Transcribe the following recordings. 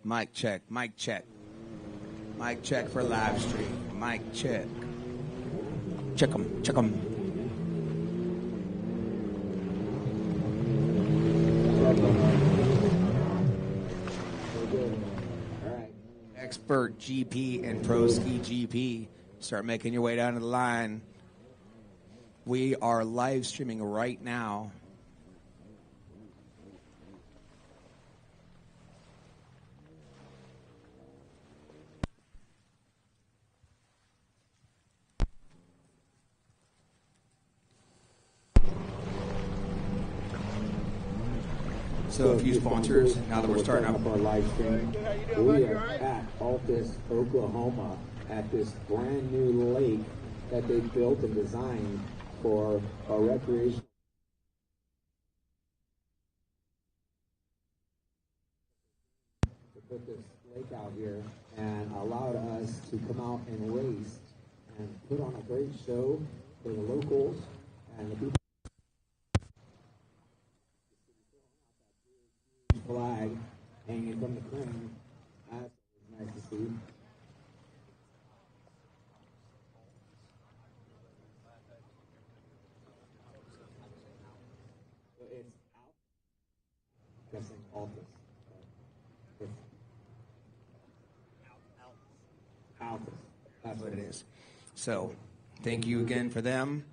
Mic check, mic check. Mic check for live stream. Mic check. Check 'em, check 'em. Expert GP and Pro Ski GP. Start making your way down to the line. We are live streaming right now. So a few sponsors, now that we're starting up our live stream. We are at Altus, Oklahoma, at this brand new lake that they built and designed for a recreation. To put this lake out here and allowed us to come out and race and put on a great show for the locals and the people. Flag hanging from the crane. That's nice to see. So it's out. Guessing Altus. It's Altus. That's what it is. So, thank you again for them.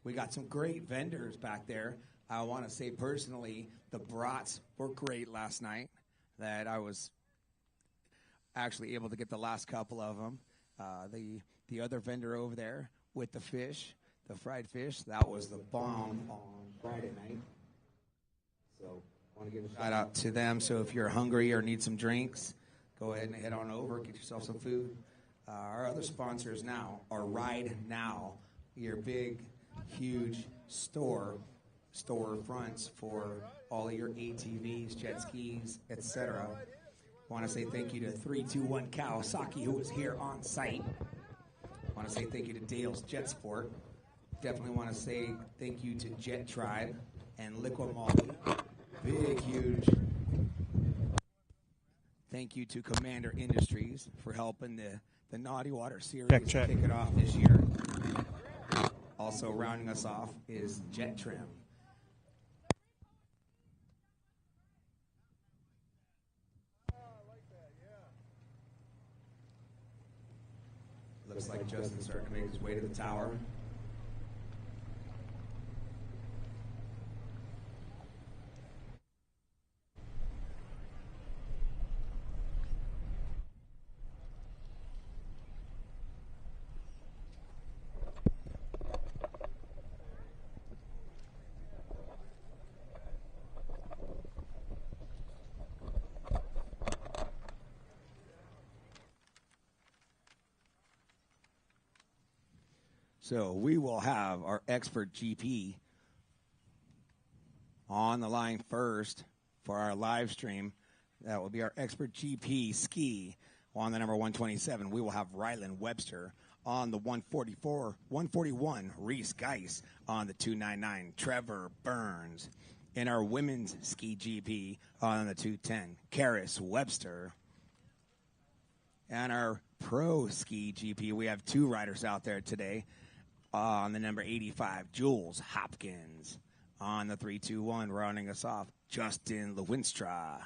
We got some great vendors back there. I want to say personally, the brats were great last night. That I was actually able to get the last couple of them. The other vendor over there with the fish, the fried fish, that was the bomb on Friday night. So, want to give a shout out to them. So if you're hungry or need some drinks, go ahead and head on over, get yourself some food. Our other sponsors now are Ride Now, your big, huge storefronts for all of your ATVs, jet skis, etc. I want to say thank you to 321 Kawasaki, who was here on site. I want to say thank you to Dale's Jet Sport. Definitely want to say thank you to Jet Tribe and Liquid Molly. Big, huge thank you to Kommander Industries for helping the Naughty Water series check. kick it off this year. Also rounding us off is Jet Trim. Looks like Justin's starting to make his way to the tower. So we will have our expert GP on the line first for our live stream. That will be our expert GP ski on the number 127. We will have Rylan Webster on the 141, Reese Geis on the 299, Trevor Burns. In our women's ski GP on the 210, Karis Webster. And our pro ski GP, we have two riders out there today. On the number 85, Jules Hopkins. On the 321, rounding us off, Justin Lewinstra.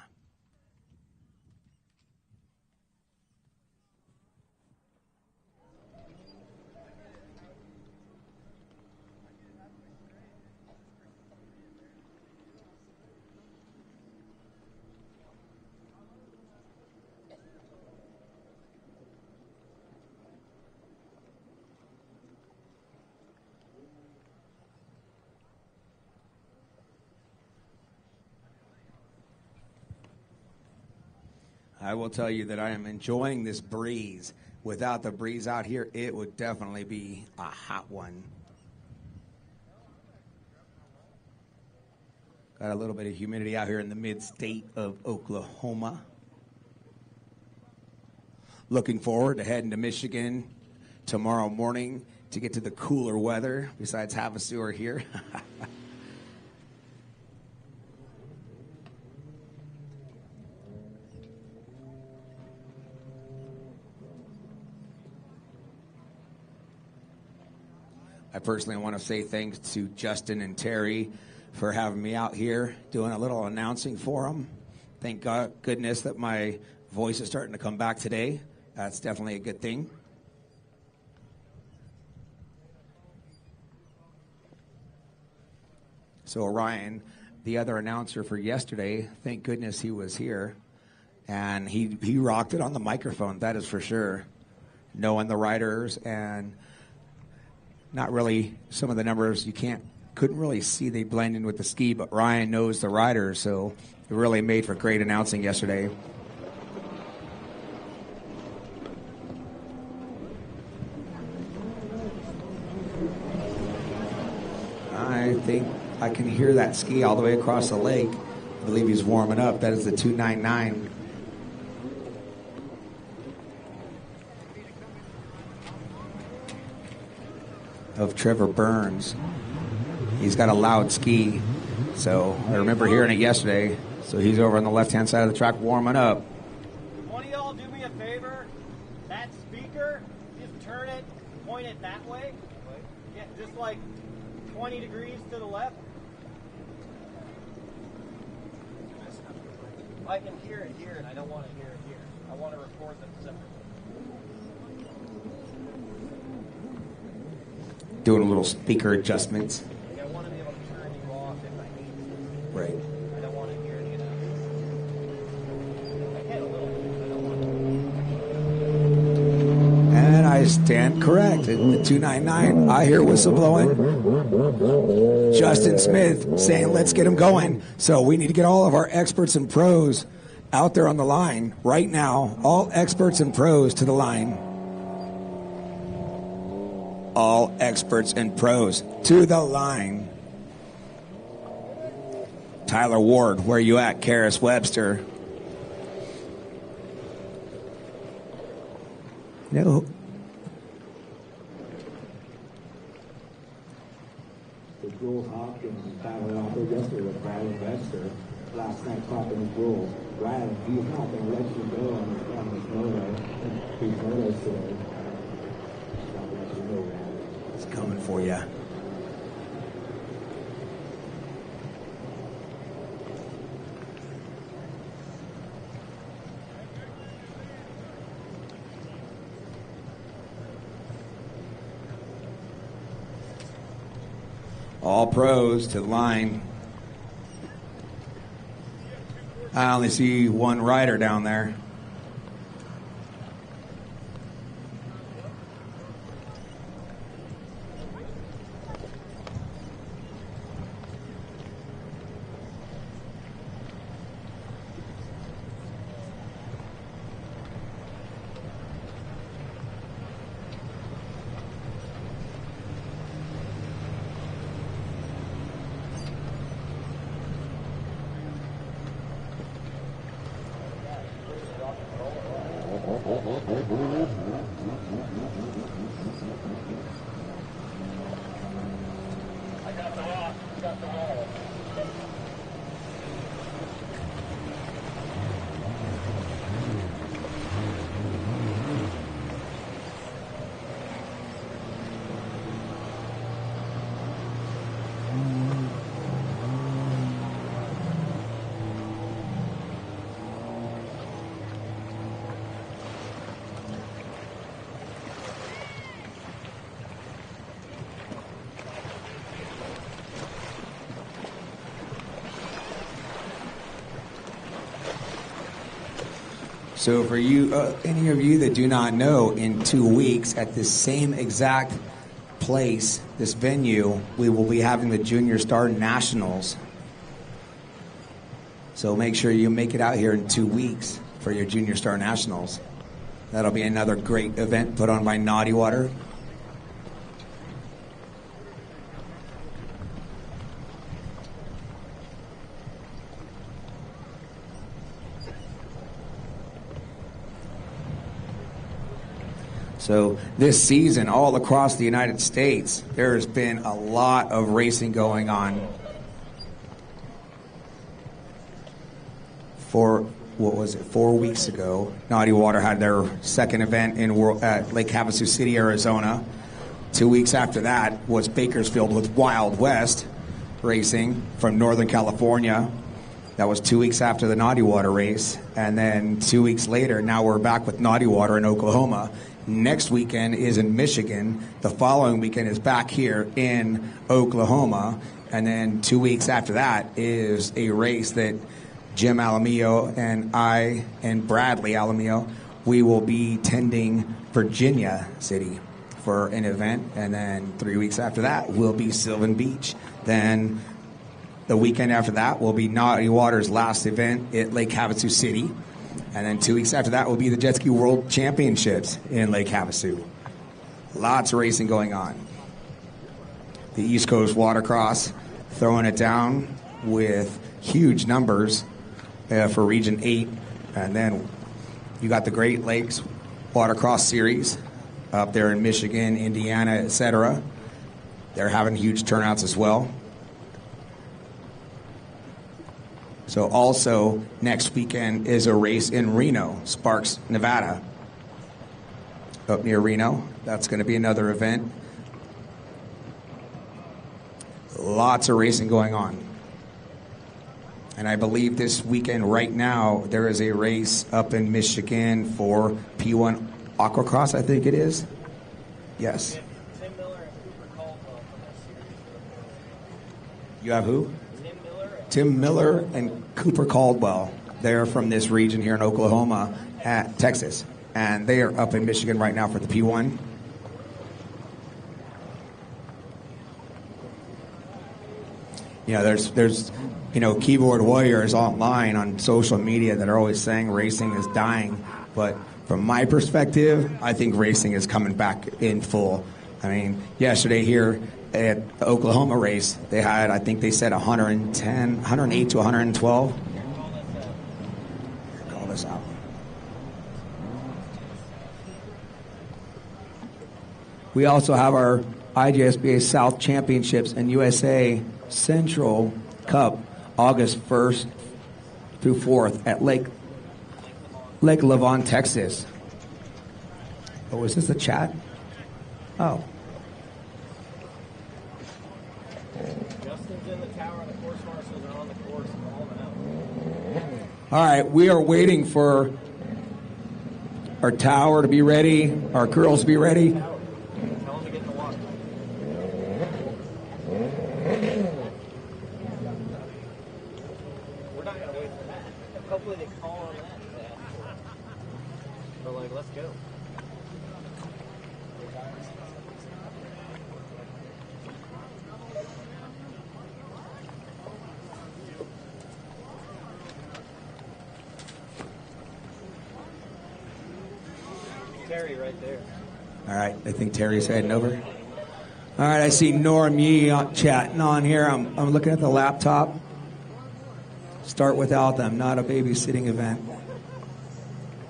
I will tell you that I am enjoying this breeze. Without the breeze out here, it would definitely be a hot one. Got a little bit of humidity out here in the mid-state of Oklahoma. Looking forward to heading to Michigan tomorrow morning to get to the cooler weather, besides Havasu are here. I personally want to say thanks to Justin and Terry for having me out here doing a little announcing for them. Thank goodness that my voice is starting to come back today. That's definitely a good thing. So Ryan, the other announcer for yesterday, thank goodness he was here. And he rocked it on the microphone, that is for sure. Knowing the riders and not really some of the numbers you couldn't really see, they blend in with the ski, but Ryan knows the riders, so it really made for great announcing yesterday. I think I can hear that ski all the way across the lake. I believe he's warming up. That is the 299. Of Trevor Burns. He's got a loud ski. So I remember hearing it yesterday. So he's over on the left-hand side of the track warming up. One of y'all do me a favor. That speaker, just turn it, point it that way. Yeah, just like 20 degrees to the left. I can hear it here, and I don't want to hear it here. I want to record them separately. Doing a little speaker adjustments. Like I want to be able to turn you off if I need to. Right. I don't want to hear any of that. I can a little bit, but I don't want to. And I stand correct. At the 299, I hear whistle blowing. Justin Smith saying, let's get him going. So we need to get all of our experts and pros out there on the line right now. All experts and pros to the line. All experts and pros to the line. Tyler Ward, where you at? Karis Webster. No. The Jules Hopkins battled out there yesterday with Rylan Webster. Last night talking with Jules. Rylan, he's not going to let you go on this moto. These motos today. He's not going to let you know that. It's coming for you. All pros to the line. I only see one rider down there. So for you, any of you that do not know, in 2 weeks at this same exact place, this venue, we will be having the Junior Star Nationals. So make sure you make it out here in 2 weeks for your Junior Star Nationals. That'll be another great event put on by Naughty Water. So this season, all across the United States, there has been a lot of racing going on. For, 4 weeks ago, Naughty Water had their second event in at Lake Havasu City, Arizona. 2 weeks after that was Bakersfield with Wild West Racing from Northern California. That was 2 weeks after the Naughty Water race. And then 2 weeks later, now we're back with Naughty Water in Oklahoma. Next weekend is in Michigan. The following weekend is back here in Oklahoma. And then 2 weeks after that is a race that Jim Alamillo and I and Bradley Alamillo, we will be tending Virginia City for an event. And then 3 weeks after that will be Sylvan Beach. Then the weekend after that will be Naughty Water's last event at Lake Havasu City. And then 2 weeks after that will be the Jetski World Championships in Lake Havasu. Lots of racing going on. The East Coast Watercross throwing it down with huge numbers for Region 8. And then you got the Great Lakes Watercross Series up there in Michigan, Indiana, etc. They're having huge turnouts as well. So also next weekend is a race in Reno, Sparks, Nevada, up near Reno. That's going to be another event. Lots of racing going on. And I believe this weekend right now there is a race up in Michigan for P1 Aquacross, I think it is. Yes. You have who? Tim Miller and Cooper Caldwell. They're from this region here in Oklahoma, at Texas, and they are up in Michigan right now for the P1. You know, there's keyboard warriors online on social media that are always saying racing is dying, but from my perspective, I think racing is coming back in full. I mean, yesterday here at the Oklahoma race, they had, I think they said 108 to 112. Call this out. We also have our IJSBA South Championships and USA Central Cup August 1st through 4th at Lake Levon, Texas. Oh, is this the chat? Oh. All right, we are waiting for our tower to be ready, our girls to be ready. Tell them to get in the water. We're not going to wait for that. Hopefully they call on that. But like, let's go. Terry right there. All right, I think Terry's heading over. All right, I see Norm Yee chatting on here. I'm looking at the laptop. Start without them, not a babysitting event.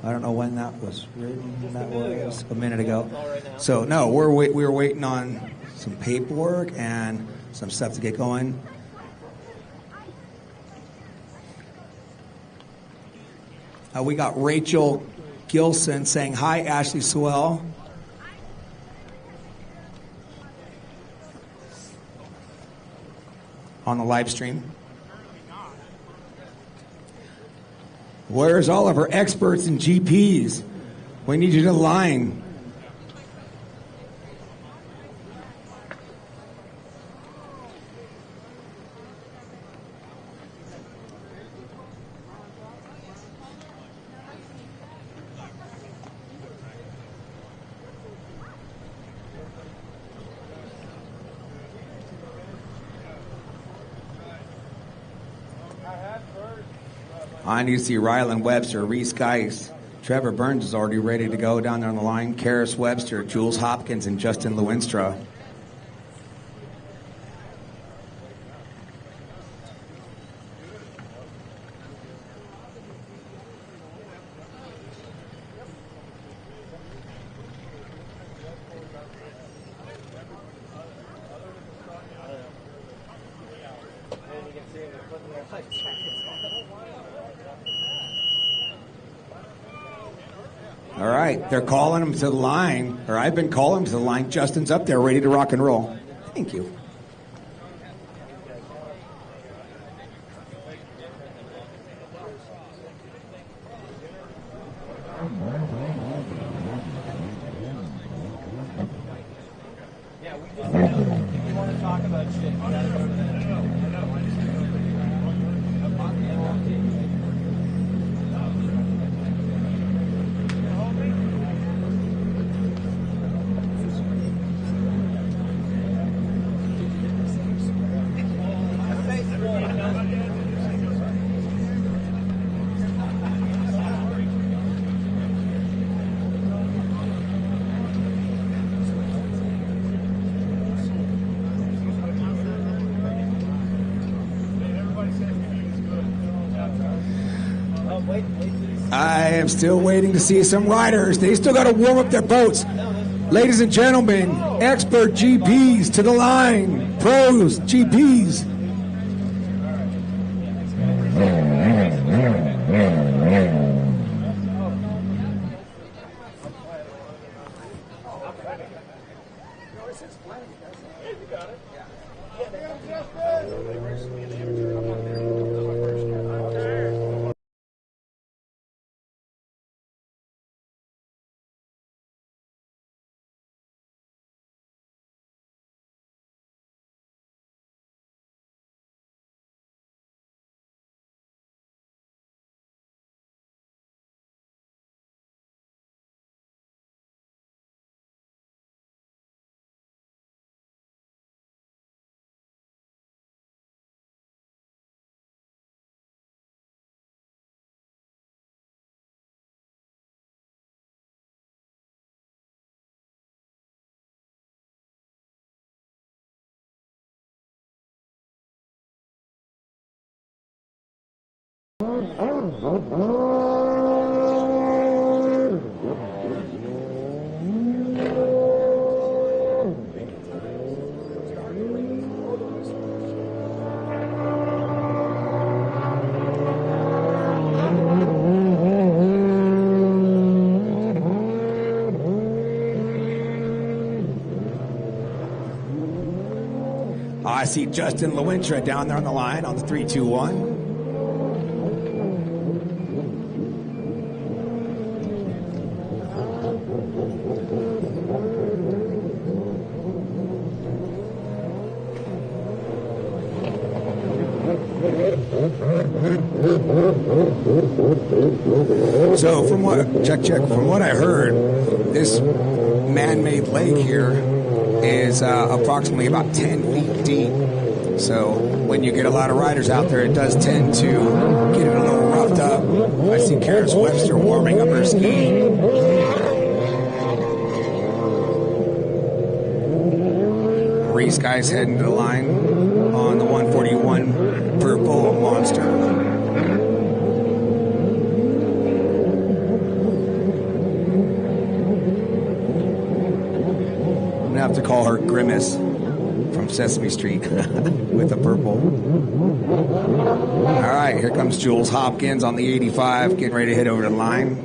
I don't know when that was written. That was a minute ago. So no, we were waiting on some paperwork and some stuff to get going. We got Rachel Gilson saying, hi, Ashley Swell. On the live stream. Where's all of our experts and GPs? We need you to line. I need to see Rylan Webster, Reese Geis, Trevor Burns is already ready to go down there on the line. Karis Webster, Jules Hopkins, and Justin Lewinstra. All right, they're calling him to the line, or I've been calling him to the line. Justin's up there ready to rock and roll. Thank you. Yeah, we want to talk about shit. I am still waiting to see some riders. They still got to warm up their boats. Ladies and gentlemen, expert GPs to the line. Pros, GPs. I see Justin Lewintra down there on the line on the 3-2-1. So from what I heard, this man-made lake here is approximately about 10 feet deep. So when you get a lot of riders out there, it does tend to get it a little roughed up. I see Karis Webster warming up her ski. Reese guy's heading to the line on the 141 Purple Monster. Have to call her Grimace from Sesame Street with the purple. All right, here comes Jules Hopkins on the 85, getting ready to head over to the line.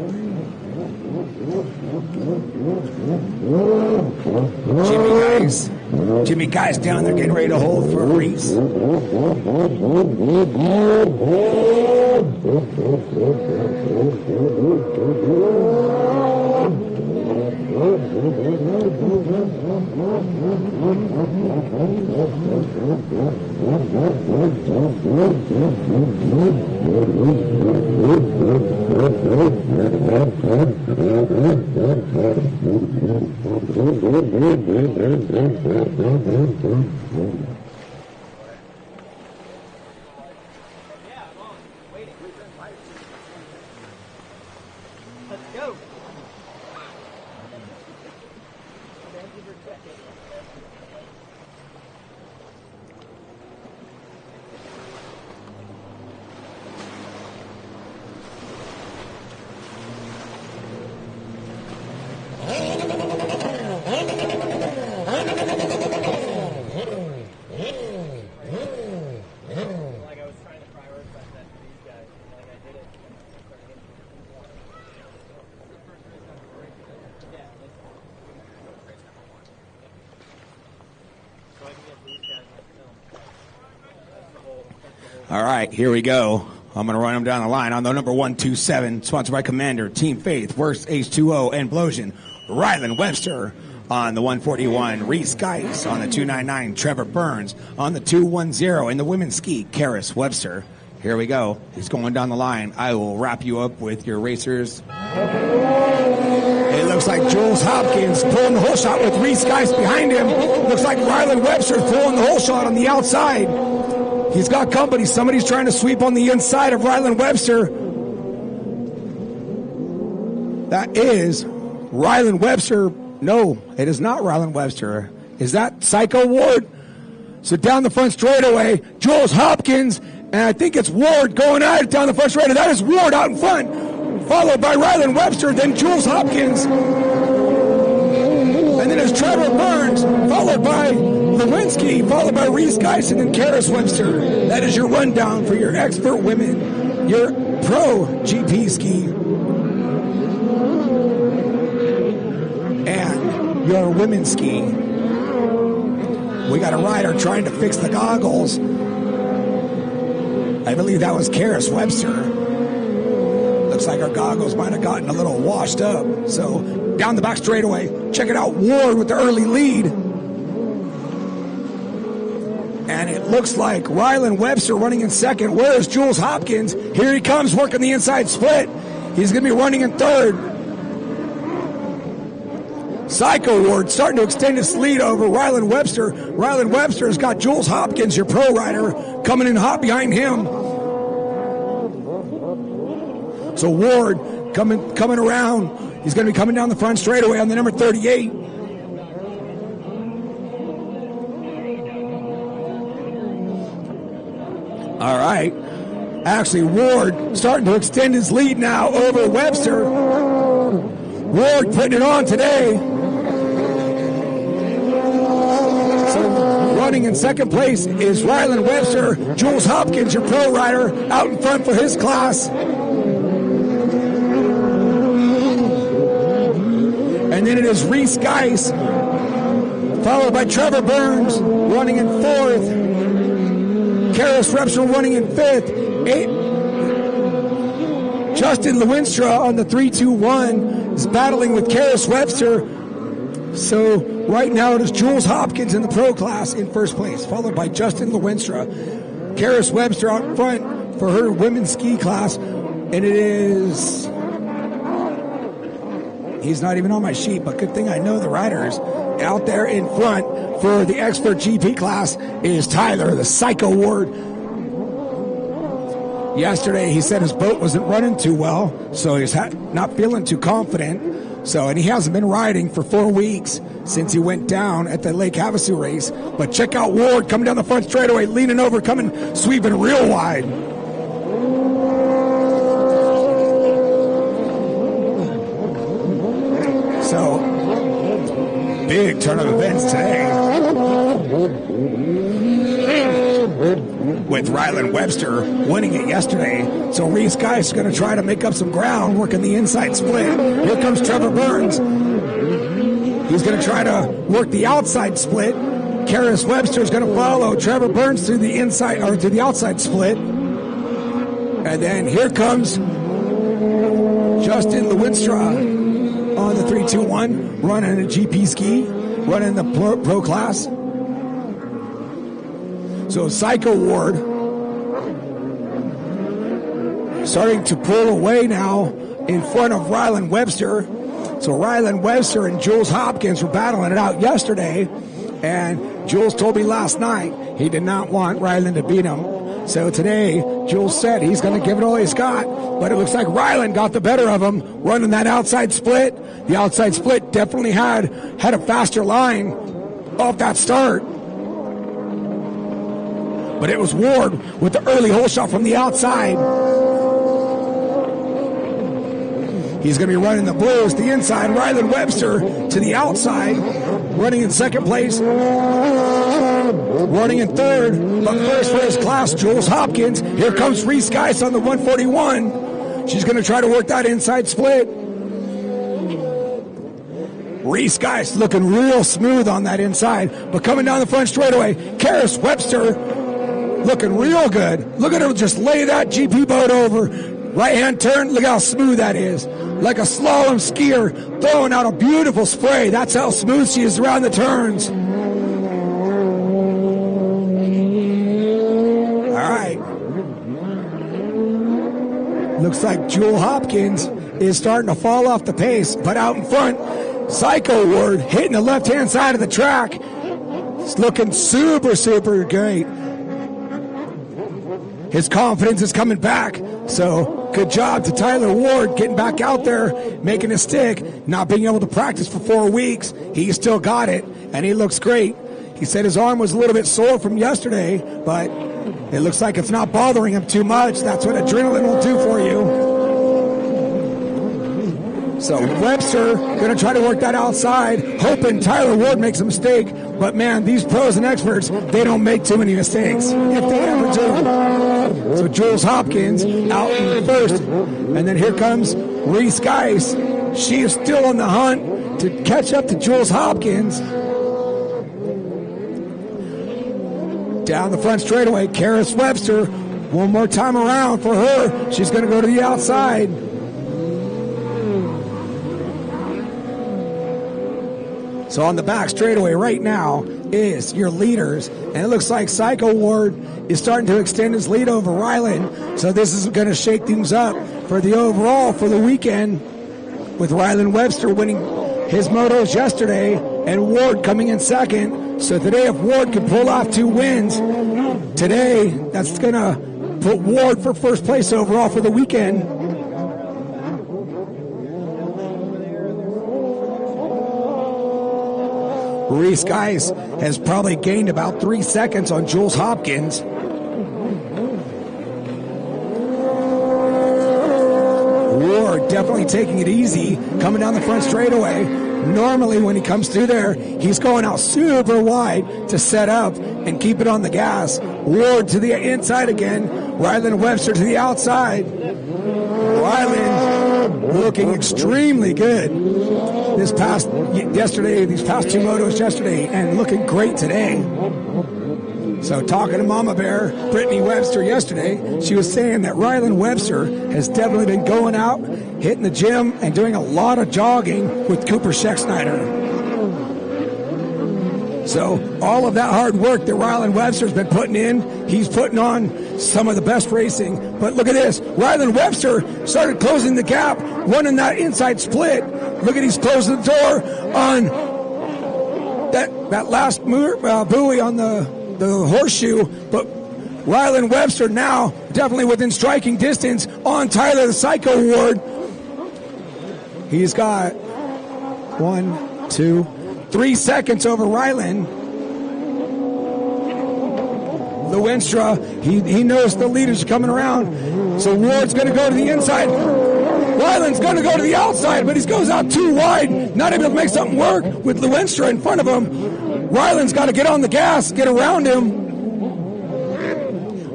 Jimmy Guy's down there getting ready to hold for Reese. Let's go. All right, here we go. I'm going to run them down the line on the number 127, sponsored by Kommander, Team Faith, Worst H2O, and Blosion. Ryland Webster on the 141, Reese Geis on the 299, Trevor Burns on the 210, in the women's ski, Karis Webster. Here we go. He's going down the line. I will wrap you up with your racers. It looks like Jules Hopkins pulling the whole shot with Reese Geis behind him. Looks like Ryland Webster pulling the whole shot on the outside. He's got company. Somebody's trying to sweep on the inside of Ryland Webster. That is Ryland Webster. No, it is not Ryland Webster. Is that Psycho Ward? So down the front straightaway, Jules Hopkins, and I think it's Ward going at it down the front straightaway. That is Ward out in front, followed by Ryland Webster, then Jules Hopkins. And then it's Trevor Burns, followed by Lewinsky, followed by Reese Geis, and then Karis Webster. That is your rundown for your expert women, your pro GP ski, and your women's ski. We got a rider trying to fix the goggles. I believe that was Karis Webster. Looks like our goggles might have gotten a little washed up. So down the back straightaway, check it out, Ward with the early lead. And it looks like Ryland Webster running in second. Where is Jules Hopkins? Here he comes working the inside split. He's going to be running in third. Psycho Ward starting to extend his lead over Ryland Webster. Ryland Webster has got Jules Hopkins, your pro rider, coming in hot behind him. So Ward coming around. He's going to be coming down the front straightaway on the number 38. All right. Actually, Ward starting to extend his lead now over Webster. Ward putting it on today. So running in second place is Ryland Webster. Jules Hopkins, your pro rider, out in front for his class. And then it is Reese Geis, followed by Trevor Burns, running in fourth. Karis Webster running in fifth. Justin Lewinstra on the 321 is battling with Karis Webster. So right now it is Jules Hopkins in the pro class in first place, followed by Justin Lewinstra. Karis Webster out front for her women's ski class. And it is... He's not even on my sheet, but good thing I know the riders. Out there in front for the expert GP class is Tyler, the Psycho Ward. Yesterday, he said his boat wasn't running too well, so he's not feeling too confident. And he hasn't been riding for 4 weeks since he went down at the Lake Havasu race. But check out Ward coming down the front straightaway, leaning over, coming, sweeping real wide. So, big turn of events today. With Ryland Webster winning it yesterday. So Reese Geis is going to try to make up some ground, working the inside split. Here comes Trevor Burns. He's going to try to work the outside split. Karis Webster is going to follow Trevor Burns to the inside or to the outside split. And then here comes Justin Lewinstra on the 321, running a GP ski, running the pro class. So Psycho Ward starting to pull away now in front of Ryland Webster. So Ryland Webster and Jules Hopkins were battling it out yesterday, and Jules told me last night he did not want Ryland to beat him. So today, Jules said he's going to give it all he's got, but it looks like Ryland got the better of him, running that outside split. The outside split definitely had a faster line off that start. But it was Ward with the early hole shot from the outside. He's going to be running the blues, the inside. Ryland Webster to the outside, running in second place. Running in third, but first for his class, Jules Hopkins. Here comes Reese Geis on the 141. She's going to try to work that inside split. Reese Geis looking real smooth on that inside, but coming down the front straightaway, Karis Webster looking real good. Look at her just lay that GP boat over. Right-hand turn, look how smooth that is. Like a slalom skier throwing out a beautiful spray. That's how smooth she is around the turns. All right. Looks like Jewel Hopkins is starting to fall off the pace, but out in front, Psycho Ward hitting the left-hand side of the track. It's looking super, super great. His confidence is coming back, so good job to Tyler Ward getting back out there, making a stick, not being able to practice for 4 weeks. He still got it, and he looks great. He said his arm was a little bit sore from yesterday, but it looks like it's not bothering him too much. That's what adrenaline will do for you. So Webster going to try to work that outside, hoping Tyler Ward makes a mistake. But, man, these pros and experts, they don't make too many mistakes, if they ever do. So Jules Hopkins out in first. And then here comes Reese Geis. She is still on the hunt to catch up to Jules Hopkins. Down the front straightaway, Karis Webster. One more time around for her. She's going to go to the outside. So on the back straightaway right now is your leaders. And it looks like Psycho Ward is starting to extend his lead over Ryland. So this is going to shake things up for the overall for the weekend, with Ryland Webster winning his motos yesterday and Ward coming in second. So today, if Ward can pull off 2 wins today, that's going to put Ward for first place overall for the weekend. Reese Geis has probably gained about 3 seconds on Jules Hopkins. Ward definitely taking it easy, coming down the front straightaway. Normally when he comes through there, he's going out super wide to set up and keep it on the gas. Ward to the inside again. Ryland Webster to the outside. Ryland looking extremely good these past 2 motos yesterday, and looking great today. So talking to Mama Bear, Brittany Webster yesterday, she was saying that Ryland Webster has definitely been going out, hitting the gym, and doing a lot of jogging with Cooper Scheck-Snyder. So all of that hard work that Ryland Webster's been putting in, he's putting on some of the best racing. But look at this. Ryland Webster started closing the gap, running that inside split. Look at he's closing the door on that last buoy on the horseshoe. But Ryland Webster now definitely within striking distance on Tyler the Psycho Ward. He's got 1, 2, 3 seconds over Ryland. Lonestar, he knows the leaders are coming around. So Ward's going to go to the inside. Ryland's going to go to the outside, but he goes out too wide. Not able to make something work with Lonestar in front of him. Ryland's got to get on the gas, get around him.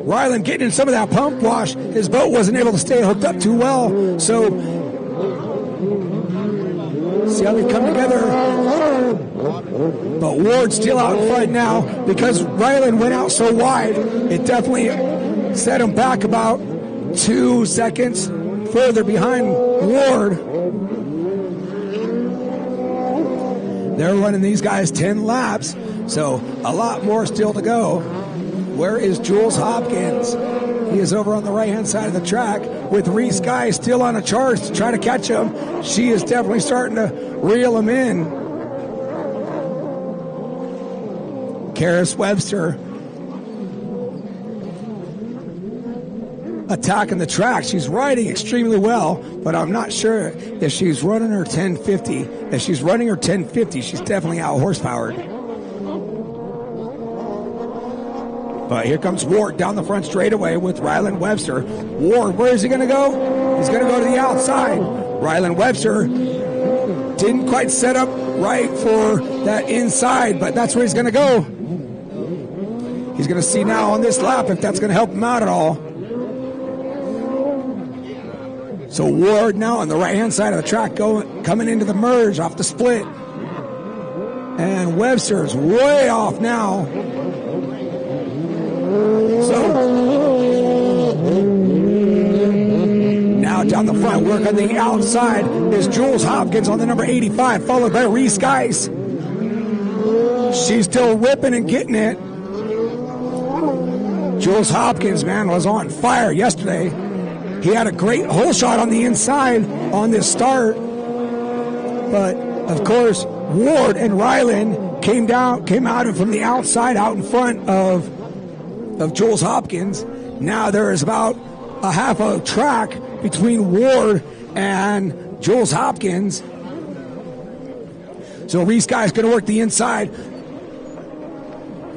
Ryland getting in some of that pump wash. His boat wasn't able to stay hooked up too well. So see how they come together. But Ward's still out in front now because Ryland went out so wide. It definitely set him back about 2 seconds further behind Ward. They're running these guys 10 laps, so a lot more still to go. Where is Jules Hopkins? He is over on the right-hand side of the track with Reese Geis still on a charge to try to catch him. She is definitely starting to reel him in. Karis Webster attacking the track. She's riding extremely well, but I'm not sure if she's running her 1050. If she's running her 1050, she's definitely out horsepowered. But here comes Ward down the front straightaway with Ryland Webster. Ward, where is he going to go? He's going to go to the outside. Ryland Webster didn't quite set up right for that inside, but that's where he's going to go. He's going to see now on this lap if that's going to help him out at all. So Ward now on the right-hand side of the track coming into the merge off the split. And Webster's way off now. So now down the front, work on the outside is Jules Hopkins on the number 85, followed by Reese Geis. She's still ripping and getting it. Jules Hopkins, man, was on fire yesterday. He had a great hole shot on the inside on this start. But, of course, Ward and Ryland came out from the outside, out in front of Jules Hopkins. Now there is about a half a track between Ward and Jules Hopkins. So Reese Guy's going to work the inside,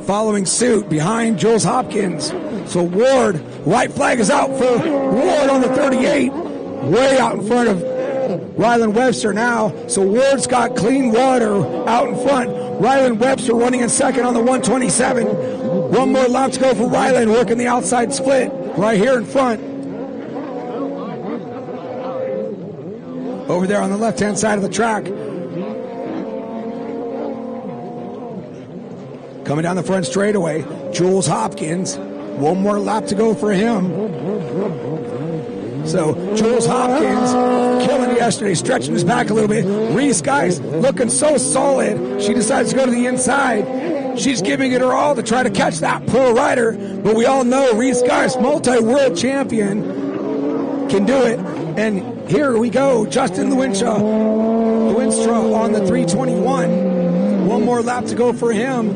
following suit behind Jules Hopkins. So Ward, white flag is out for Ward on the 38, way out in front of Ryland Webster now. So Ward's got clean water out in front. Ryland Webster running in second on the 127. One more lap to go for Ryland, working the outside split right here in front. Over there on the left-hand side of the track. Coming down the front straightaway, Jules Hopkins. One more lap to go for him. So Jules Hopkins killing it yesterday, stretching his back a little bit. Reese Geis looking so solid. She decides to go to the inside. She's giving it her all to try to catch that pro rider. But we all know Reese Geis, multi-world champion, can do it. And here we go, Justin Lewinstra on the 321. One more lap to go for him.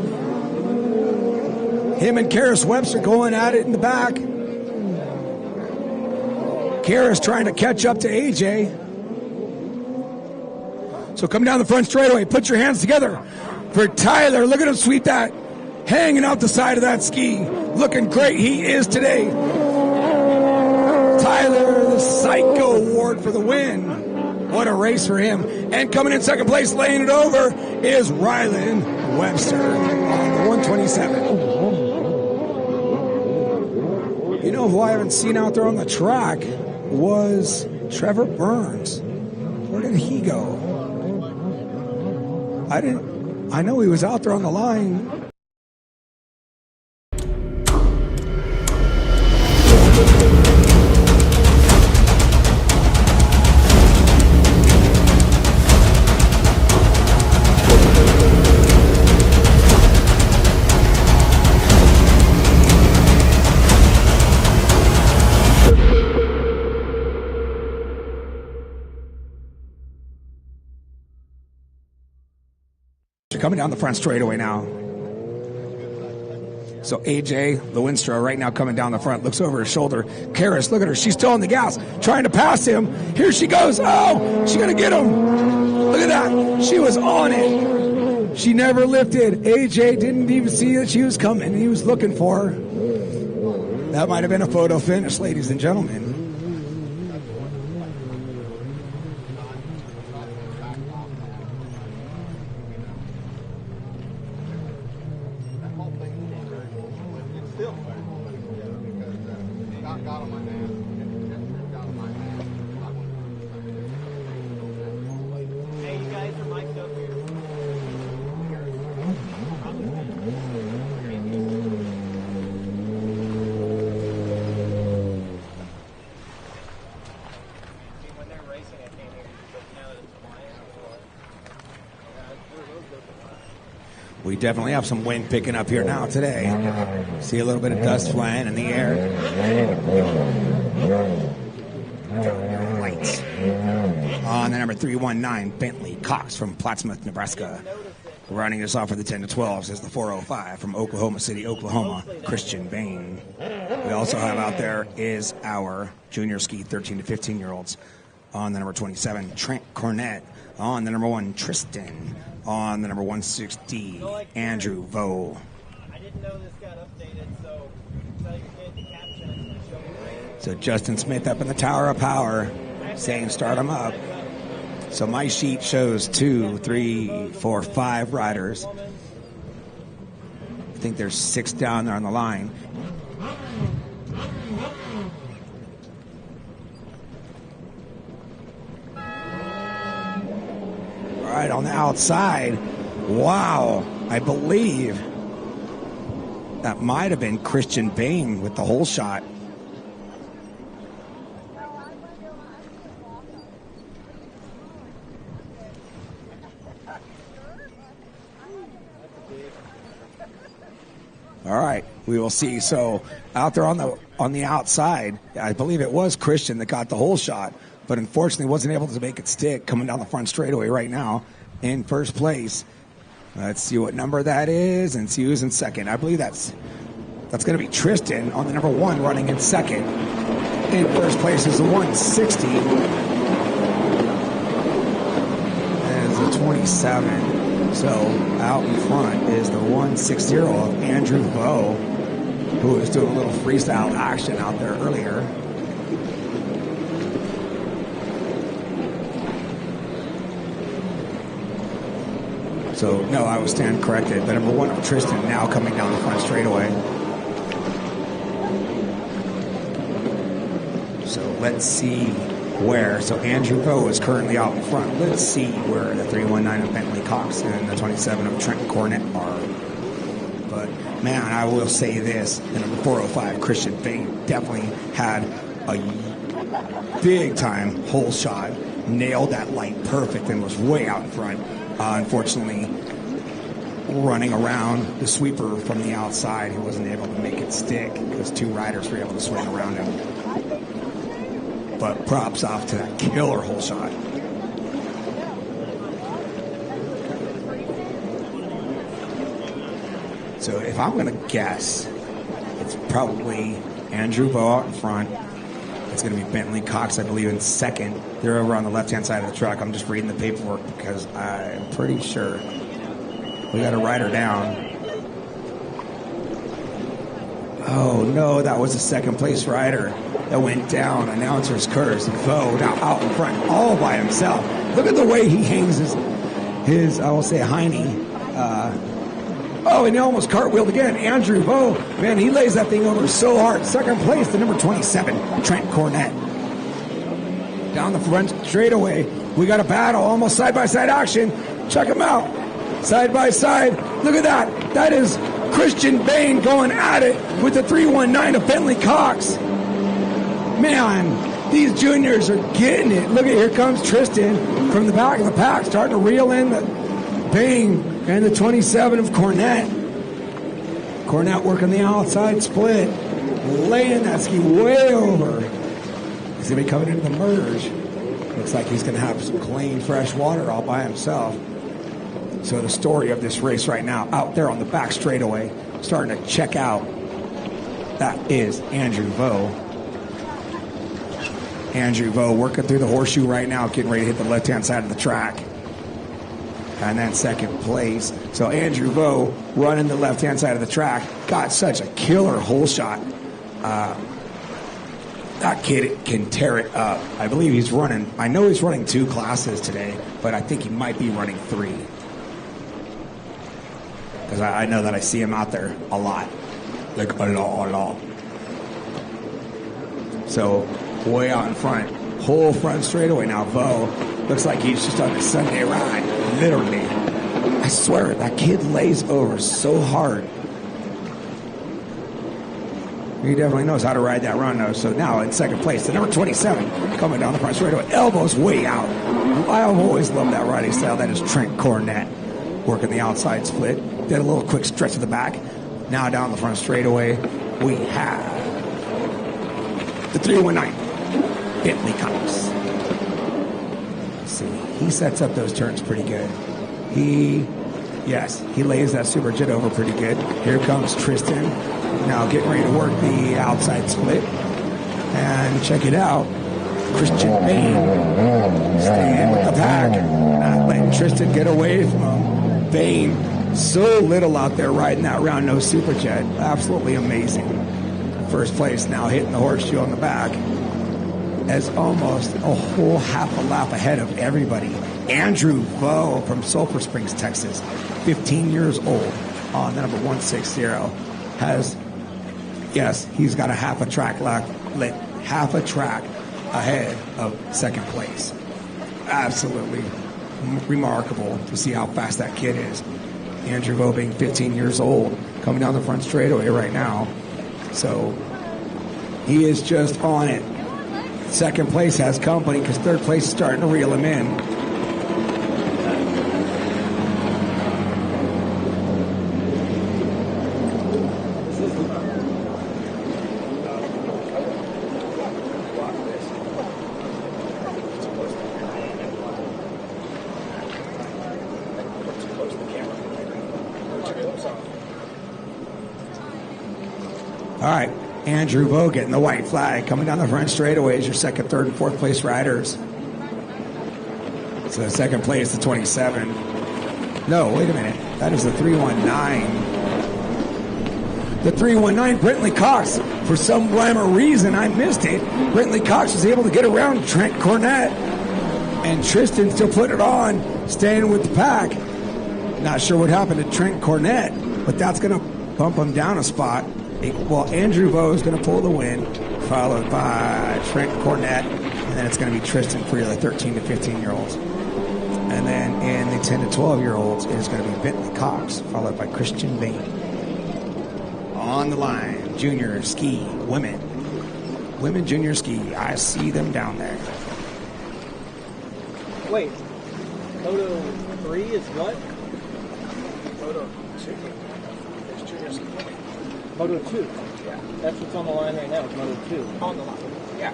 Him and Karis Webster going at it in the back. Karis trying to catch up to AJ. So come down the front straightaway. Put your hands together for Tyler. Look at him sweep that. Hanging out the side of that ski. Looking great he is today. Tyler, the Psycho Award for the win. What a race for him. And coming in second place, laying it over, is Ryland Webster on the 127. You know who I haven't seen out there on the track was Trevor Burns. Where did he go? I know he was out there on the line. Coming down the front straightaway now. So AJ Lewinstra right now coming down the front, looks over her shoulder. Karis, look at her. She's still on the gas, trying to pass him. Here she goes. Oh, she's going to get him. Look at that. She was on it. She never lifted. AJ didn't even see that she was coming. He was looking for her. That might have been a photo finish, ladies and gentlemen. We definitely have some wind picking up here now today. See a little bit of dust flying in the air. Lights. On the number 319, Bentley Cox from Plattsmouth, Nebraska. Running this off for the 10 to 12 is the 405 from Oklahoma City, Oklahoma, Christian Bain. We also have out there is our junior ski 13 to 15-year-olds. On the number 27, Trent Cornett. On the number 1, Tristan. On the number 160, Andrew Vo. I didn't know this got updated, so tell your kid to caption it and show me right. So Justin Smith up in the Tower of Power saying start him up. So my sheet shows 2, 3, 4, 5 riders. I think there's 6 down there on the line. Right on the outside. Wow. I believe That might have been Christian Bain with the hole shot. All right, we will see. So out there on the outside, I believe it was Christian that got the hole shot, but unfortunately wasn't able to make it stick. Coming down the front straightaway right now in first place. Let's see what number that is and see who's in second. I believe that's going to be Tristan on the number 1 running in second. In first place is the 160. That is the 27. So out in front is the 160 of Andrew Bowe, who was doing a little freestyle action out there earlier. So, no, I was stand corrected. The number 1 of Tristan now coming down the front straightaway. So let's see where. So Andrew Bowe is currently out in front. Let's see where the 319 of Bentley Cox and the 27 of Trent Cornett are. But, man, I will say this. The number 405, Christian Bain, definitely had a big-time hole shot. Nailed that light perfect and was way out in front. Unfortunately, running around the sweeper from the outside, he wasn't able to make it stick because 2 riders were able to swing around him. But props off to that killer hole shot. So if I'm going to guess, it's probably Andrew Bowe out in front. It's going to be Bentley Cox, I believe, in second. They're over on the left-hand side of the truck. I'm just reading the paperwork because I'm pretty sure we got a rider down. Oh, no, that was a second-place rider that went down. Announcer's curse. Bowe now out in front all by himself. Look at the way he hangs his I will say, hiney. Oh, and he almost cartwheeled again. Andrew Bowe, man, he lays that thing over so hard. Second place, the number 27, Trent Cornett. Down the front straightaway, we got a battle, almost side-by-side action. Check them out. Side-by-side. Look at that. That is Christian Bain going at it with the 319 of Bentley Cox. Man, these juniors are getting it. Look at, here comes Tristan from the back of the pack, starting to reel in the Bain and the 27 of Cornett. Cornett working the outside split, laying that ski way over. He's going to be coming into the merge. Looks like he's going to have some clean, fresh water all by himself. So the story of this race right now, out there on the back straightaway, starting to check out, that is Andrew Bowe. Andrew Bowe working through the horseshoe right now, getting ready to hit the left-hand side of the track. And then second place. So Andrew Bowe running the left-hand side of the track, got such a killer hole shot. That kid can tear it up. I believe he's running, I know he's running 2 classes today, but I think he might be running 3. Because I know that I see him out there a lot. Like a lot. So way out in front, whole front straightaway now. Bowe looks like he's just on a Sunday ride. Literally. I swear, that kid lays over so hard. He definitely knows how to ride that run, though. So now in second place, the number 27 coming down the front straightaway. Elbows way out. I've always loved that riding style. That is Trent Cornett working the outside split. Did a little quick stretch to the back. Now down the front straightaway, we have the 319 Bentley Cox. He sets up those turns pretty good. He lays that super jet over pretty good. Here comes Tristan. Now getting ready to work the outside split. And check it out. Christian Bain staying with the pack. Not letting Tristan get away from him. Bain, so little out there riding that round nose super jet. Absolutely amazing. First place now hitting the horseshoe on the back. As almost a whole half a lap ahead of everybody. Andrew Bowe from Sulphur Springs, Texas, 15 years old, on the number 160, he's got a half a track ahead of second place. Absolutely remarkable to see how fast that kid is. Andrew Vo being 15 years old, coming down the front straightaway right now. So he is just on it. Second place has company because third place is starting to reel him in. All right, Andrew Vo getting the white flag, coming down the front straightaway is your second, third, and fourth place riders. So second place, the 27. No, wait a minute. That is the 319. The 319, Brentley Cox. For some glamour reason, I missed it. Brentley Cox was able to get around Trent Cornett. And Tristan still put it on, staying with the pack. Not sure what happened to Trent Cornett, but that's going to bump him down a spot. Well, Andrew Vo is going to pull the win, followed by Trent Cornett, and then it's going to be Tristan for the 13 to 15-year-olds. And then in the 10 to 12-year-olds, it is going to be Bentley Cox, followed by Christian Bain. On the line, junior ski, women. Women junior ski, I see them down there. Wait, Moto 3 is what? Moto 2. There's junior ski women. Moto 2? Yeah. That's what's on the line right now, it's Moto 2. On the line. Yeah.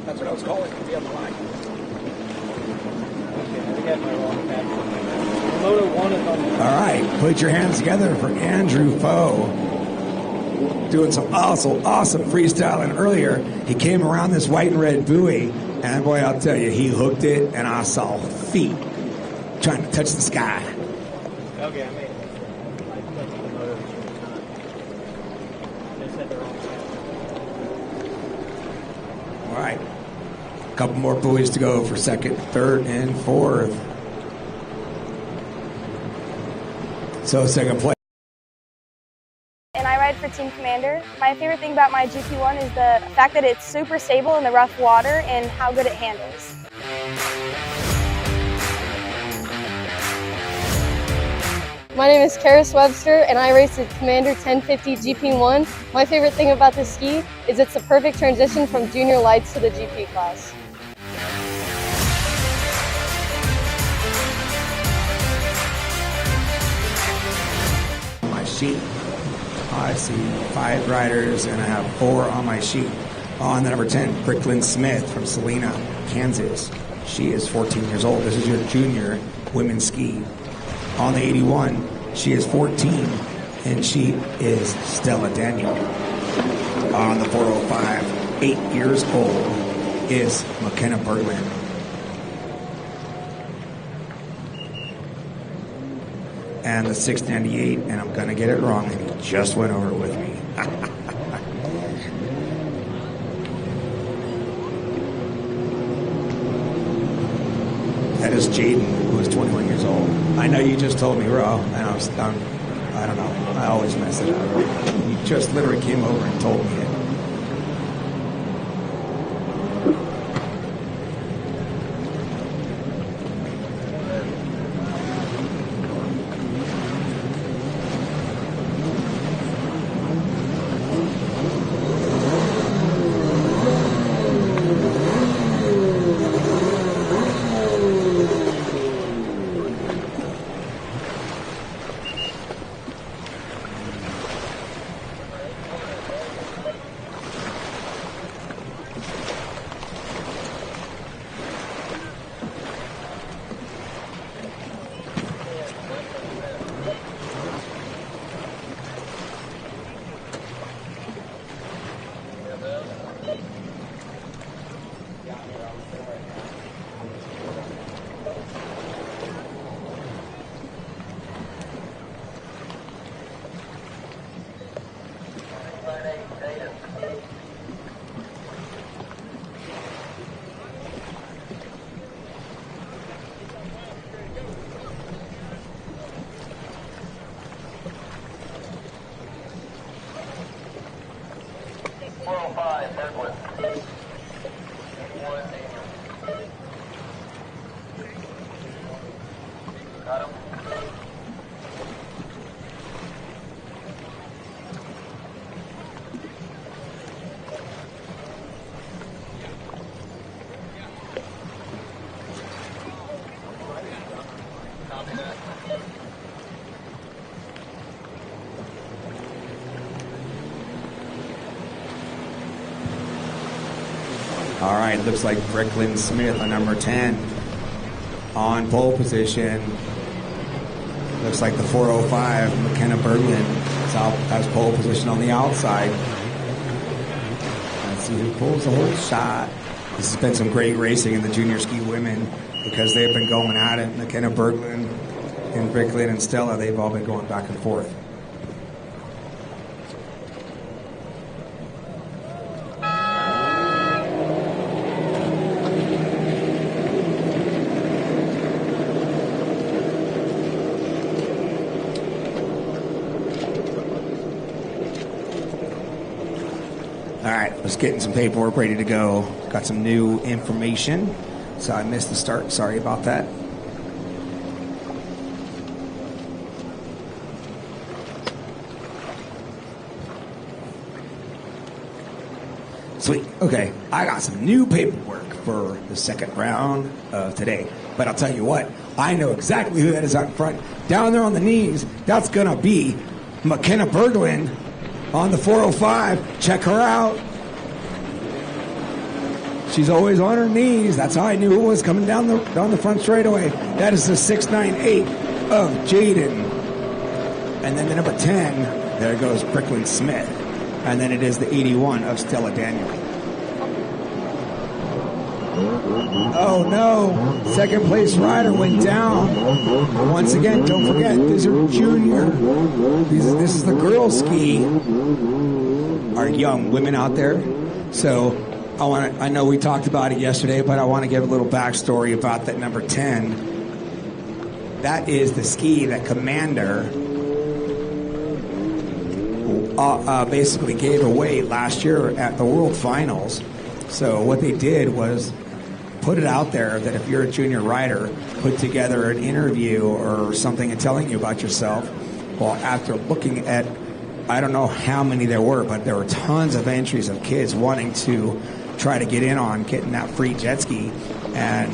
That's what I was calling it, to be on the line. Okay, I got my wrong pack. Moto 1 is on the line. All right, put your hands together for Andrew Vo. Doing some awesome freestyling earlier. He came around this white and red buoy, and boy, I'll tell you, he hooked it, and I saw feet trying to touch the sky. Okay, I made it. All right, a couple more buoys to go for second, third, and fourth. So second place. And I ride for Team Kommander. My favorite thing about my GP1 is the fact that it's super stable in the rough water and how good it handles. My name is Karis Webster and I race the Kommander 1050 GP1. My favorite thing about this ski is it's a perfect transition from junior lights to the GP class. My sheet, I see 5 riders and I have 4 on my sheet. On the number 10, Bricklyn Smith from Salina, Kansas. She is 14 years old. This is your junior women's ski. On the 81, she is 14, and she is Stella Daniel. On the 405, 8 years old, is McKenna Berglund. And the 698, and I'm going to get it wrong, and he just went over it with me. That is Jaden, who is 21 years old. I know you just told me, Ro, and I don't know. I always mess it up. You just literally came over and told me it. All right, looks like Bricklin Smith on number 10 on pole position. Looks like the 405, McKenna Berglund has pole position on the outside. Let's see who pulls the whole shot. This has been some great racing in the junior ski women because they've been going at it. McKenna Berglund and Bricklin and Stella, they've all been going back and forth. All right, let's get some paperwork ready to go. Got some new information, so I missed the start. Sorry about that. Sweet. Okay, I got some new paperwork for the second round of today. But I'll tell you what, I know exactly who that is out in front. Down there on the knees, that's going to be McKenna Berglund on the 405. Check her out. She's always on her knees. That's how I knew it was coming down the front straightaway. That is the 698 of Jaden. And then the number 10, there goes Bricklin Smith. And then it is the 81 of Stella Daniel. Oh no, second place rider went down. Once again, don't forget, these are junior. This is the girls ski. Our young women out there. So I know we talked about it yesterday, but I want to give a little backstory about that number 10. That is the ski that Kommander basically gave away last year at the World Finals. So what they did was put it out there that if you're a junior rider, put together an interview or something and telling you about yourself. Well, after looking at, I don't know how many there were, but there were tons of entries of kids wanting to try to get in on getting that free jet ski, and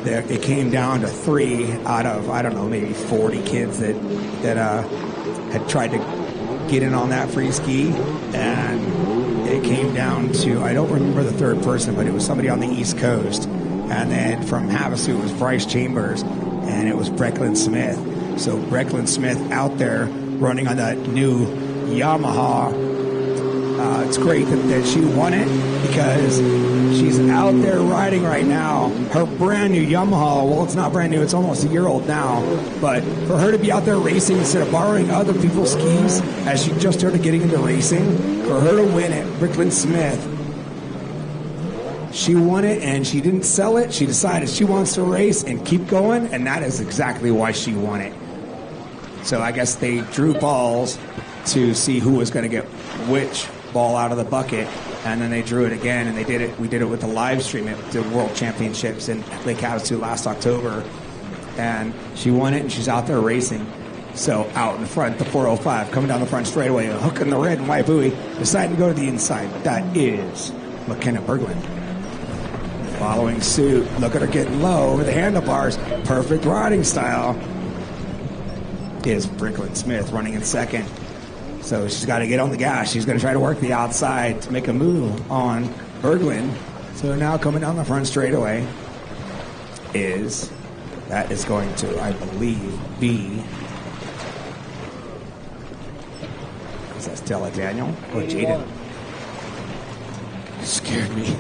it came down to 3 out of, I don't know, maybe 40 kids that had tried to get in on that free ski, and it came down to, I don't remember the third person, but it was somebody on the East Coast, and then from Havasu it was Bryce Chambers, and it was Bricklin Smith. So Bricklin Smith out there running on that new Yamaha. It's great that she won it because she's out there riding right now her brand new Yamaha. Well, it's not brand new, it's almost a year old now, but for her to be out there racing instead of borrowing other people's skis as she just started getting into racing, for her to win it, Bricklin Smith, she won it and she didn't sell it. She decided she wants to race and keep going, and that is exactly why she won it. So I guess they drew balls to see who was going to get which ball out of the bucket, and then they drew it again, and we did it with the live stream at the World Championships in Lake Havasu last October, and she won it, and she's out there racing. So out in front, the 405 coming down the front straightaway, hooking the red and white buoy, deciding to go to the inside, but that is McKenna Berglund. Following suit, look at her getting low over the handlebars, perfect riding style, is Bricklin Smith running in second. So she's got to get on the gas. She's going to try to work the outside to make a move on Berglund. So now coming down the front straightaway is going to, I believe, be, is that Stella Daniel or Jaden? Scared me.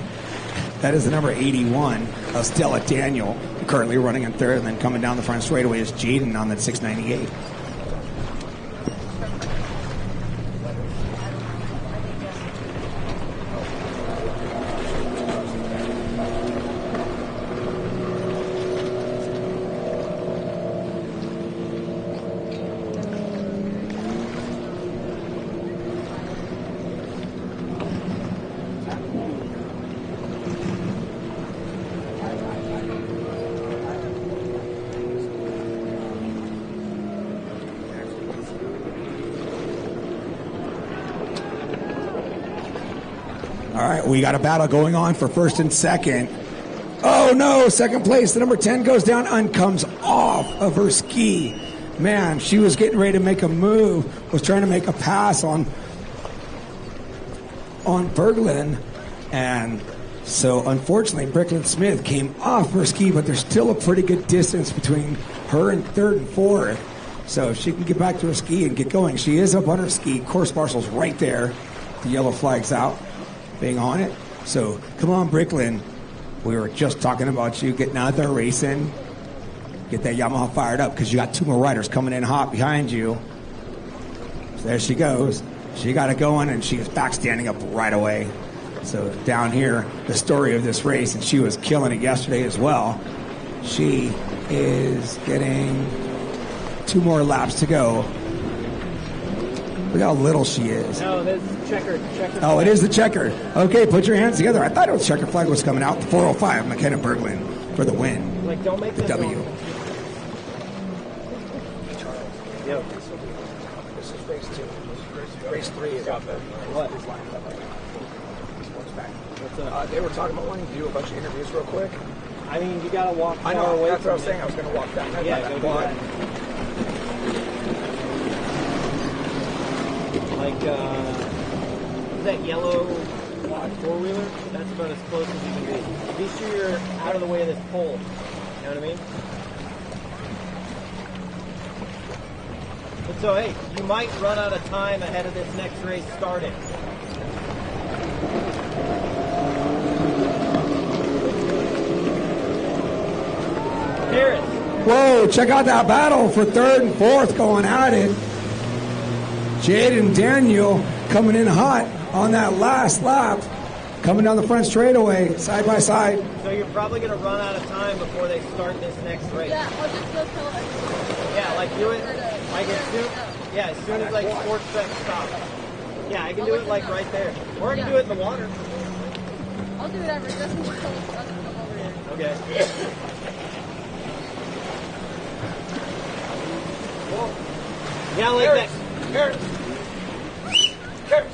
That is the number 81 of Stella Daniel, currently running in third, and then coming down the front straightaway is Jaden on that 698. All right, we got a battle going on for first and second. Oh no, second place. The number 10 goes down and comes off of her ski. Man, she was getting ready to make a move, was trying to make a pass on Berglund, and So unfortunately, Bricklin Smith came off her ski, but there's still a pretty good distance between her and third and fourth. So if she can get back to her ski and get going, she is up on her ski. Course marshal's right there. The yellow flag's out, being on it. So come on, Bricklin. We were just talking about you getting out there racing. Get that Yamaha fired up because you got two more riders coming in hot behind you. So there she goes. She got it going, and she is back standing up right away. So down here, the story of this race, and she was killing it yesterday as well. She is getting 2 more laps to go. Look how little she is. No, this checker. Oh, it is the checker. Okay, put your hands together. I thought it was checker flag was coming out. 405, McKenna Berglund for the win. Like, don't make the this W. Yo, this is race 2. Race 3 is up. What is lined up? What's up? They were talking about wanting to do a bunch of interviews real quick. I mean, you gotta walk far I know, away. that's what I was saying. I was going to walk back. Yeah, go do that. Like, is that yellow four-wheeler? That's about as close as you can be. Be sure you're out of the way of this pole. You know what I mean? But so, hey, you might run out of time ahead of this next race starting. Harris. Whoa, check out that battle for third and fourth going at it. Jade and Daniel coming in hot on that last lap. Coming down the front straightaway, side by side. So you're probably going to run out of time before they start this next race. Yeah, I'll just go tell them. Yeah, like do it like as soon as like sports spec stops. Yeah, I can do it like right there. Or I can do it in the water. I'll do whatever. Just come over here. Okay. Yeah, like that. Harris. Harris.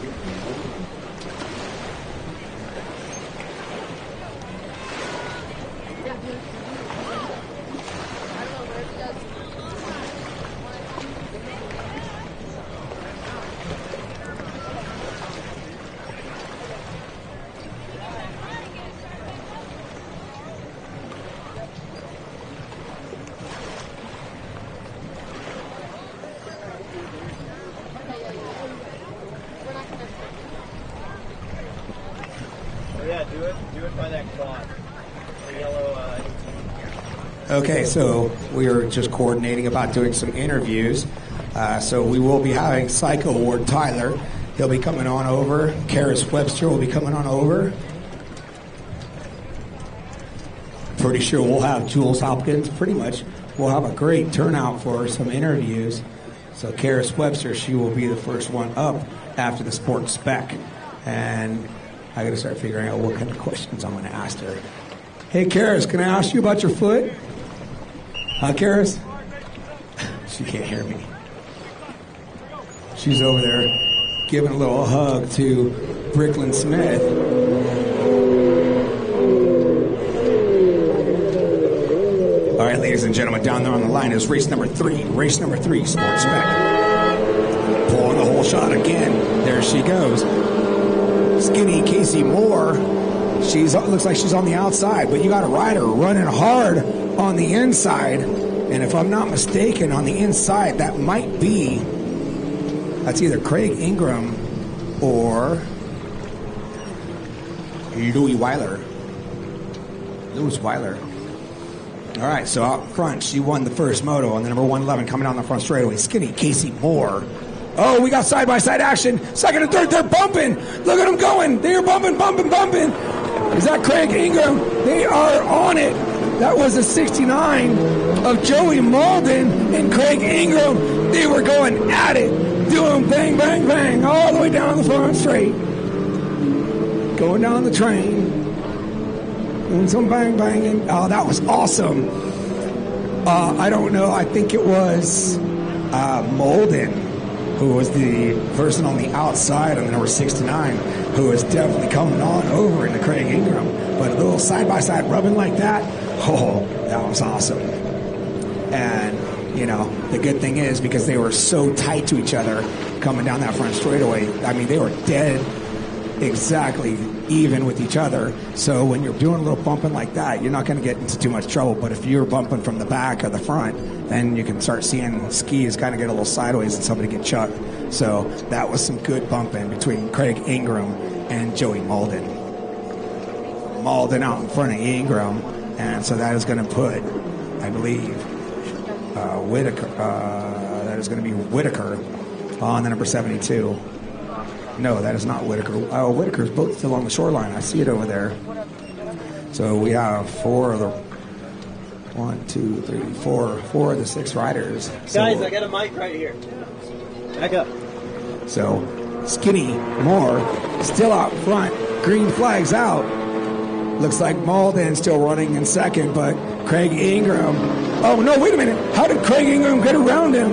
Do it by that quad. The yellow. Okay, so we are just coordinating about doing some interviews. So we will be having Psycho Ward Tyler. He'll be coming on over. Karis Webster will be coming on over. Pretty sure we'll have Jules Hopkins. Pretty much we'll have a great turnout for some interviews. So Karis Webster, she will be the first one up after the sports spec. And I got to start figuring out what kind of questions I'm going to ask her. Hey, Karis, can I ask you about your foot? Huh, Karis? She can't hear me. She's over there giving a little hug to Bricklin Smith. All right, ladies and gentlemen, down there on the line is race number 3. Race number 3, sports spec. Pulling the whole shot again. There she goes. Skinny Casey Moore, looks like she's on the outside, but you got a rider running hard on the inside, and if I'm not mistaken, on the inside, that's either Craig Ingram or Louis Weiler. All right, so out front, she won the first moto on the number 111 coming down the front straightaway. Skinny Casey Moore. Oh, we got side-by-side action. Second and third, they're bumping. Look at them going. They are bumping. Is that Craig Ingram? They are on it. That was a 69 of Joey Malden and Craig Ingram. They were going at it, doing bang, bang, bang, all the way down the front straight. Going down the train. Doing some bang, banging. Oh, that was awesome. I don't know. I think it was Malden, who was the person on the outside on the number 69, who was definitely coming on over into Craig Ingram. But a little side-by-side rubbing like that, oh, that was awesome. And, you know, the good thing is because they were so tight to each other coming down that front straightaway, I mean, they were dead exactly even with each other. So when you're doing a little bumping like that, you're not going to get into too much trouble. But if you're bumping from the back or the front, then you can start seeing skis kind of get a little sideways and somebody get chucked. So that was some good bumping between Craig Ingram and Joey Malden. Malden out in front of Ingram, and so that is going to put, I believe, Whitaker. That is going to be Whitaker on the number 72. No, that is not Whitaker. Oh, Whitaker's boat still on the shoreline. I see it over there. So we have four of the 4 of the 6 riders. Guys, so, I got a mic right here. Back up. So Skinny Moore still out front. Green flags out. Looks like Malden still running in second, but Craig Ingram. Oh, no, wait a minute. How did Craig Ingram get around him?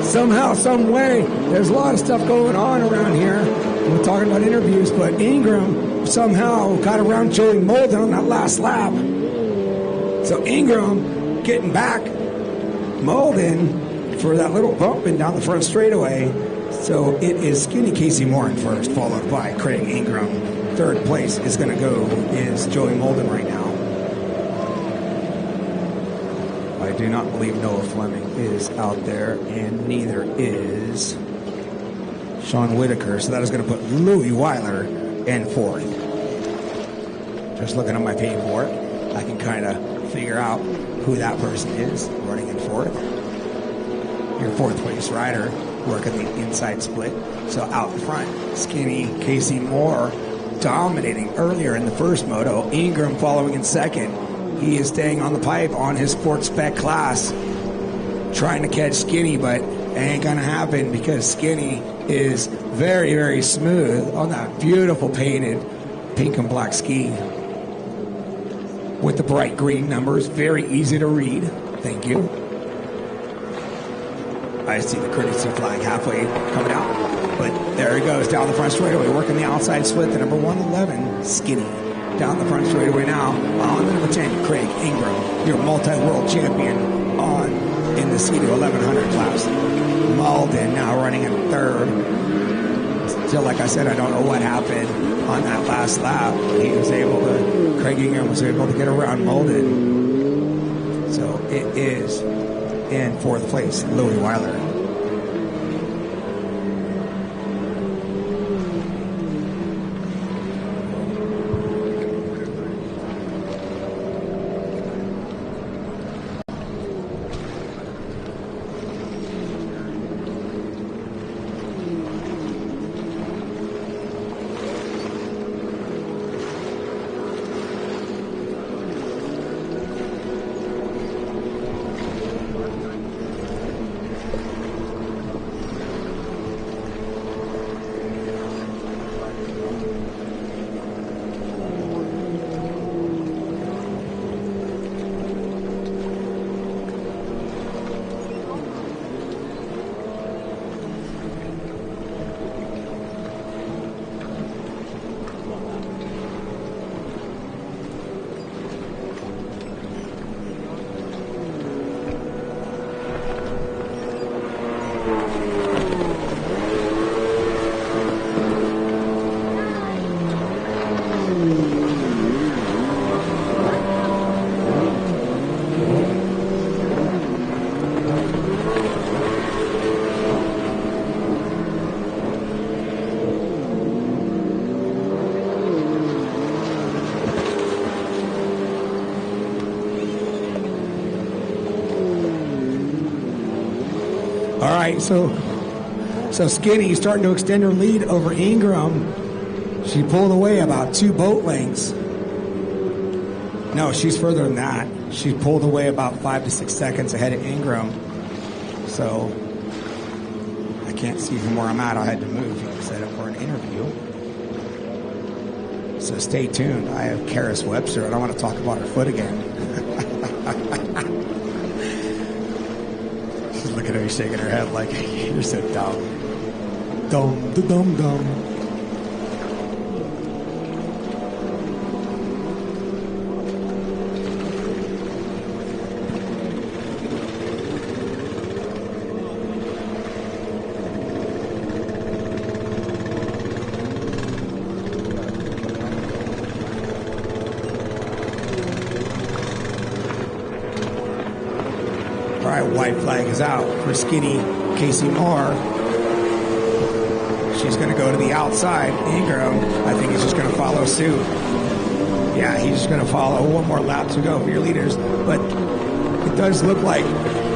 Somehow, some way. There's a lot of stuff going on around here. We're talking about interviews, but Ingram somehow got around Joey Malden on that last lap. So Ingram getting back Malden for that little bumping down the front straightaway. So it is Skinny Casey Moore in first, followed by Craig Ingram. Third place is going to go is Joey Malden right now. I do not believe Noah Fleming is out there, and neither is Sean Whitaker. So that is going to put Louis Weiler in fourth. Just looking at my paperwork, I can kind of figure out who that person is running in fourth. Your fourth place rider working the inside split. So out front, Skinny Casey Moore dominating earlier in the first moto. Ingram following in second. He is staying on the pipe on his sport spec class, trying to catch Skinny, but it ain't gonna happen because Skinny is very, very smooth on that beautiful painted pink and black ski with the bright green numbers. Very easy to read. Thank you. I see the courtesy flag halfway coming out, but there he goes down the front straightaway, working the outside split. The number 111, Skinny, down the front straightaway now. On the number 10, Craig Ingram, your multi-world champion in the Seadoo 1100 class. Malden now running in third. Still, like I said, I don't know what happened on that last lap. Craig Ingram was able to get around Malden. So it is in fourth place, Louis Weiler. All right, so Skinny starting to extend her lead over Ingram. She pulled away about 2 boat lengths. No, she's further than that. She pulled away about 5 to 6 seconds ahead of Ingram. So I can't see from where I'm at. I had to move, like I said, for an interview. So stay tuned. I have Karis Webster, and I want to talk about her foot again. She's looking at me, shaking her head like, you're so dumb. Dumb. All right, white flag is out for skinny Casey Moore. She's going to go to the outside. Ingram, I think he's just going to follow suit. Yeah, he's just going to follow. One more lap to go for your leaders. But it does look like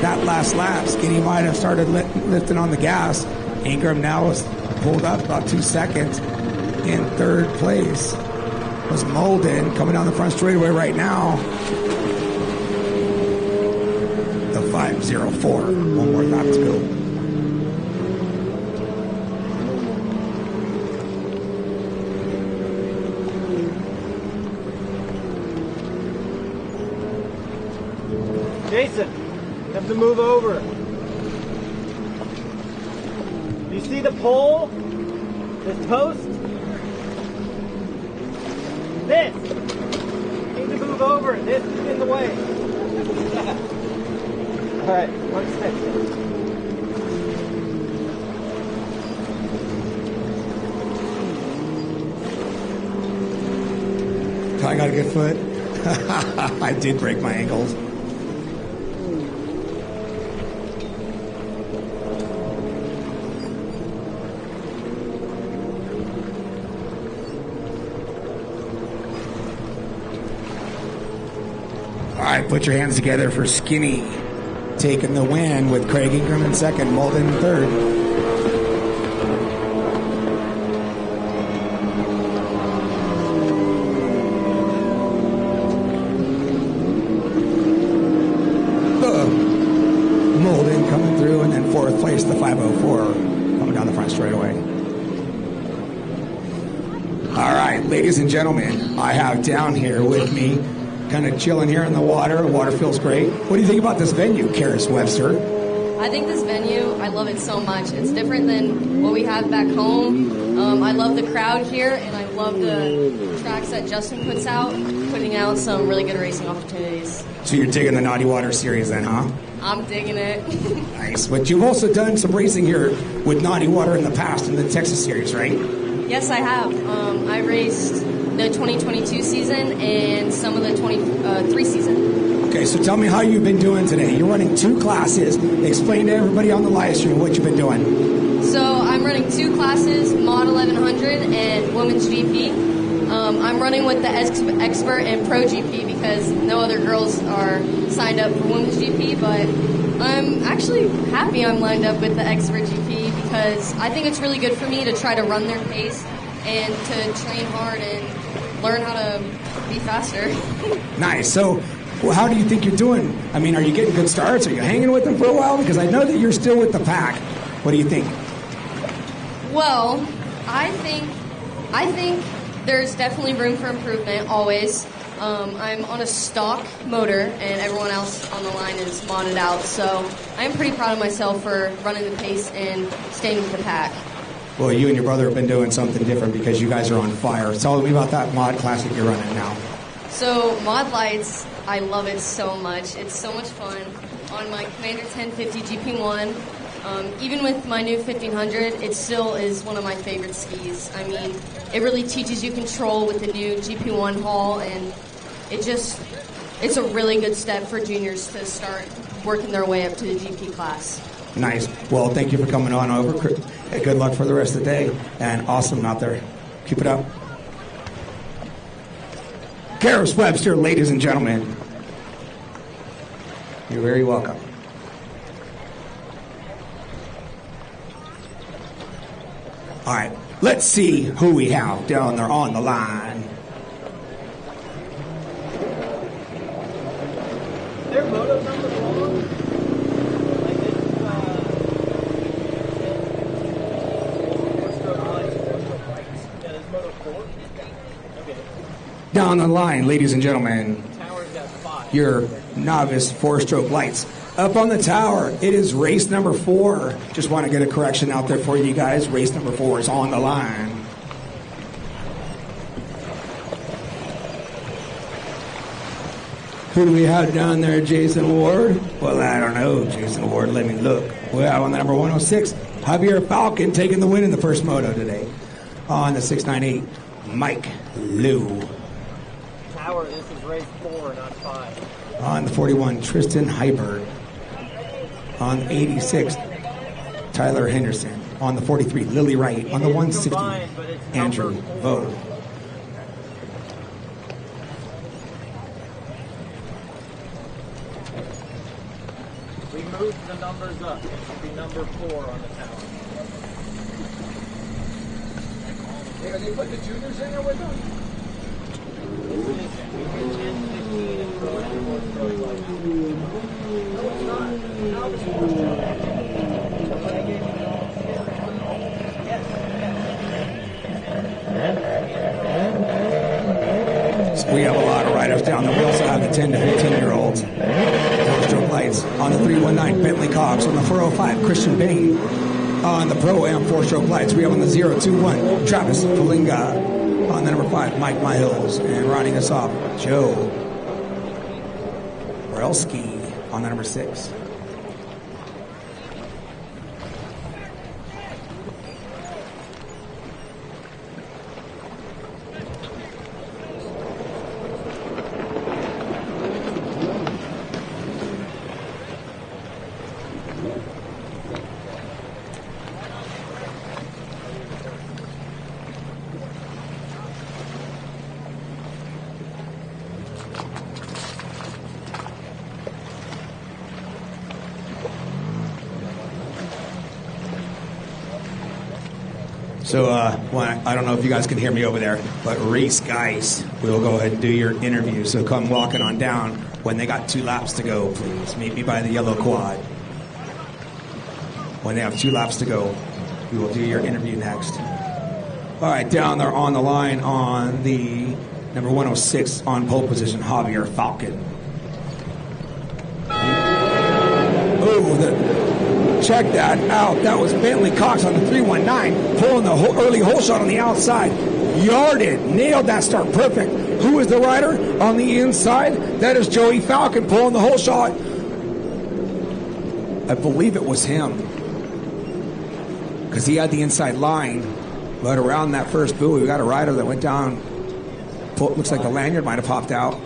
that last lap, Skinny might have started lifting on the gas. Ingram now is pulled up about 2 seconds. In third place was Molden coming down the front straightaway right now. The 504. One more lap to go. Jason, you have to move over. You see the pole? This post? This! You need to move over. This is in the way. Alright, 1 second. I got a good foot. I did break my ankles. All right, put your hands together for Skinny taking the win with Craig Ingram in second, Molden in third. Molden coming through, and then fourth place, the 504 coming down the front straightaway. All right, ladies and gentlemen, I have down here with me, kind of chilling here in the water. The water feels great. What do you think about this venue, Karis Webster? I think this venue, I love it so much. It's different than what we have back home. I love the crowd here, and I love the tracks that Justin puts out, putting out some really good racing opportunities. So you're digging the Naughty Water series then, huh? I'm digging it. Nice. But you've also done some racing here with Naughty Water in the past in the Texas series, right? Yes, I have. I raced the 2022 season and some of the 23 season. Okay, so tell me how you've been doing today. You're running 2 classes. Explain to everybody on the live stream what you've been doing. So I'm running 2 classes, Mod 1100 and Women's GP. I'm running with the Expert and Pro GP because no other girls are signed up for Women's GP, but I'm actually happy I'm lined up with the Expert GP because I think it's really good for me to try to run their pace and to train hard and learn how to be faster. Nice. So how do you think you're doing? I mean, are you getting good starts? Are you hanging with them for a while? Because I know that you're still with the pack. What do you think? Well, I think there's definitely room for improvement, always. I'm on a stock motor, and everyone else on the line is modded out, so I'm pretty proud of myself for running the pace and staying with the pack. Well, you and your brother have been doing something different because you guys are on fire. Tell me about that mod classic you're running now. So, Mod Lights, I love it so much. It's so much fun. On my Kommander 1050 GP1, even with my new 1500, it still is one of my favorite skis. I mean, it really teaches you control with the new GP1 hull, and it's a really good step for juniors to start working their way up to the GP class. Nice. Well, thank you for coming on over. Hey, good luck for the rest of the day, and awesome out there. Keep it up. Karis Webster, ladies and gentlemen. You're very welcome. All right, let's see who we have down there on the line. Their moto number wrong. Like it's moto 4. Okay. Down the line, ladies and gentlemen, Tower's got 5. your novice 4-stroke lights. Up on the tower, it is race number 4. Just want to get a correction out there for you guys. Race number 4 is on the line. Who do we have down there, Jason Ward? Well, I don't know, Jason Ward. Let me look. We have on the number 106, Javier Falcon taking the win in the first moto today. On the 698, Mike Liu. Tower, this is race 4, not 5. On the 41, Tristan Heiberg. On the 86, Tyler Henderson. On the 43, Lily Wright. On the 160, Andrew Vo. We moved the numbers up. It should be number 4 on the tower. Hey, are they putting the juniors in there with them? We did 10, 15 in pro and 4 pro lights. No, it's not. Now it's more. So we have a lot of riders down there. We also have the 10 to 15-year-olds. Four-stroke lights. On the 319, Bentley Cox. On the 405, Christian Bain. On the Pro-Am 4-stroke lights, we have on the 021, Travis Palinga. On the number 5, Mike Miles. And rounding us off, Joe Borelski on the number 6. So, I don't know if you guys can hear me over there, but race guys, we'll go ahead and do your interview. So come walking on down when they got 2 laps to go, please. Meet me by the yellow quad. When they have 2 laps to go, we will do your interview next. All right, down there on the line on the number 106 on pole position, Javier Falcon. Check that out. That was Bentley Cox on the 319, pulling the early hole shot on the outside. Yarded, nailed that start perfect. Who is the rider on the inside? That is Joey Falcon pulling the hole shot. I believe it was him, because he had the inside line. But around that first buoy, we got a rider that went down. Looks like the lanyard might have popped out.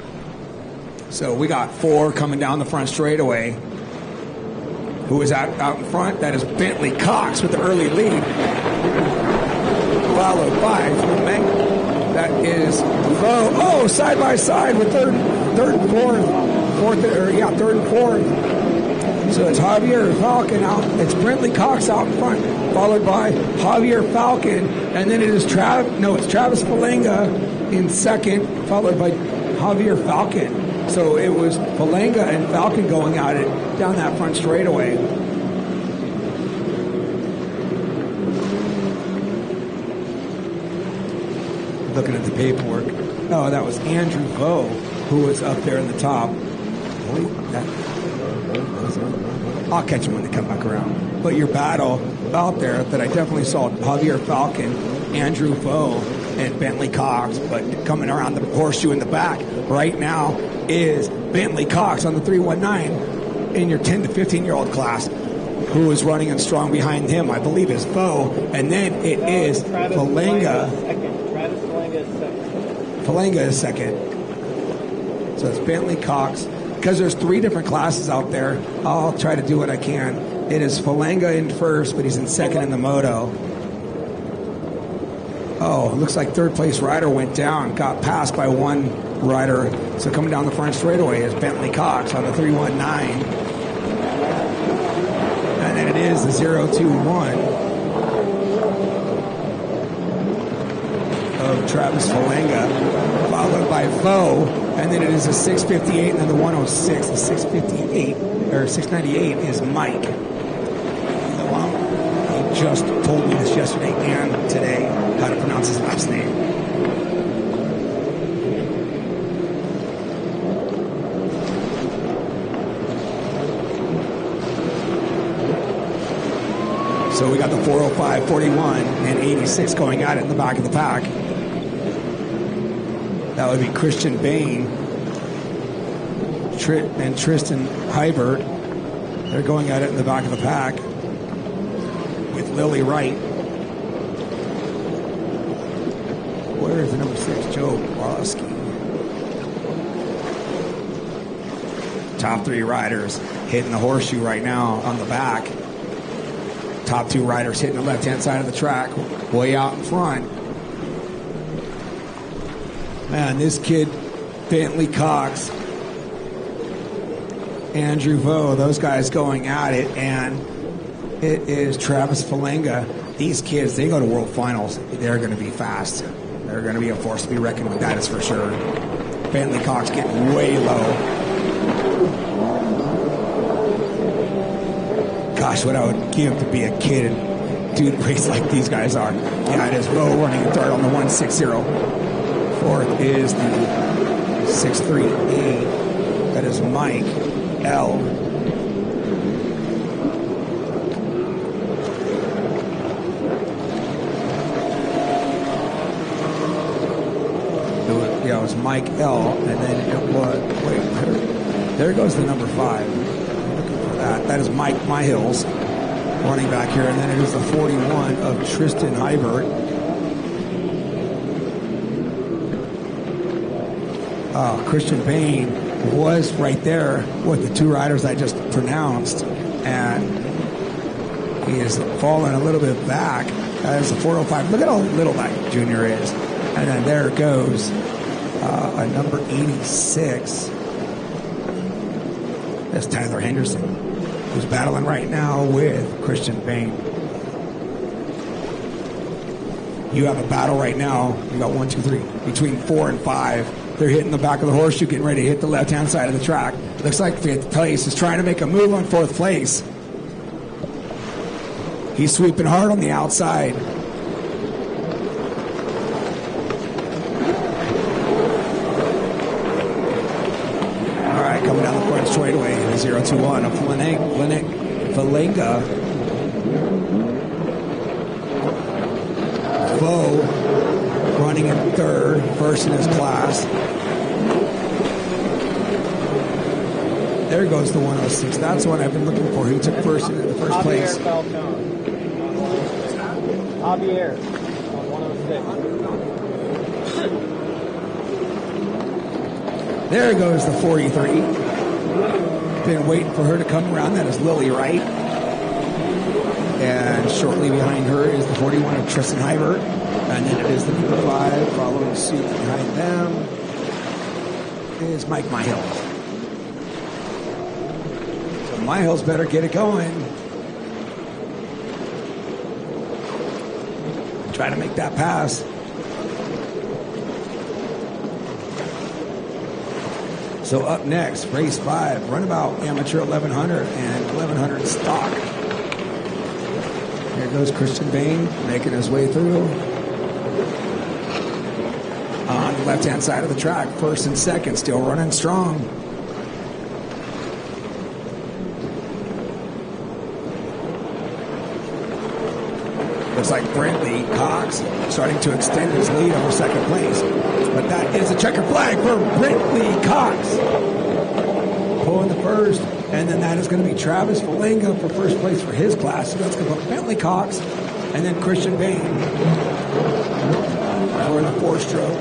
So we got 4 coming down the front straightaway. Who is out in front? That is Bentley Cox with the early lead. Followed by, that is Vo. Oh, side by side with third and fourth. Third and fourth. So it's Javier Falcon out. It's Bentley Cox out in front, followed by Javier Falcon, and then it is Travis Palinga in second, followed by Javier Falcon. So it was Palinga and Falcon going at it down that front straightaway. Looking at the paperwork. Oh, that was Andrew Vo, who was up there in the top. I'll catch him when they come back around. But your battle out there that I definitely saw Javier Falcon, Andrew Vo, and Bentley Cox, but coming around the horseshoe in the back right now is Bentley Cox on the 319 in your 10 to 15-year-old class, who is running and strong behind him, I believe, is Vo, and then it is Palinga. Travis Palinga is second. Palinga is second. So it's Bentley Cox. Because there's 3 different classes out there, I'll try to do what I can. It is Palinga in first, but he's in second in the moto. Oh, it looks like third place rider went down, got passed by one rider. So coming down the front straightaway is Bentley Cox on the 319. And then it is the 021 of Travis Palinga, followed by Vo, and then it is a 658 and then the 106. The 658 or 698 is Mike. He just told me this yesterday and today how to pronounce his last name. So we got the 405, 41, and 86 going at it in the back of the pack. That would be Christian Bain and Tristan Hybert. They're going at it in the back of the pack with Lily Wright. Where is the number 6? Joe Borelski. Top 3 riders hitting the horseshoe right now on the back. Top two riders hitting the left-hand side of the track, way out in front. Man, this kid, Bentley Cox, Andrew Vo, those guys going at it, and it is Travis Falenga. These kids, they go to World Finals. They're going to be fast. They're going to be a force to be reckoned with, that is for sure. Bentley Cox getting way low. Gosh, what I would give to be a kid and do race like these guys are. Yeah, it is Vo running third on the 160. Fourth is the 638. That is Mike L. Yeah, it was Mike L. And then it was, wait, there goes the number 5. Looking for that. That is Mike Myhills running back here. And then it is the 41 of Tristan Hybert. Christian Bain was right there with the two riders I just pronounced, and he is falling a little bit back as the 405. Look at how little that junior is. And then there goes a number 86. That's Tyler Henderson, who's battling right now with Christian Bain. You have a battle right now. You got 1, 2, 3 between 4 and 5. They're hitting the back of the horseshoe, getting ready to hit the left-hand side of the track. Looks like 5th place is trying to make a move on 4th place. He's sweeping hard on the outside. All right, coming down the front straightaway, 021 of Falenga. Vo running in third, first in his class. There goes the 106. That's what I've been looking for. Who took first in the first place? Javier on 106. There goes the 43. Been waiting for her to come around. That is Lily Wright. And shortly behind her is the 41 of Tristan Hybert. And then it is the number 5 following suit behind them is Mike Myhills. So Myhills better get it going. Try to make that pass. So up next, race 5, Runabout Amateur 1100 and 1100 stock. Here goes Christian Bain making his way through. On the left-hand side of the track, first and second, still running strong. Looks like Brentley Cox starting to extend his lead over second place. But that is a checker flag for Brentley Cox. Pulling the first. And then that is going to be Travis Falenga for first place for his class. So that's going to put Bentley Cox and then Christian Bain for the 4-stroke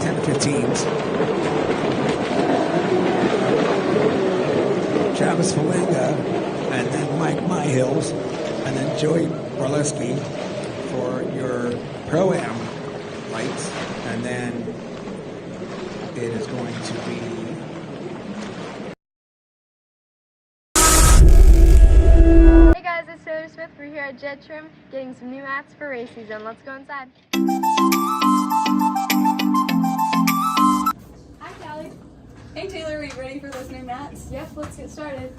10 to 15s. Travis Falenga and then Mike Myhills and then Joey Barleski for your Pro-Am lights. And then it is going to be It's Taylor Smith. We're here at Jet Trim getting some new mats for race season. Let's go inside. Hi, Callie. Hey, Taylor, are you ready for those new mats? Yes, let's get started.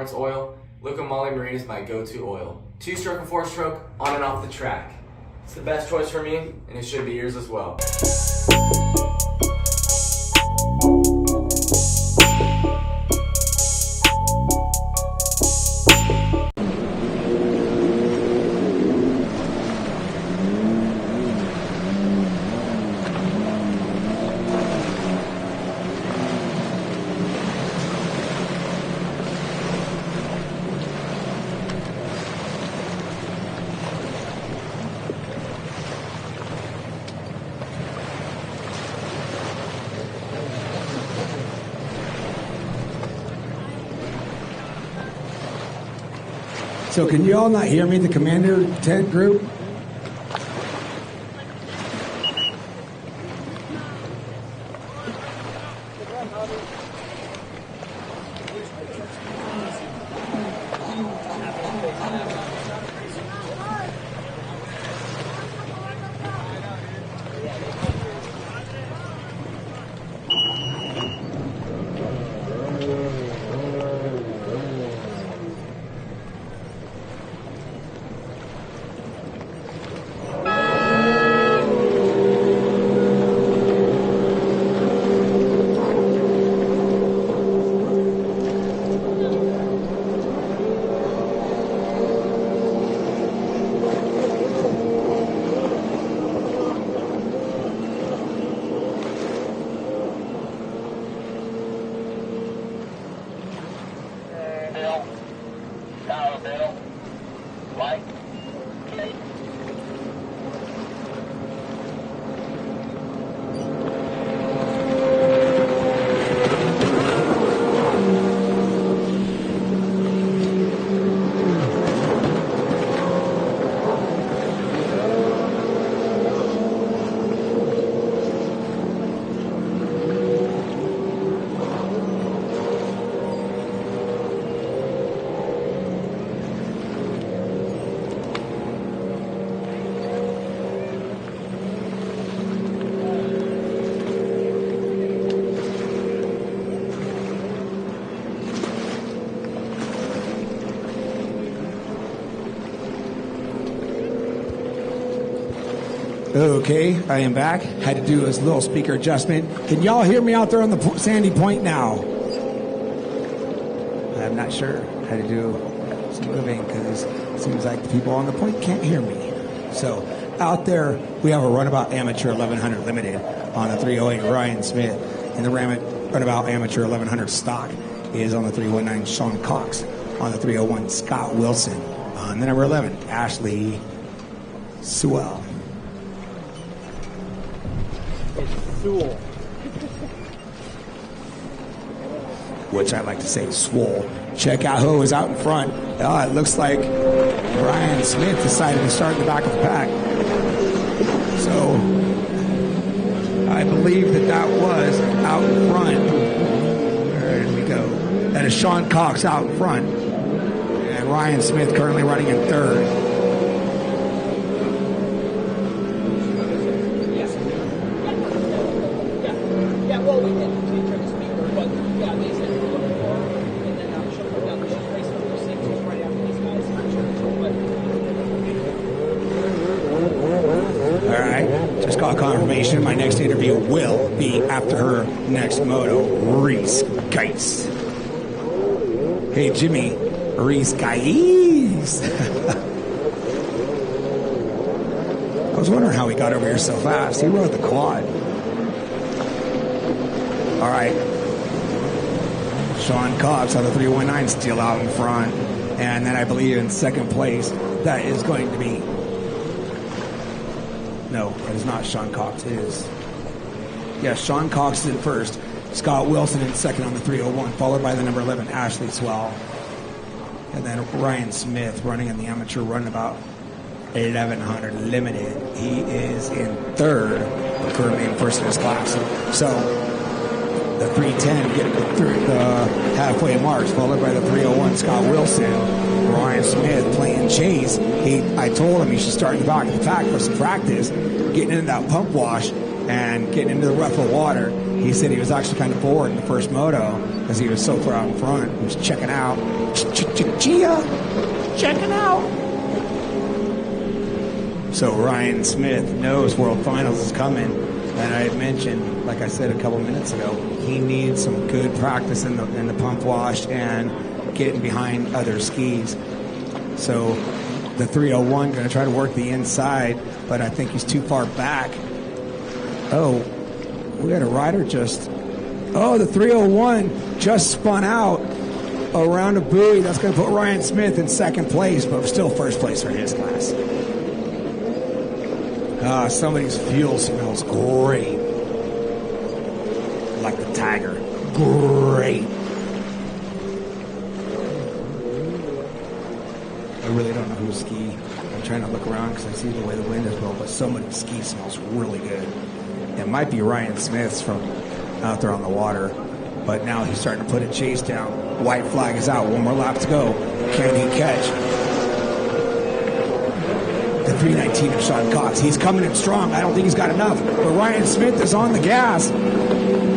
performance oil, Liquid Moly Marine is my go-to oil. 2-stroke and 4-stroke, on and off the track. It's the best choice for me, and it should be yours as well. So can you all not hear me, the Kommander tent group? Okay, I am back. Had to do a little speaker adjustment. Can y'all hear me out there on the sandy point now? I'm not sure how to do some moving because it seems like the people on the point can't hear me. So out there, we have a Runabout Amateur 1100 Limited on the 308 Ryan Smith, and the Runabout Amateur 1100 stock is on the 319 Sean Cox, on the 301 Scott Wilson, on the number 11 Ashley Sewell. Which I like to say swole. Check out who is out in front. Oh, it looks like Ryan Smith decided to start in the back of the pack. So I believe that was out in front. Where did we go? That is Sean Cox out in front. And Ryan Smith currently running in third. Confirmation. My next interview will be after her next moto, Reese Geis. Hey, Jimmy, Reese Geis. I was wondering how he got over here so fast. He rode the quad. All right. Sean Cox on the 319 still out in front. And then I believe in second place, that is going to be... No, it is not Sean Cox. It is... Yes, Sean Cox is in first. Scott Wilson in second on the 301, followed by the number 11, Ashley Swell. And then Ryan Smith running in the amateur Runabout 1100 Limited. He is in third, currently in first in his class. So the 310 getting through the halfway marks, followed by the 301, Scott Wilson. Ryan Smith playing chase. I told him he should start in the back of the pack for some practice, getting into that pump wash. and getting into the rougher water. He said he was actually kind of bored in the first moto because he was so far out in front. He was checking out. Checking out. So Ryan Smith knows World Finals is coming. And I had mentioned, like I said a couple minutes ago, he needs some good practice in the pump wash and getting behind other skis. So the 301 going to try to work the inside, but I think he's too far back. Oh, we got a rider just... Oh, the 301 just spun out around a buoy. That's going to put Ryan Smith in second place, but still first place for his class. Somebody's fuel smells great. Like the Tiger. Great. I really don't know whose ski. I'm trying to look around because I see the way the wind is blowing, but somebody's ski smells really good. It might be Ryan Smith's from out there on the water, but now he's starting to put a chase down. White flag is out. One more lap to go. Can he catch the 319 of Sean Cox? He's coming in strong. I don't think he's got enough, but Ryan Smith is on the gas.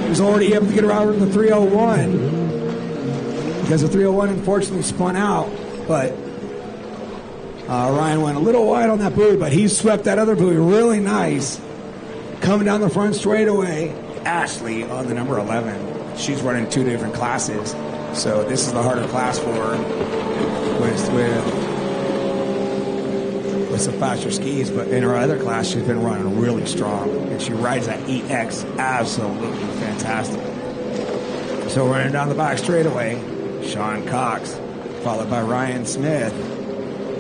He's already able to get around the 301 because the 301 unfortunately spun out, but Ryan went a little wide on that buoy, but he swept that other buoy really nice. Coming down the front straightaway, Ashley on the number 11. She's running two different classes, so this is the harder class for her with some faster skis. But in her other class, she's been running really strong, and she rides that EX absolutely fantastic. So running down the back straightaway, Sean Cox, followed by Ryan Smith.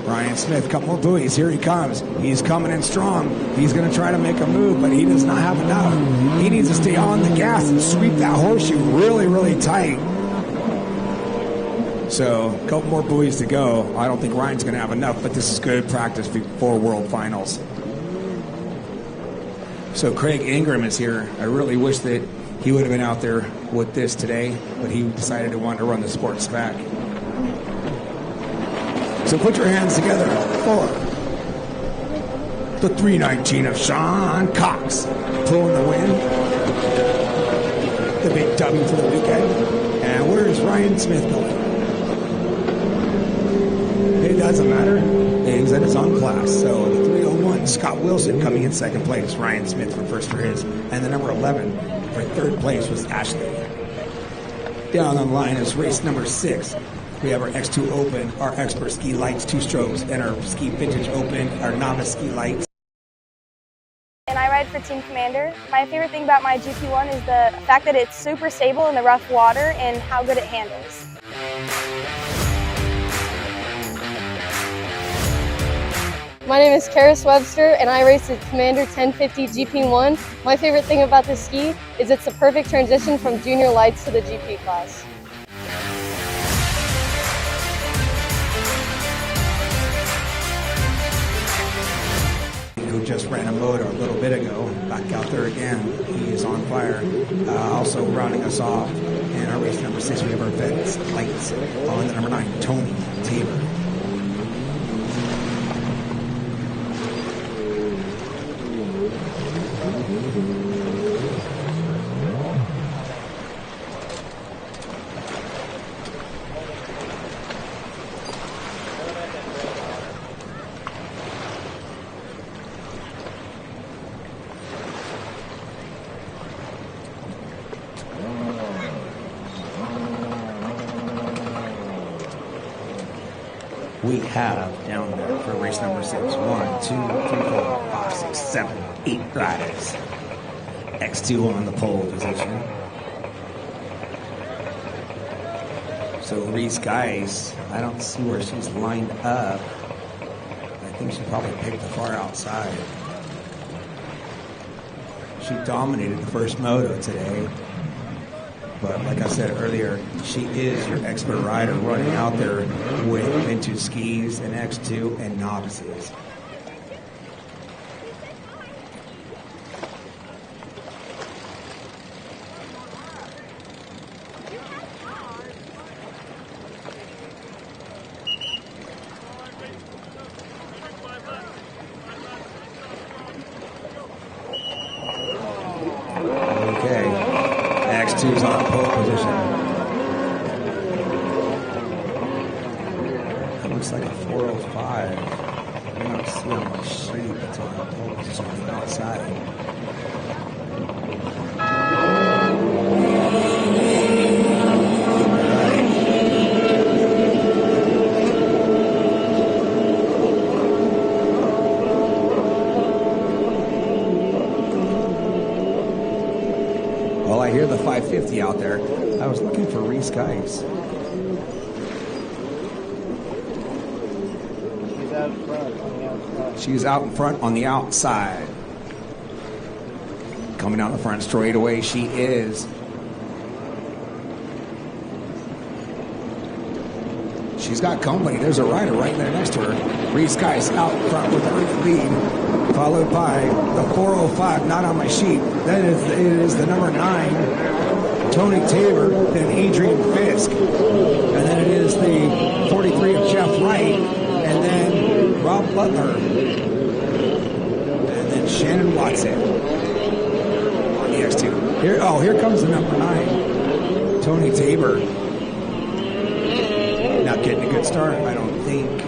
Ryan Smith, couple more buoys. Here he comes. He's coming in strong. He's going to try to make a move, but he does not have enough. He needs to stay on the gas and sweep that horseshoe really, really tight. So a couple more buoys to go. I don't think Ryan's going to have enough, but this is good practice before World Finals. So Craig Ingram is here. I really wish that he would have been out there with this today, but he decided to want to run the sport spec. So put your hands together for the 319 of Sean Cox. Pulling the win. The big W for the weekend. And where is Ryan Smith going? It doesn't matter. He's in his own class. So the 301, Scott Wilson coming in second place. Ryan Smith for first for his. And the number 11 for third place was Ashley. Down on the line is race number 6. We have our X2 Open, our Expert Ski Lights 2 strokes, and our Ski Vintage Open, our Novice Ski Lights. And I ride for Team Kommander. My favorite thing about my GP1 is the fact that it's super stable in the rough water and how good it handles. My name is Karis Webster, and I race the Kommander 1050 GP1. My favorite thing about this ski is it's the perfect transition from junior lights to the GP class. Who just ran a moto a little bit ago, back out there again. He is on fire. Also rounding us off in our race number 6, we have our Vets Lights on the number 9, Tony Taylor. We have down there for race number 6, 1, 2, 3, 4, 5, 6, 7, 8 riders. X2 on the pole position. So Reese Geis, I don't see where she's lined up. I think she probably picked the far outside. She dominated the first moto today. But like I said earlier, she is your expert rider running out there with vintage skis and X2 and novices. X2 is on pole position. That looks like a 405. I don't see on my sheet. It's on pole position on the outside. Well, I hear the 550 out there. I was looking for Reese Geis. She's out in front on the outside. Coming out the front straightaway, she is. She's got company. There's a rider right there next to her. Reese Geis out in front with the lead, followed by the 405, not on my sheet. It is the number 9, Tony Tabor, then Adrian Fisk. And then it is the 43 of Jeff Wright, and then Rob Butler. And then Shannon Watson on the X2. Here comes the number 9, Tony Tabor. Not getting a good start, I don't think.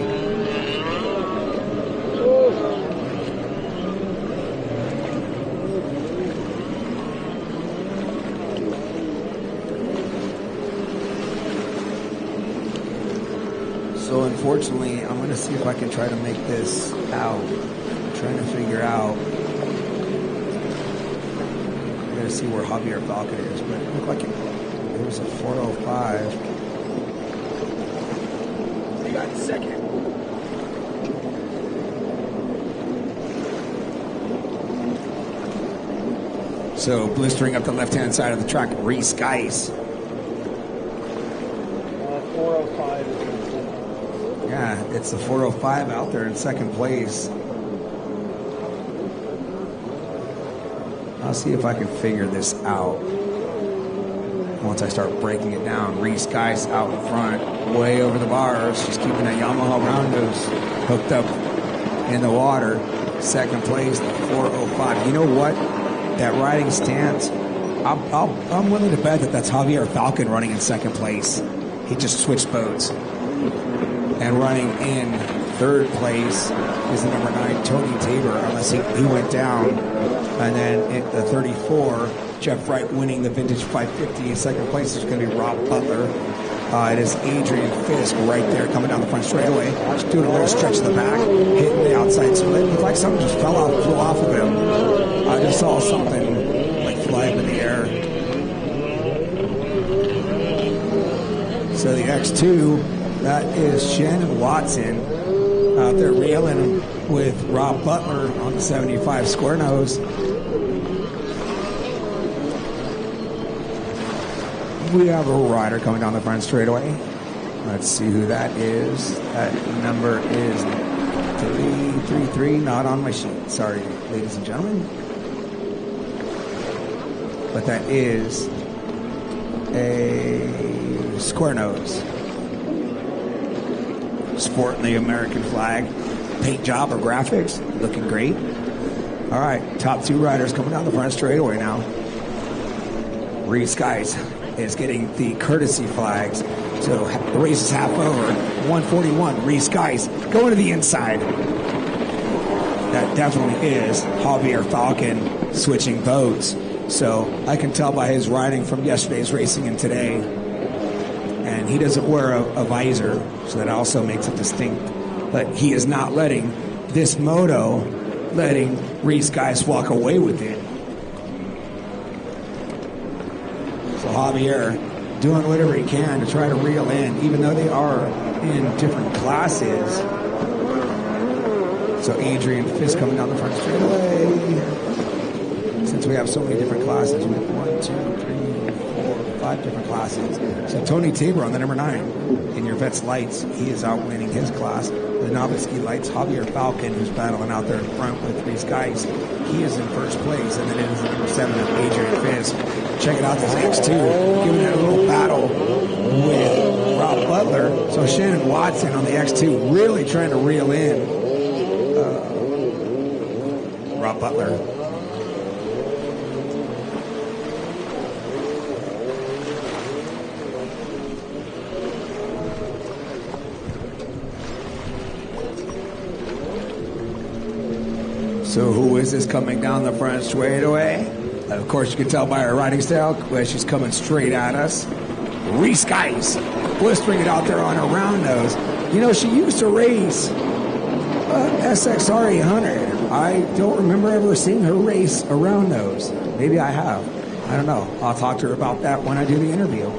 So unfortunately, I'm going to see if I can try to make this out. I'm trying to figure out. I got to see where Javier Falcon is, but it looked like it was a 405. He got second. So blistering up the left-hand side of the track, Reese Geis. 405 is Yeah, it's the 405 out there in second place. I'll see if I can figure this out. Once I start breaking it down, Reese Geis out in front, way over the bars. She's keeping that Yamaha roundhouse hooked up in the water. Second place, the 405. You know what? That riding stance, I'm willing to bet that that's Javier Falcon running in second place. He just switched boats. And running in third place is the number 9, Tony Tabor, unless he went down. And then at the 34, Jeff Wright winning the vintage 550. In second place is going to be Rob Butler. It is Adrian Fisk right there coming down the front straightaway. Just doing a little stretch to the back, hitting the outside split. It looked like something just flew off of him. I just saw something like fly up in the air. So the X2, that is Shannon Watson out there reeling with Rob Butler on the 75 square nose. We have a rider coming down the front straightaway. Let's see who that is. That number is 333, not on my sheet. Sorry, ladies and gentlemen. But that is a square nose. Sporting the American flag. Paint job or graphics. Looking great. All right, top 2 riders coming down the front straightaway now. Reese Geis is getting the courtesy flags. So the race is half over. 141, Reese Geis going to the inside. That definitely is Javier Falcon switching boats. So I can tell by his riding from yesterday's racing and today. And he doesn't wear a visor, so that also makes it distinct. But he is not letting this moto, letting Reese Geis walk away with it. So Javier doing whatever he can to try to reel in, even though they are in different classes. So Adrian Fisk coming down the front straightaway. Since we have so many different classes, we have 1, 2, 3, 4, 5 different classes. So Tony Tabor on the number 9 in your Vets Lights, he is out winning his class. The Novice Ski Lights, Javier Falcon, who's battling out there in front with Reese Geis, he is in first place, and then it is the number 7 of Adrian Fisk. Check it out, this X2, giving that a little battle with Rob Butler. So Shannon Watson on the X2 really trying to reel in Rob Butler. So who is this coming down the front straightaway? Of course, you can tell by her riding style where she's coming straight at us. Reese Geis, blistering it out there on her round nose. You know, she used to race SXR 800. I don't remember ever seeing her race a round nose. Maybe I have. I don't know. I'll talk to her about that when I do the interview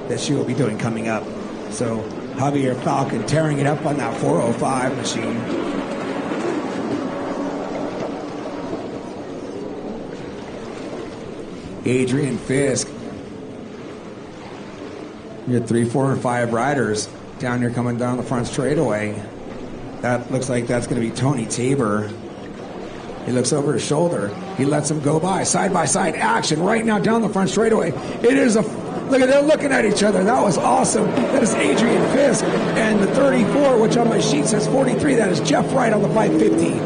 that she will be doing coming up. So Javier Falcon tearing it up on that 405 machine. Adrian Fisk. Your 3, 4, and 5 riders down here coming down the front straightaway. That looks like that's going to be Tony Tabor. He looks over his shoulder. He lets him go by. Side-by-side action right now down the front straightaway. It is a... Look at, they're looking at each other. That was awesome. That is Adrian Fisk. And the 34, which on my sheet says 43, that is Jeff Wright on the 550.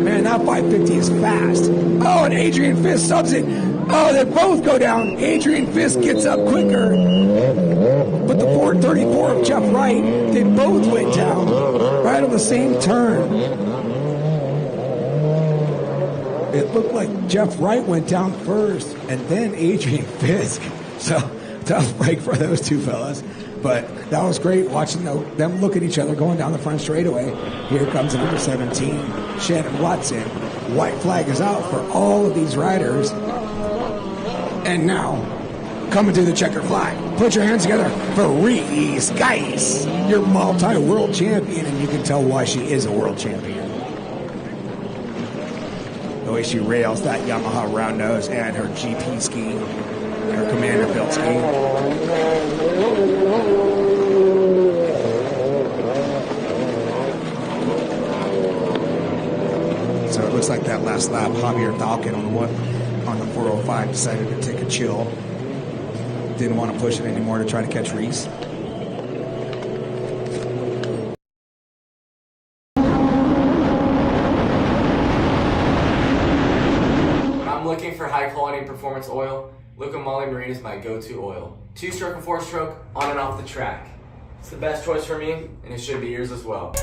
Man, that 550 is fast. Oh, and Adrian Fisk subs it. Oh, they both go down. Adrian Fisk gets up quicker. But the 434 of Jeff Wright, they both went down right on the same turn. It looked like Jeff Wright went down first, and then Adrian Fisk. So, tough break for those two fellas. But that was great watching them look at each other going down the front straightaway. Here comes number 17, Shannon Watson. White flag is out for all of these riders. And now, coming to the checker flag. Put your hands together for Reese Geis, your multi-world champion, and you can tell why she is a world champion. The way she rails that Yamaha round nose and her GP ski, her Kommander built ski. So it looks like that last lap, Javier Falcon on the 405 decided to take a chill. Didn't want to push it anymore to try to catch Reese. Looking for high quality performance oil, Luca Moly Marine is my go-to oil. 2-stroke and 4-stroke, on and off the track. It's the best choice for me, and it should be yours as well.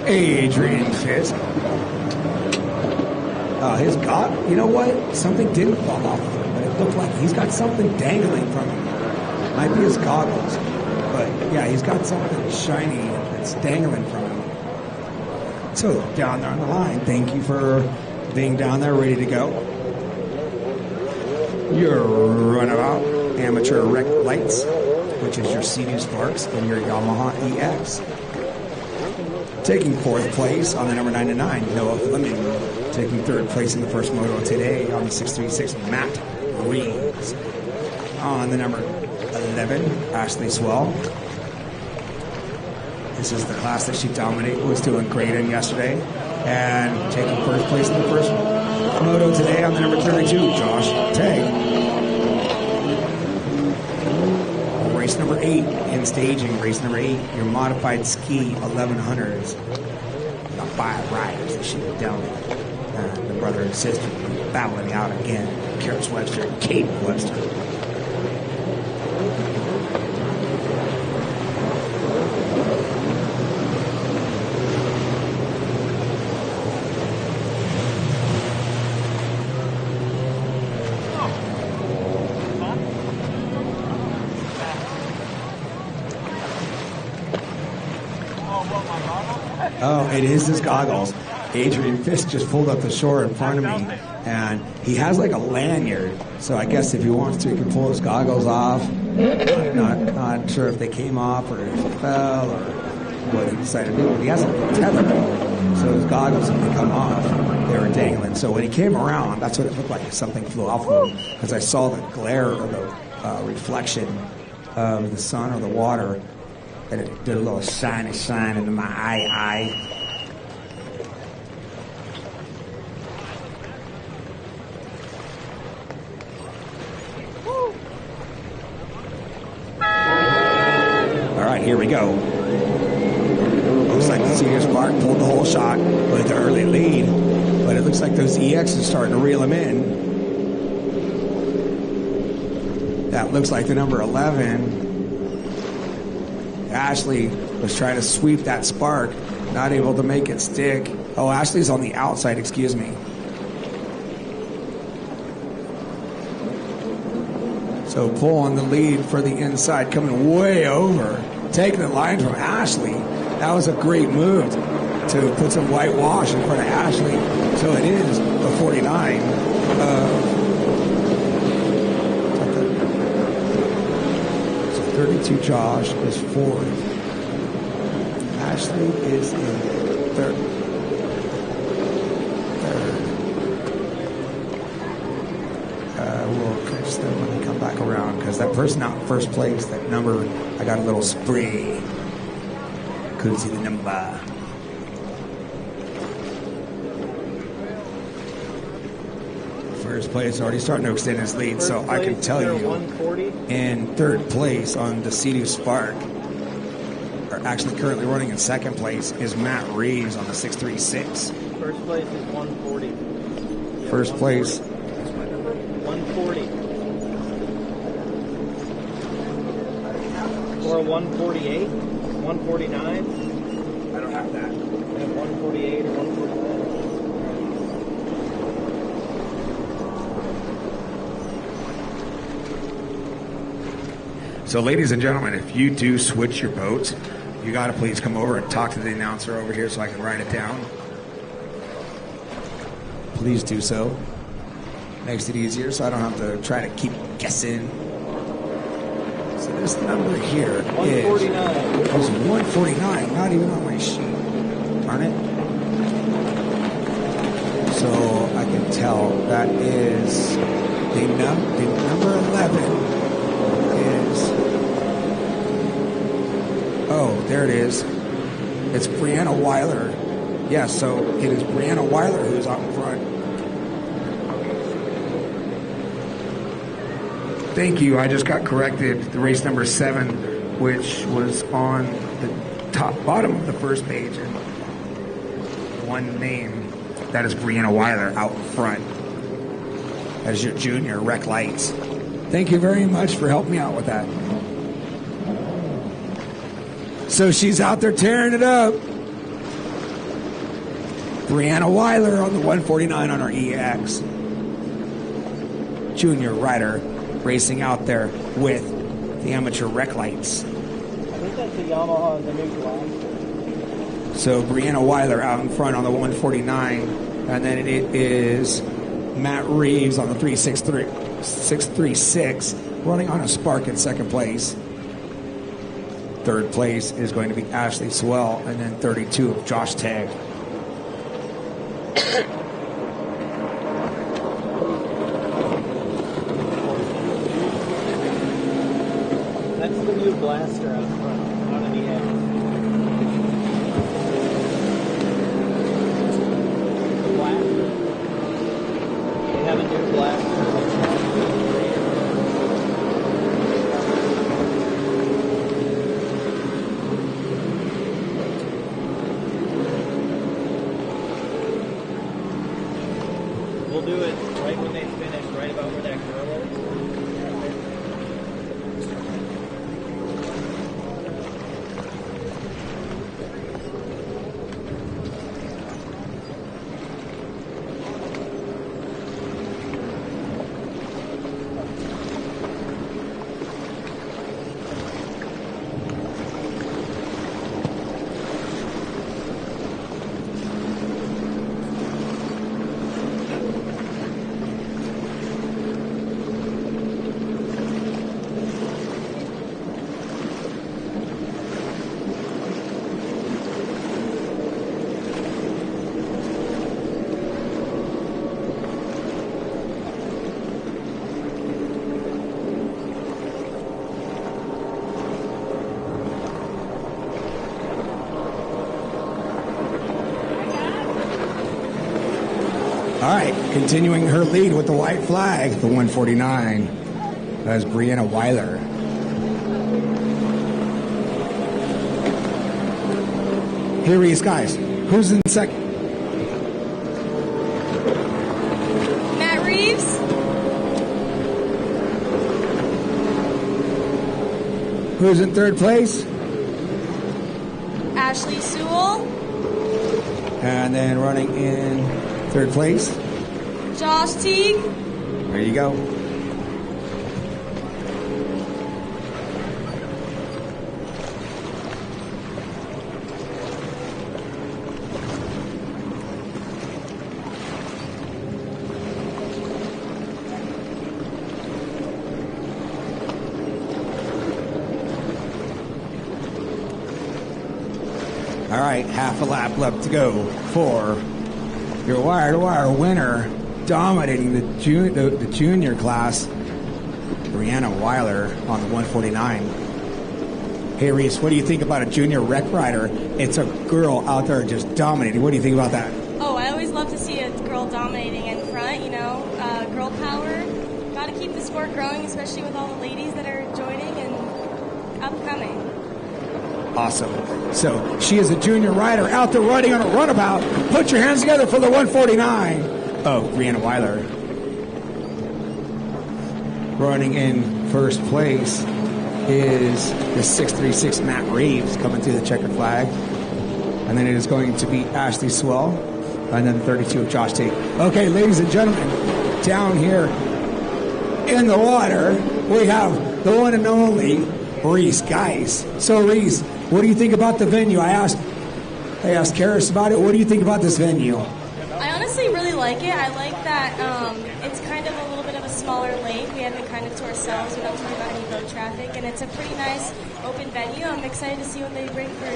Adrian Fisk. His you know what? Something didn't fall off of him, but it looked like he's got something dangling from him. Might be his goggles, but yeah, he's got something shiny that's dangling from him. So down there on the line, thank you for being down there, ready to go. Your Runabout amateur rec lights, which is your Seadoo Sparks and your Yamaha EX. Taking 4th place on the number 99, Noah Fleming. Taking 3rd place in the first moto today on the 636, Matt Reeves. On the number 11, Ashley Swell. This is the class that she dominated, was doing great in yesterday. And taking 1st place in the first moto today on the number 32, Josh Tagg. Race number 8 in staging. Race number 8, your modified ski 1100s. Got 5 riders that she down there. The brother and sister battling out again. Karis Webster and Kate Webster. Oh, it is his goggles. Adrian Fisk just pulled up the shore in front of me, and he has like a lanyard. So I guess if he wants to, he can pull his goggles off. I'm not sure if they came off or if he fell or what he decided to do. But he has a tether, so his goggles, if they come off, they were dangling. So when he came around, that's what it looked like. Something flew off of him because I saw the glare or the reflection of the sun or the water. And it did a little shine into my eye. All right, here we go. Looks like the Seadoo Spark pulled the whole shot with the early lead, but it looks like those EXs are starting to reel him in. That looks like the number 11. Ashley was trying to sweep that spark, not able to make it stick. Oh, Ashley's on the outside, excuse me. So Pull on the lead for the inside, coming way over, taking the line from Ashley. That was a great move to put some whitewash in front of Ashley. So it is the 49 so 32 Josh is fourth. Ashley is in third. We'll catch them when they come back around because that person out in first place, that number, I got a little spray. Couldn't see the number. First place already starting to extend his lead, so I can tell you 140. in third place on the Seadoo Spark, or actually currently running in second place, is Matt Reeves on the 636. First place is 140. First place. 140. Or 148, 149. I don't have that. And 148 or 149. So, ladies and gentlemen, if you do switch your boats, you got to please come over and talk to the announcer over here so I can write it down. Please do so. Makes it easier so I don't have to try to keep guessing. So this number here 149. is 149, not even on my sheet. Darn it. So I can tell that is the number 11 is, oh, there it is. It's Brianna Weiler. Yes, so it is Brianna Weiler who's out in front. Thank you. I just got corrected. The race number 7, which was on the bottom of the first page, and one name. That is Brianna Weiler out in front as your junior Rec Lights. Thank you very much for helping me out with that. So she's out there tearing it up. Brianna Weiler on the 149 on our EX. Junior rider racing out there with the amateur Rec Lights. I think that's the Yamaha and the new glass. So Brianna Weiler out in front on the 149, and then it is Matt Reeves on the 636, running on a Spark in second place. Third place is going to be Ashley Swell, and then 32 of Josh Tagg. That's the new blaster out front, out of the edge. The blaster. They have a new blaster. We'll do it right when they finish, right about where that girl is. All right, continuing her lead with the white flag, the 149, as Brianna Weiler. Here he is, guys. Who's in second? Matt Reeves. Who's in third place? Ashley Sewell, And then running in third place. Josh Teague, There you go. All right, half a lap left to go for your wire-to-wire winner, dominating the junior class, Brianna Weiler on the 149. Hey, Reese, what do you think about a junior rec rider? It's a girl out there just dominating. What do you think about that? Oh, I always love to see a girl dominating in front, you know, girl power. Got to keep the sport growing, especially with all the ladies that are joining and upcoming. Awesome. So she is a junior rider out there riding on a runabout. Put your hands together for the 149 of Brianna Weiler. Running in first place is the 636 Matt Reeves coming through the checkered flag. And then it is going to be Ashley Swell. And then 32 of Josh Tate. Okay, ladies and gentlemen, down here in the water, we have the one and only Reese Geis. So Reese, what do you think about the venue? I asked Karis about it. What do you think about this venue? I honestly really like it. I like that it's kind of a little bit of a smaller lake. We have it kind of to ourselves. We don't have to worry about any boat traffic. And it's a pretty nice open venue. I'm excited to see what they bring for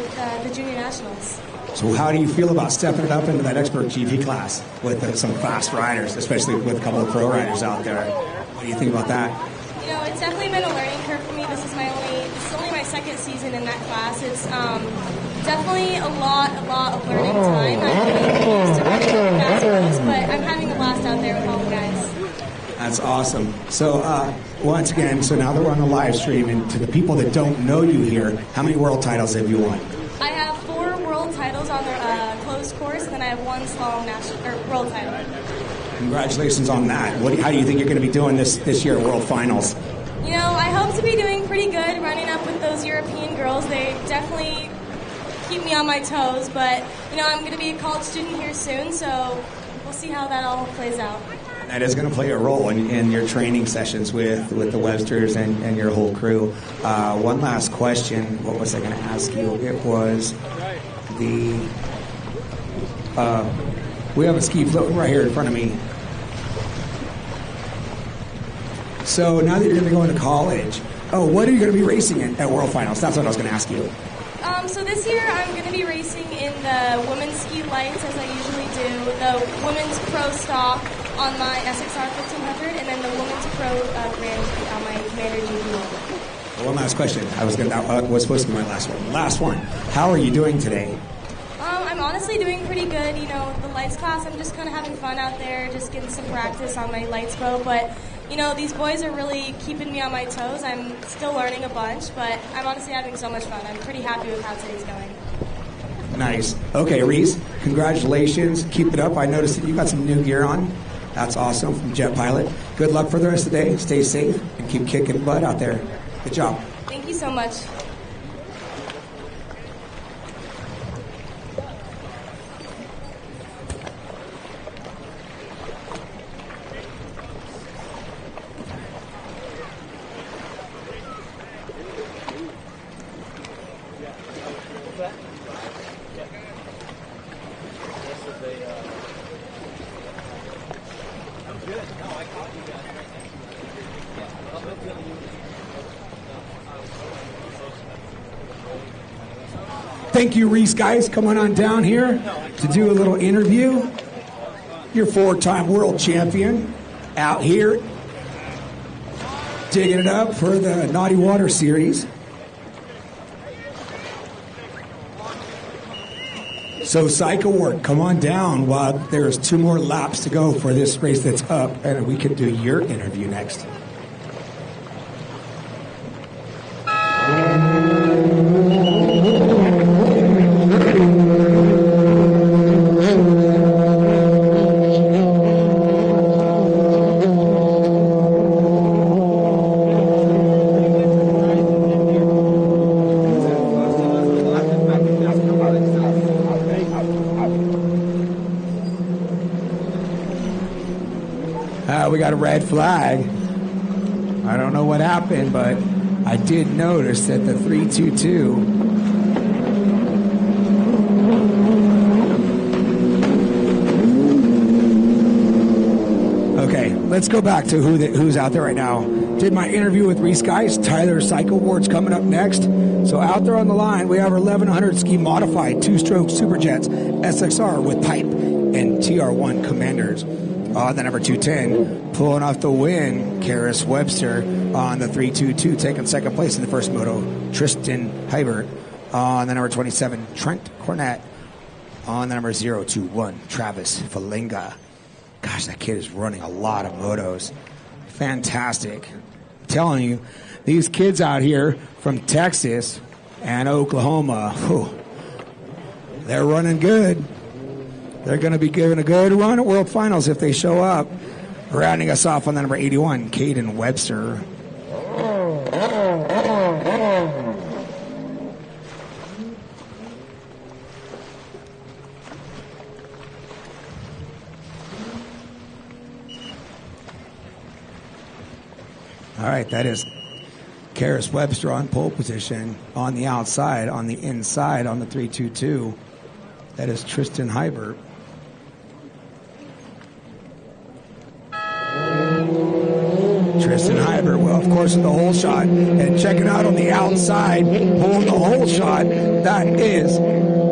the Junior Nationals. So how do you feel about stepping it up into that expert GP class with some fast riders, especially with a couple of pro riders out there? What do you think about that? You know, it's definitely been a learning curve for me. This is only my second season in that class. It's definitely a lot of learning time. I'm getting used to riding fast roads, but I'm having a blast out there with all the guys. That's awesome. So once again, so now that we're on the live stream, and to the people that don't know you here, how many world titles have you won? I have 4 world titles on the closed course, and then I have 1 slalom world title. Congratulations on that. How do you think you're going to be doing this year at World Finals? You know, I hope to be doing pretty good, running up with those European girls. They definitely keep me on my toes, but, you know, I'm going to be a college student here soon, so we'll see how that all plays out. That is going to play a role in your training sessions with the Websters and your whole crew. One last question. What was I going to ask you? It was we have a ski floating right here in front of me. So now that you're going to go into college, what are you going to be racing in at World Finals? That's what I was going to ask you. So this year I'm going to be racing in the women's ski lights, as I usually do, the women's pro stock on my SXR 1500, and then the women's pro Grand on my Commander GP1. One last question. That was supposed to be my last one. Last one. How are you doing today? I'm honestly doing pretty good. You know, the lights class, I'm just kind of having fun out there, just getting some practice on my lights boat. But, you know, these boys are really keeping me on my toes. I'm still learning a bunch, but I'm honestly having so much fun. I'm pretty happy with how today's going. Nice. Okay, Reese, congratulations. Keep it up. I noticed that you got some new gear on. That's awesome from Jet Pilot. Good luck for the rest of the day. Stay safe and keep kicking butt out there. Good job. Thank you so much. Thank you, Reese, guys. Coming on down here to do a little interview. Your 4-time world champion out here digging it up for the Naughty Water Series. So, Psycho Work, come on down while there's 2 more laps to go for this race that's up, and we can do your interview next. got a red flag. I don't know what happened, but I did notice that the 322. Okay, let's go back to who's out there right now. Did my interview with Reese Geist. Tyler Cycle Ward's coming up next. So out there on the line, we have our 1100 ski modified 2-stroke Superjets SXR with pipe and TR1 Commanders. On the number 210, pulling off the win, Karis Webster. On the 322, taking second place in the first moto, Tristan Hybert. On the number 27, Trent Cornett. On the number 021, Travis Falenga. Gosh, that kid is running a lot of motos. Fantastic. I'm telling you, these kids out here from Texas and Oklahoma, they're running good. They're going to be giving a good run at World Finals if they show up. Rounding us off on the number 81, Caden Webster. All right, that is Karis Webster on pole position. On the outside, on the inside, on the 322, that is Tristan Hybert. Tristan Hybert, well, of course, in the hole shot. And checking out on the outside, pulling the hole shot, that is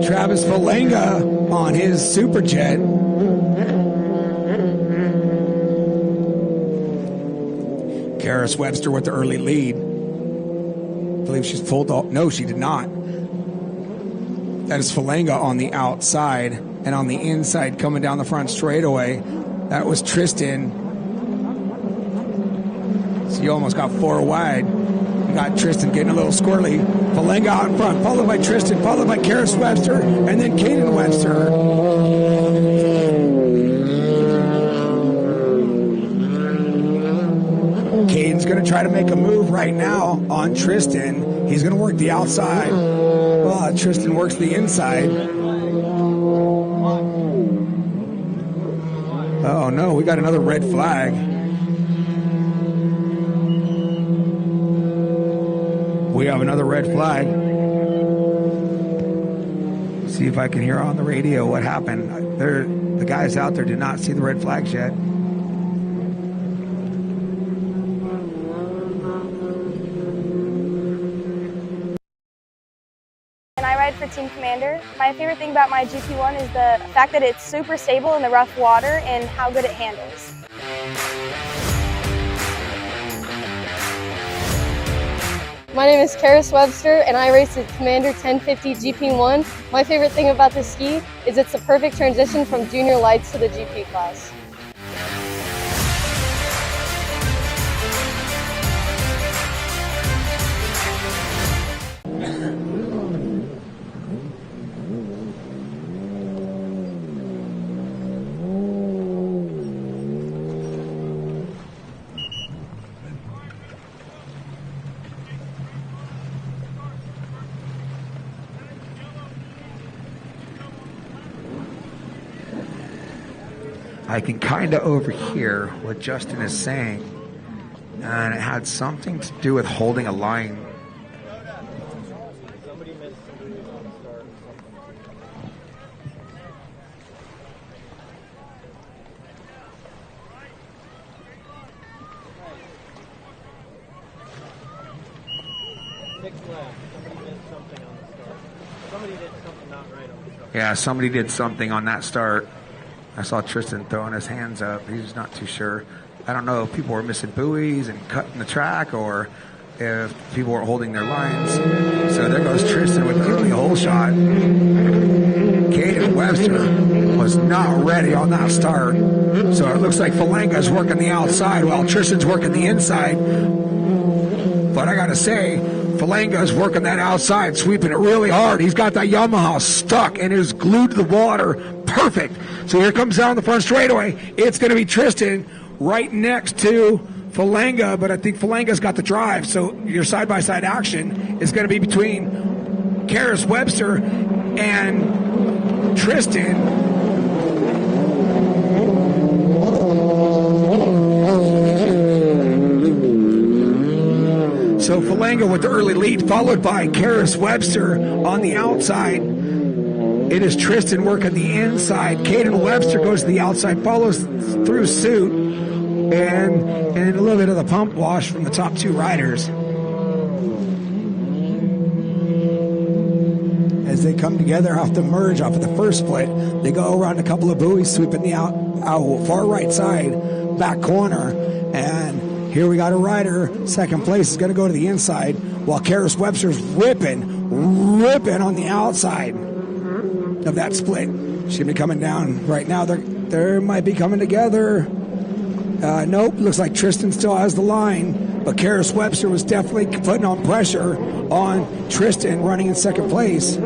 Travis Falenga on his Superjet. Karis Webster with the early lead. I believe she's pulled off. No, she did not. That is Falenga on the outside. And on the inside, coming down the front straightaway, that was Tristan. So you almost got 4 wide. You got Tristan getting a little squirrely. Falenga out in front, followed by Tristan, followed by Karis Webster, and then Caden Webster. Caden's going to try to make a move right now on Tristan. He's going to work the outside. Well, Tristan works the inside. Oh, no, we got another red flag. We have another red flag. See if I can hear on the radio what happened. The guys out there did not see the red flags yet. I ride for Team Kommander. My favorite thing about my GP1 is the fact that it's super stable in the rough water and how good it handles. My name is Karis Webster and I race the Kommander 1050 GP1. My favorite thing about this ski is it's the perfect transition from junior lights to the GP class. I can kind of overhear what Justin is saying, and it had something to do with holding a line. Yeah, somebody did something on that start. I saw Tristan throwing his hands up. He's not too sure. I don't know if people were missing buoys and cutting the track or if people were holding their lines. So there goes Tristan with the early hole shot. Caden Webster was not ready on that start. So it looks like Falenga's working the outside while Tristan's working the inside. But I got to say, Falenga's working that outside, sweeping it really hard. He's got that Yamaha stuck and is glued to the water. Perfect. So here comes down the front straightaway. It's going to be Tristan right next to Falenga, but I think Falenga's got the drive. So your side-by-side action is going to be between Karis Webster and Tristan. So Falanga with the early lead, followed by Karis Webster on the outside. It is Tristan working the inside. Caden Webster goes to the outside, follows through suit, and a little bit of the pump wash from the top two riders. As they come together off the merge, off of the first split, they go around a couple of buoys, sweeping the out far right side, back corner, and here we got a rider. Second place is going to go to the inside, while Karis Webster's ripping on the outside of that split. Should be coming down right now. They might be coming together. Nope, looks like Tristan still has the line, but Karis Webster was definitely putting on pressure on Tristan running in second place. And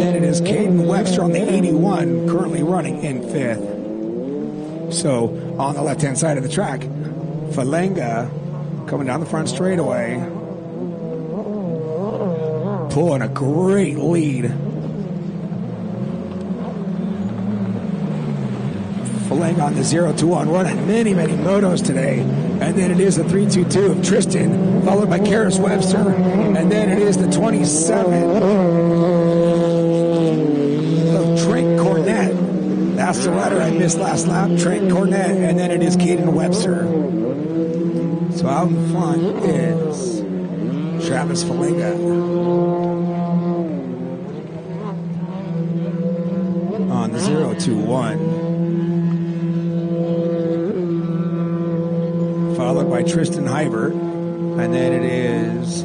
then it is Caden Webster on the 81 currently running in fifth. So on the left-hand side of the track, Falanga coming down the front straightaway, pulling a great lead. Falanga on the 0-2-1, running many motos today. And then it is the 3-2-2 of Tristan, followed by Karis Webster. And then it is the 27 of Trent Cornett. That's the rider I missed last lap, Trent Cornett. And then it is Caden Webster. So out in front is Travis Falanga. On the 0-2-1. Followed by Tristan Hybert, and then it is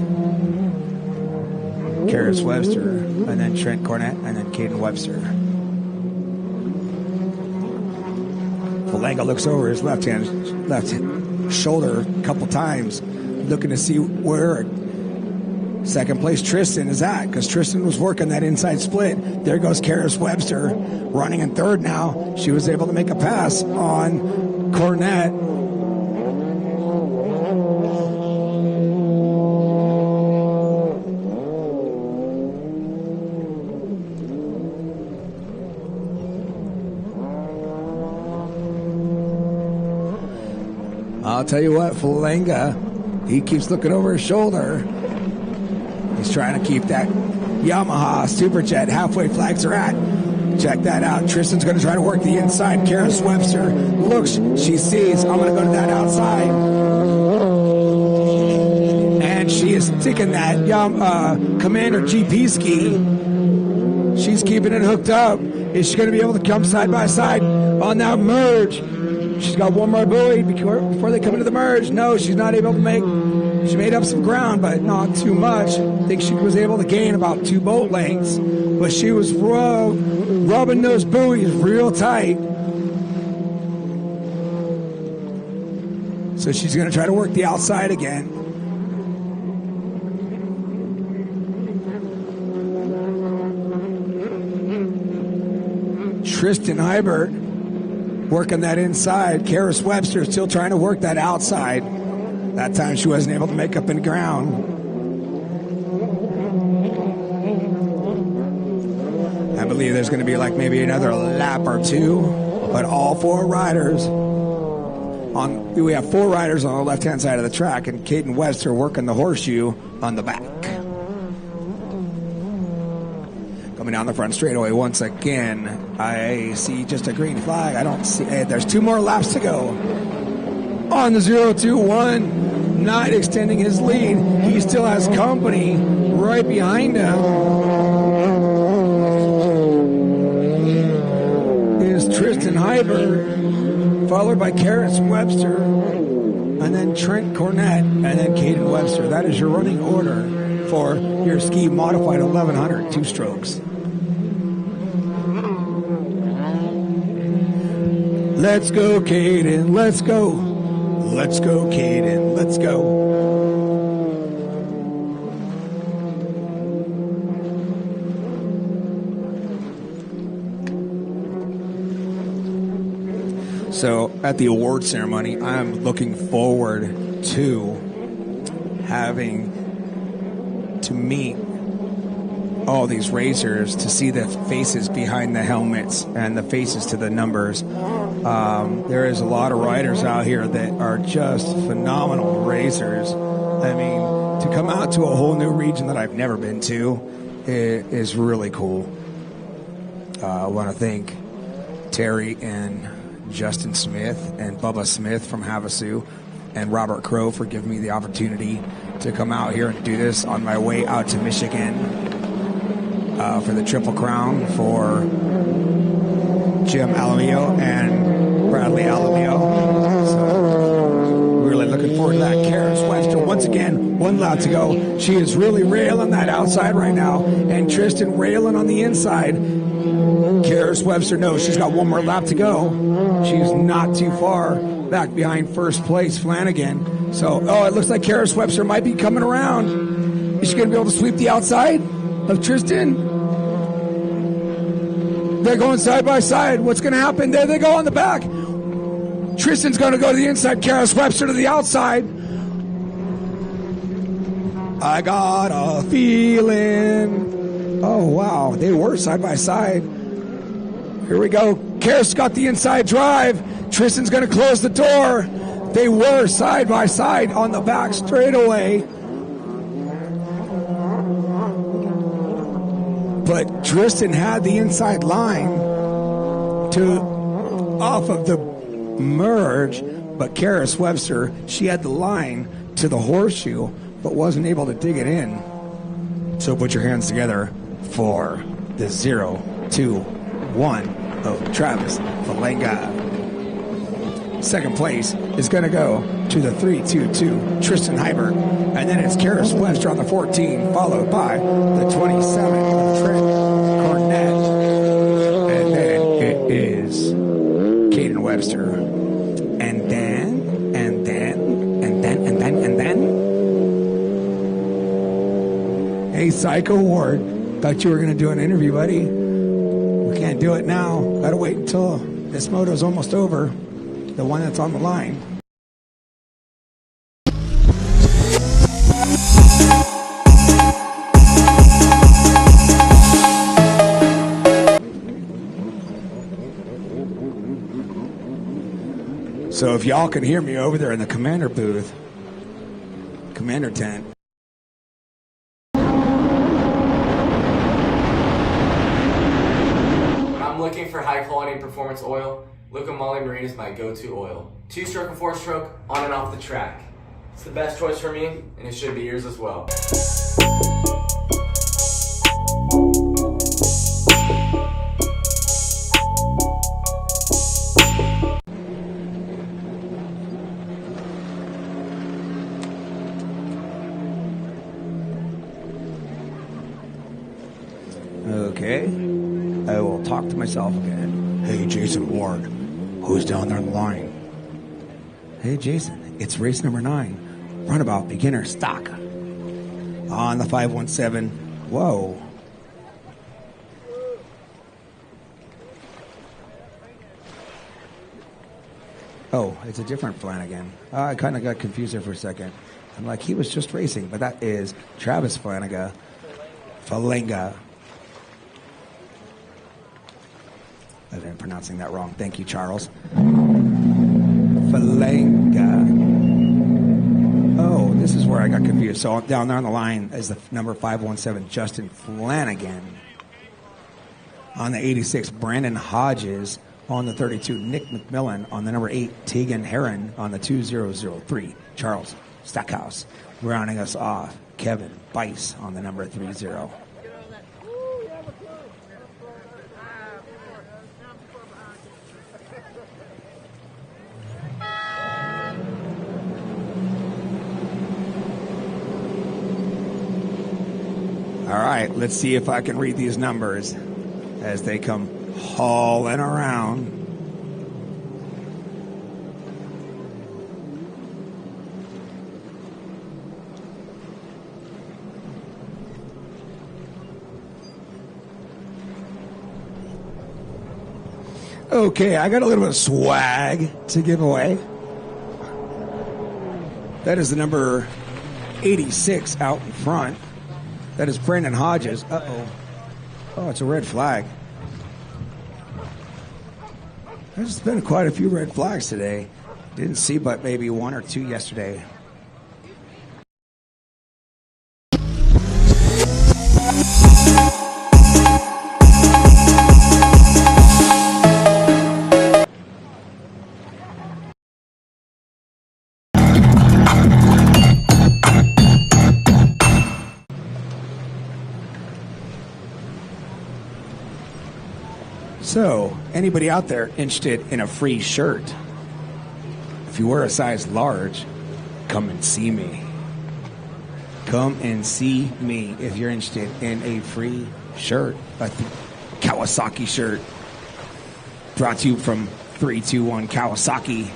Karis Webster, and then Trent Cornett, and then Caden Webster. Falanga looks over his left shoulder a couple times, looking to see where second place Tristan is at, because Tristan was working that inside split. There goes Karis Webster running in third now. She was able to make a pass on Cornett. I'll tell you what, Falanga, he keeps looking over his shoulder. He's trying to keep that Yamaha Superjet halfway flags are at. Check that out. Tristan's going to try to work the inside. Karis Webster looks, she sees, I'm going to go to that outside. And she is sticking that Kommander GP ski. She's keeping it hooked up. Is she going to be able to come side by side on that merge? She's got one more buoy before they come into the merge. No, she's not able to make. She made up some ground, but not too much. I think she was able to gain about 2 boat lengths, but she was rubbing those buoys real tight. So she's going to try to work the outside again. Tristan Hybert working that inside. Karis Webster still trying to work that outside. That time she wasn't able to make up in ground. I believe there's going to be like maybe another lap or two, but all 4 riders we have 4 riders on the left-hand side of the track, and Caden Webster working the horseshoe on the back. Coming down the front straightaway once again. I see just a green flag. I don't see. There's 2 more laps to go. On the 0-2-1, not extending his lead. He still has company right behind him. Is Tristan Hybert, followed by Karis Webster, and then Trent Cornett, and then Caden Webster. That is your running order for your ski modified 1100 2-strokes. Let's go, Caden. Let's go. Let's go, Caden. Let's go. So at the award ceremony, I'm looking forward to having to meet all these racers, to see the faces behind the helmets and the faces to the numbers. There is a lot of riders out here that are just phenomenal racers. I mean, to come out to a whole new region that I've never been to is really cool. I want to thank Terry and Justin Smith and Bubba Smith from Havasu and Robert Crow for giving me the opportunity to come out here and do this on my way out to Michigan for the Triple Crown for Jim Alamillo and Bradley Alamillo. So really looking forward to that. Karis Webster, once again, 1 lap to go. She is really railing that outside right now, and Tristan railing on the inside. Karis Webster knows she's got 1 more lap to go. She's not too far back behind first place Flanagan. So, it looks like Karis Webster might be coming around. Is she going to be able to sweep the outside of Tristan? They're going side by side. What's going to happen? There they go on the back. Tristan's going to go to the inside. Karis Webster to the outside. I got a feeling. Oh, wow. They were side by side. Here we go. Karis got the inside drive. Tristan's going to close the door. They were side by side on the back straightaway. But Tristan had the inside line off of the merge, but Karis Webster, she had the line to the horseshoe, but wasn't able to dig it in. So put your hands together for the 0-2-1 of Travis Valenga. Second place is going to go to the 3-2-2 Tristan Hybert, and then it's Karis Webster on the 14, followed by the 27 of Trent Cornett, and then it is Caden Webster, and then hey, Psycho Ward, thought you were going to do an interview, buddy. We can't do it now. Gotta wait until this moto's almost over. The one that's on the line. So if y'all can hear me over there in the Kommander booth, Kommander tent. When I'm looking for high quality performance oil, Luca Moly Marine is my go-to oil. 2-stroke and 4-stroke, on and off the track. It's the best choice for me, and it should be yours as well. Okay, I will talk to myself again. Hey, Jason Ward. Who's down there on the line? Hey, Jason, it's race number 9. Runabout beginner stock. On the 517. Whoa. Oh, it's a different Flanagan. I kind of got confused there for a second. I'm like, he was just racing, but that is Travis Valenga. I've been pronouncing that wrong. Thank you, Charles. Valenga. Oh, this is where I got confused. So down there on the line is the number 517, Justin Flanagan. On the 86, Brandon Hodges. On the 32, Nick McMillan. On the number 8, Tegan Heron. On the 2003, Charles Stackhouse. Rounding us off, Kevin Bice on the number 30. All right, let's see if I can read these numbers as they come hauling around. Okay, I got a little bit of swag to give away. That is the number 86 out in front. That is Brandon Hodges. Uh-oh. Oh, it's a red flag. There's been quite a few red flags today. Didn't see but maybe one or two yesterday. So, anybody out there interested in a free shirt? If you wear a size large, come and see me. Come and see me if you're interested in a free shirt, a Kawasaki shirt. Brought to you from 321 Kawasaki.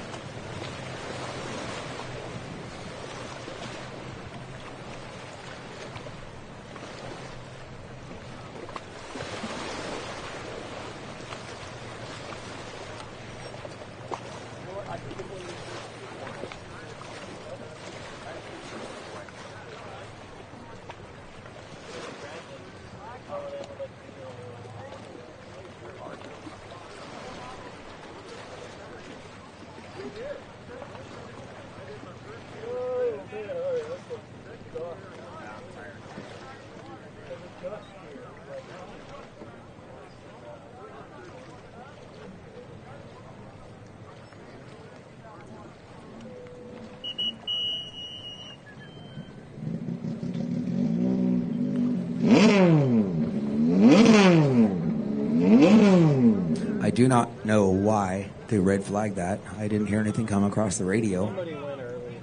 I do not know why they red flagged that. I didn't hear anything come across the radio. Somebody went early.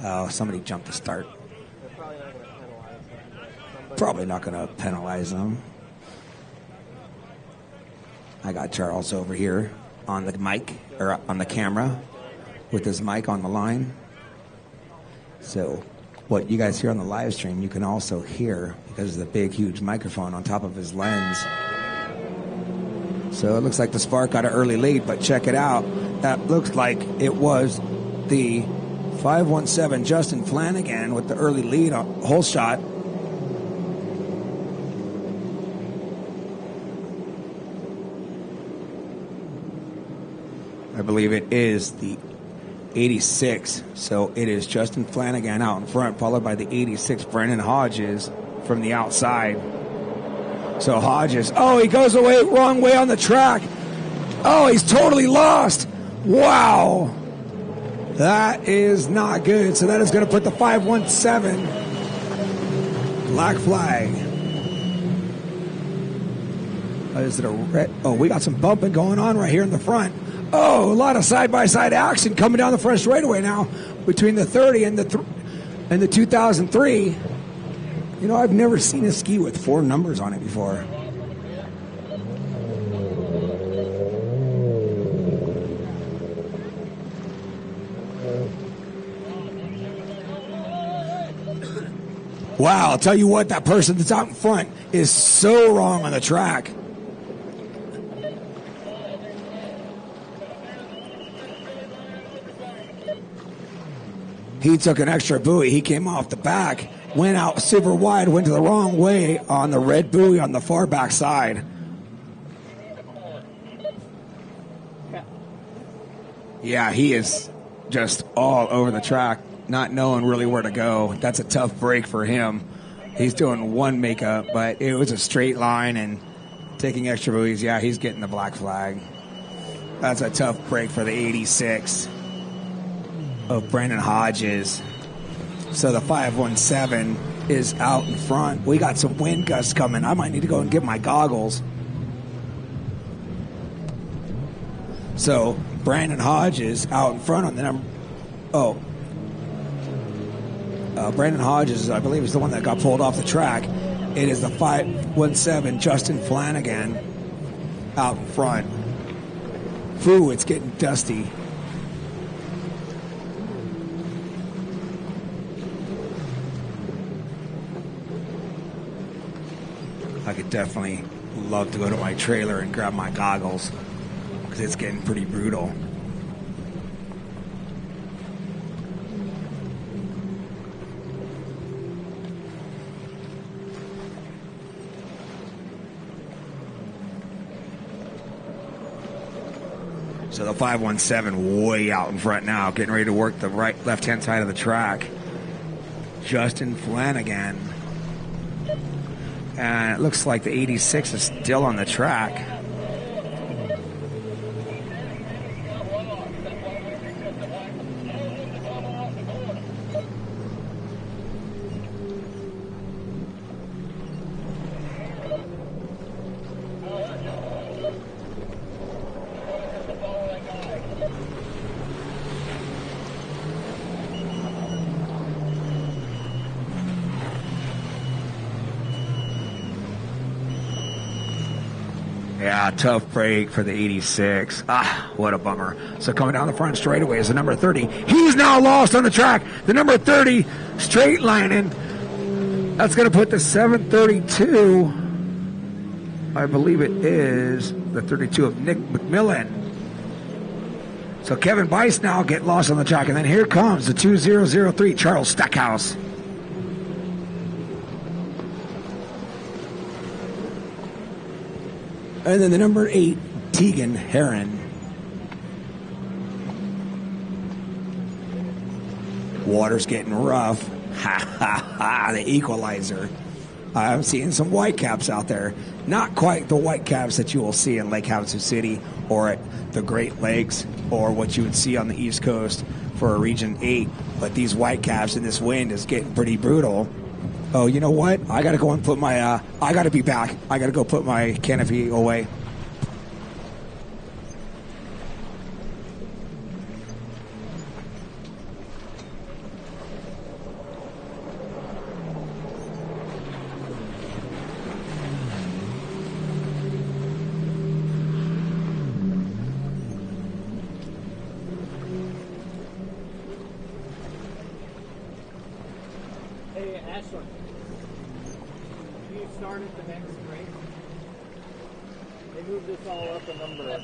Oh, somebody jumped the start. They're Probably not going to penalize them. I got Charles over here on the mic, or on the camera, with his mic on the line. So what you guys hear on the live stream, you can also hear because of the big, huge microphone on top of his lens. So it looks like the spark got an early lead, but check it out. That looks like it was the 517 Justin Flanagan with the early lead on hole shot. I believe it is the 86. So it is Justin Flanagan out in front, followed by the 86 Brennan Hodges from the outside. So Hodges, oh, he goes away wrong way on the track. Oh, he's totally lost. Wow. That is not good. So that is going to put the 517 black flag. Is it a red? Oh, we got some bumping going on right here in the front. Oh, a lot of side-by-side action coming down the front straightaway now between the 30 and the 2003. You know, I've never seen a ski with 4 numbers on it before. Wow, I'll tell you what, that person that's out in front is so wrong on the track. He took an extra buoy. He came off the back, went out super wide, went to the wrong way on the red buoy on the far back side. Yeah, he is just all over the track, not knowing really where to go. That's a tough break for him. He's doing one makeup, but it was a straight line and taking extra buoys. Yeah, he's getting the black flag. That's a tough break for the 86 of Brennan Hodges. So the 517 is out in front. We got some wind gusts coming. I might need to go and get my goggles. So Brandon Hodges out in front on the number. Oh, Brandon Hodges, I believe, is the one that got pulled off the track. It is the 517 Justin Flanagan out in front. Phew, it's getting dusty. I could definitely love to go to my trailer and grab my goggles because it's getting pretty brutal. So the 517 way out in front now, getting ready to work the left-hand side of the track. Justin Flanagan. And it looks like the 86 is still on the track. Yeah, tough break for the 86. Ah, what a bummer. So coming down the front straightaway is the number 30. He's now lost on the track. The number 30 straight lining. That's going to put the 732. I believe it is the 32 of Nick McMillan. So Kevin Bice now get lost on the track. And then here comes the 2003 Charles Stackhouse. And then the number 8, Tegan Heron. Water's getting rough. Ha, ha, ha, the equalizer. I'm seeing some whitecaps out there. Not quite the whitecaps that you will see in Lake Havasu City or at the Great Lakes or what you would see on the East Coast for a Region 8. But these whitecaps in this wind is getting pretty brutal. Oh, you know what? I got to go and put my, I got to be back. I got to go put my canopy away. Hey, Ashley. You started the next race. They moved this all up a number.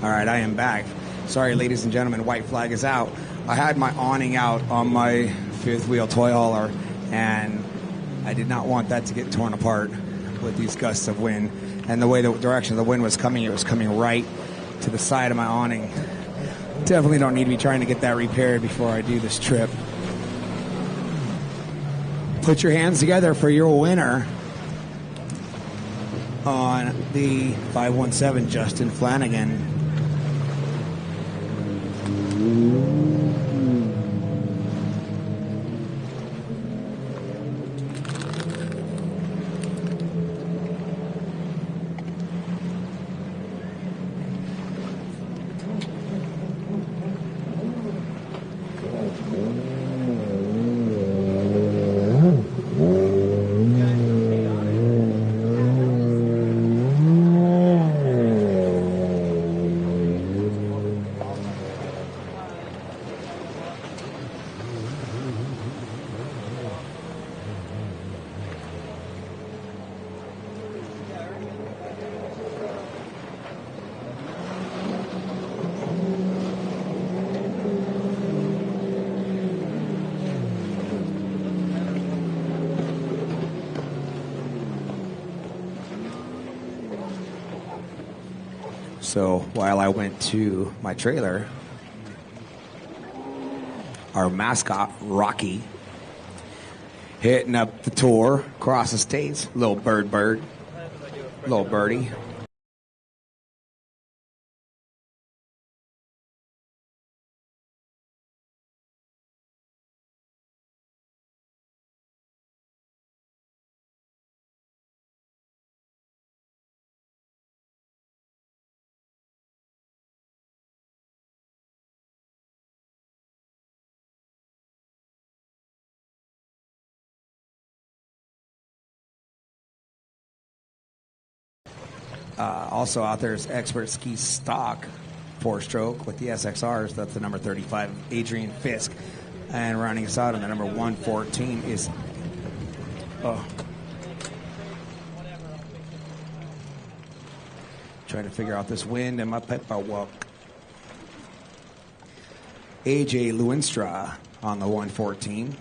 All right, I am back. Sorry, ladies and gentlemen, white flag is out. I had my awning out on my fifth wheel toy hauler, and I did not want that to get torn apart with these gusts of wind. And the way the direction of the wind was coming, it was coming right to the side of my awning. Definitely don't need to be trying to get that repaired before I do this trip. Put your hands together for your winner on the 517 Justin Flanagan. So while I went to my trailer, our mascot, Rocky, hitting up the tour across the states. Little bird, little birdie. Also out there is Expert Ski Stock 4-stroke with the SXRs. That's the number 35, Adrian Fisk. And rounding us out on the number 114 is... Trying to figure out this wind and my paperwork. AJ Lonestar on the 114.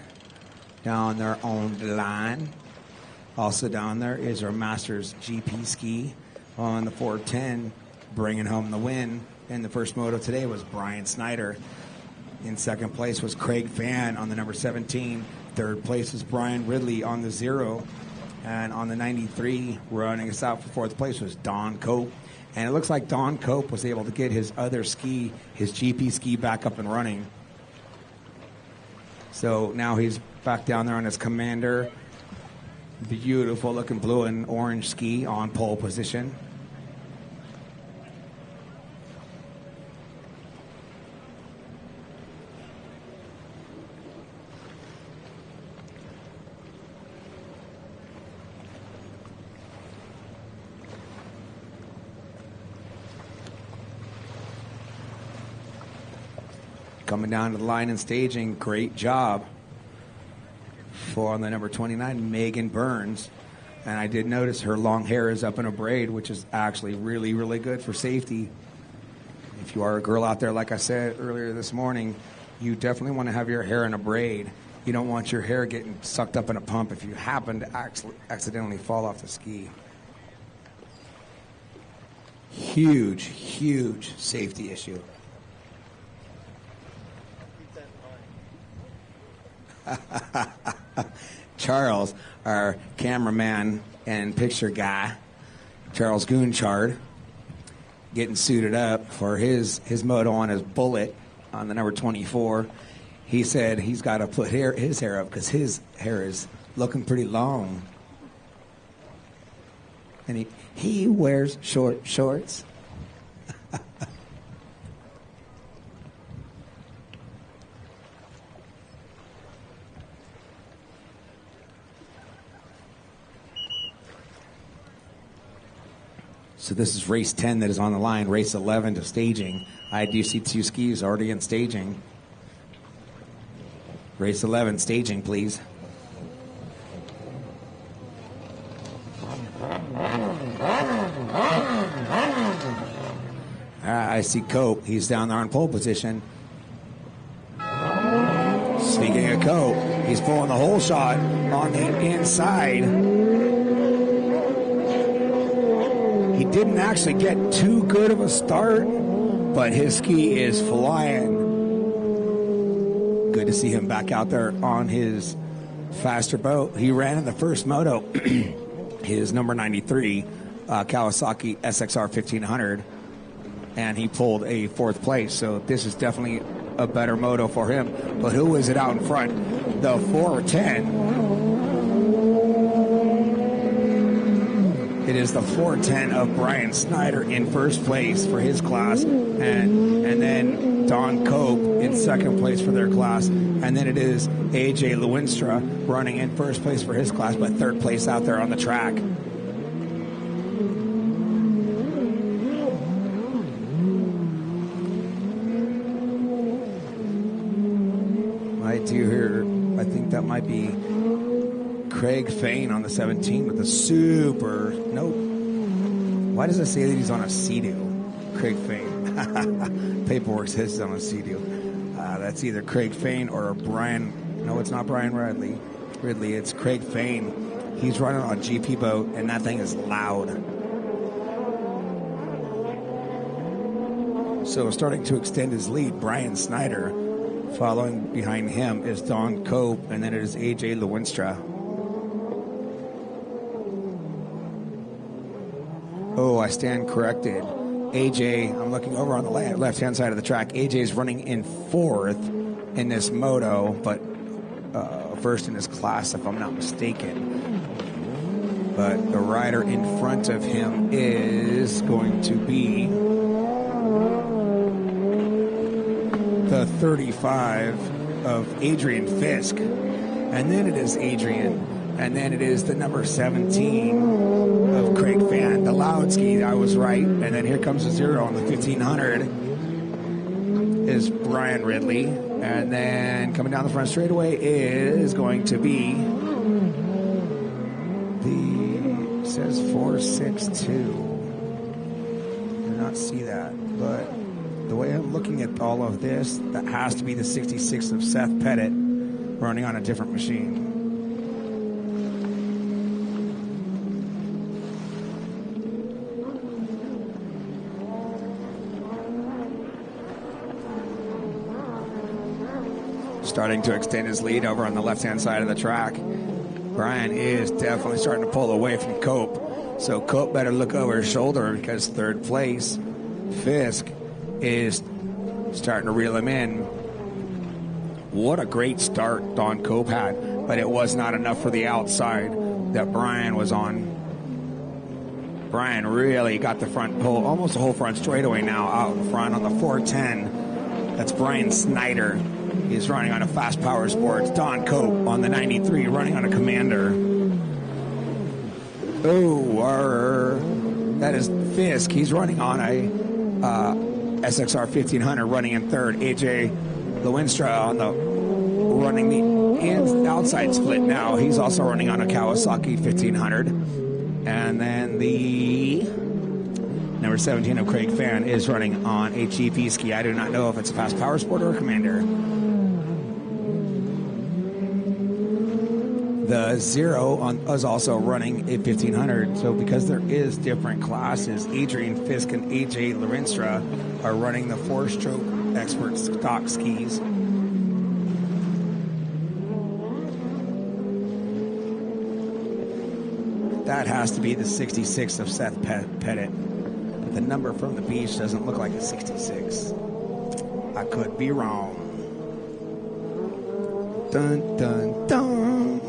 Down there on the line. Also down there is our Masters GP Ski on the 410, bringing home the win. And the first moto today was Brian Snyder. In second place was Craig Fan on the number 17. Third place is Brian Ridley on the 0. And on the 93, running us out for fourth place was Don Cope. And it looks like Don Cope was able to get his other ski, his GP ski, back up and running. So now he's back down there on his Kommander. Beautiful looking blue and orange ski on pole position. Coming down to the line and staging, great job for on the number 29, Megan Burns. And I did notice her long hair is up in a braid, which is actually really, really good for safety. If you are a girl out there, like I said earlier this morning, you definitely want to have your hair in a braid. You don't want your hair getting sucked up in a pump if you happen to accidentally fall off the ski. Huge, huge safety issue. Charles, our cameraman and picture guy, Charles Goonchard, getting suited up for his moto on his Bullett on the number 24. He said he's got to put his hair up because his hair is looking pretty long. And he wears short shorts. So this is race 10 that is on the line. Race 11 to staging. I do see 2 skis already in staging. Race 11, staging, please. I see Cope. He's down there on pole position. Speaking of Cope, he's pulling the whole shot on the inside. He didn't actually get too good of a start, but his ski is flying. Good to see him back out there on his faster boat. He ran in the first moto, his number 93 Kawasaki SXR 1500, and he pulled a fourth place. So this is definitely a better moto for him. But who is it out in front? The 410. It is the 410 of Brian Snyder in first place for his class, and then Don Cope in second place for their class, and then it is AJ Loenstra running in first place for his class, but third place out there on the track. I do hear, I think that might be Craig Fain on the 17 with a super, nope. Why does it say that he's on a Seadoo? Craig Fain. Paperwork says he's on a Seadoo. That's either Craig Fain or Brian, no, it's not Brian Ridley, it's Craig Fain. He's running on a GP boat, and that thing is loud. So starting to extend his lead, Brian Snyder. Following behind him is Don Cope, and then it is AJ Lewinstra. Oh, I stand corrected. AJ, I'm looking over on the left-hand side of the track. AJ is running in 4th in this moto, but first in his class, if I'm not mistaken. But the rider in front of him is going to be the 35 of Adrian Fisk. And then it is Adrian. And then it is the number 17 of Craig Fan, the loud ski. I was right. And then here comes the 0 on the 1500 is Brian Ridley. And then coming down the front straightaway is going to be it says 462. Do not see that. But the way I'm looking at all of this, that has to be the 66 of Seth Pettit running on a different machine. Starting to extend his lead over on the left-hand side of the track. Brian is definitely starting to pull away from Cope. So Cope better look over his shoulder because 3rd place, Fisk, is starting to reel him in. What a great start Don Cope had, but it was not enough for the outside that Brian was on. Brian really got the front pole, almost the whole front straightaway now out in front on the 410. That's Brian Snyder. He's running on a fast Powersports. Don Cope on the 93 running on a Kommander. That is Fisk. He's running on a SXR 1500 running in 3rd. AJ Lewinstra on the running the outside split now. He's also running on a Kawasaki 1500. And then the number 17 of Craig Fan is running on a GP ski. I do not know if it's a fast Powersport or a Kommander. The 0 is also running a 1500. So because there is different classes, Adrian Fisk and AJ Lewinstra are running the 4-stroke expert stock skis. That has to be the 66 of Seth Pettit. The number from the beach doesn't look like a 66. I could be wrong. Dun, dun, dun.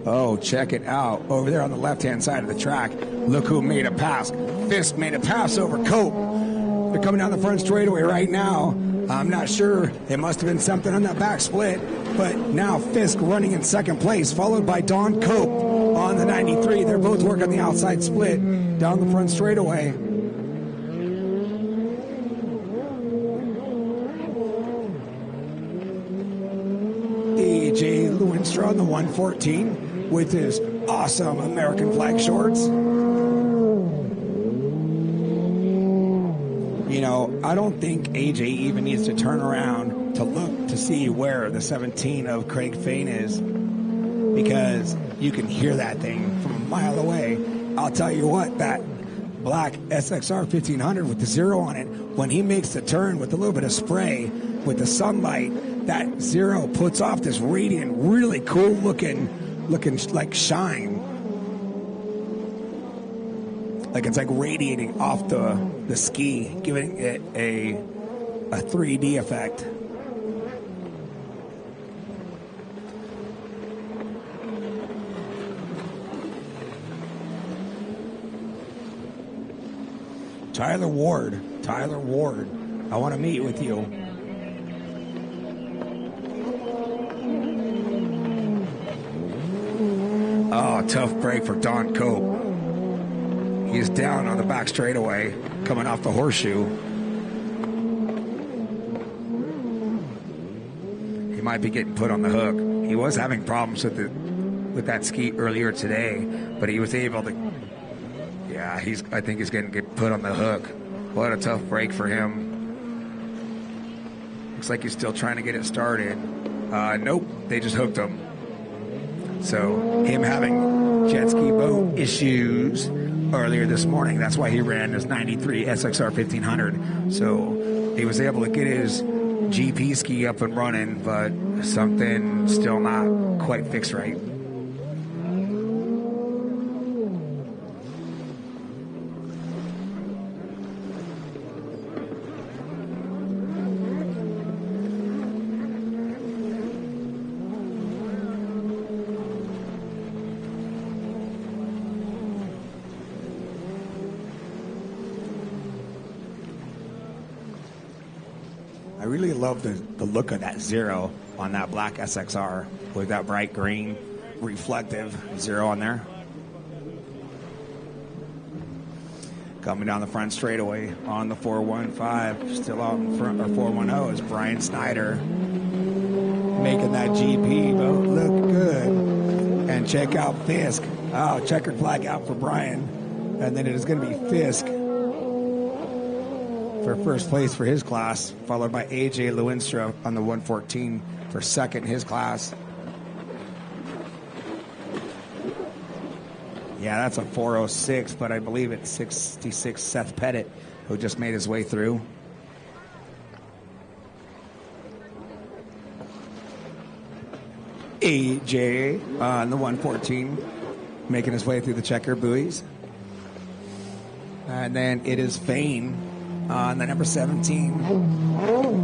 Oh, check it out. Over there on the left-hand side of the track, look who made a pass. Fisk made a pass over Cope. They're coming down the front straightaway right now. I'm not sure. It must have been something on that back split. But now Fisk running in 2nd place, followed by Don Cope on the 93. They're both working the outside split down the front straightaway. AJ Lewinstra on the 114 with his awesome American flag shorts. You know, I don't think AJ even needs to turn around to look to see where the 17 of Craig Fane is, because you can hear that thing from a mile away. I'll tell you what, that black SXR 1500 with the 0 on it, when he makes the turn with a little bit of spray with the sunlight, that 0 puts off this radiant, really cool looking like shine. Like it's like radiating off the ski, giving it a 3D effect. Tyler Ward, I want to meet with you. Oh, tough break for Don Cope. He's down on the back straightaway, coming off the horseshoe. He might be getting put on the hook. He was having problems with that ski earlier today, but he was able to. Yeah, I think he's going to get put on the hook. What a tough break for him. Looks like he's still trying to get it started. Nope, they just hooked him. So him having Jetski boat issues earlier this morning, that's why he ran his 93 SXR 1500. So he was able to get his GP ski up and running, but something still not quite fixed right. I really love the look of that zero on that black SXR with that bright green reflective zero on there. Coming down the front straightaway on the 415, still out in front, or 410 is Brian Snyder making that GP boat look good. And check out Fisk. Oh, checkered flag out for Brian. And then it is going to be Fisk for first place for his class, followed by AJ Lewinstra on the 114 for second in his class. Yeah, that's a 406, but I believe it's 66 Seth Pettit, who just made his way through. AJ on the 114, making his way through the checker buoys. And then it is Fane on the number 17.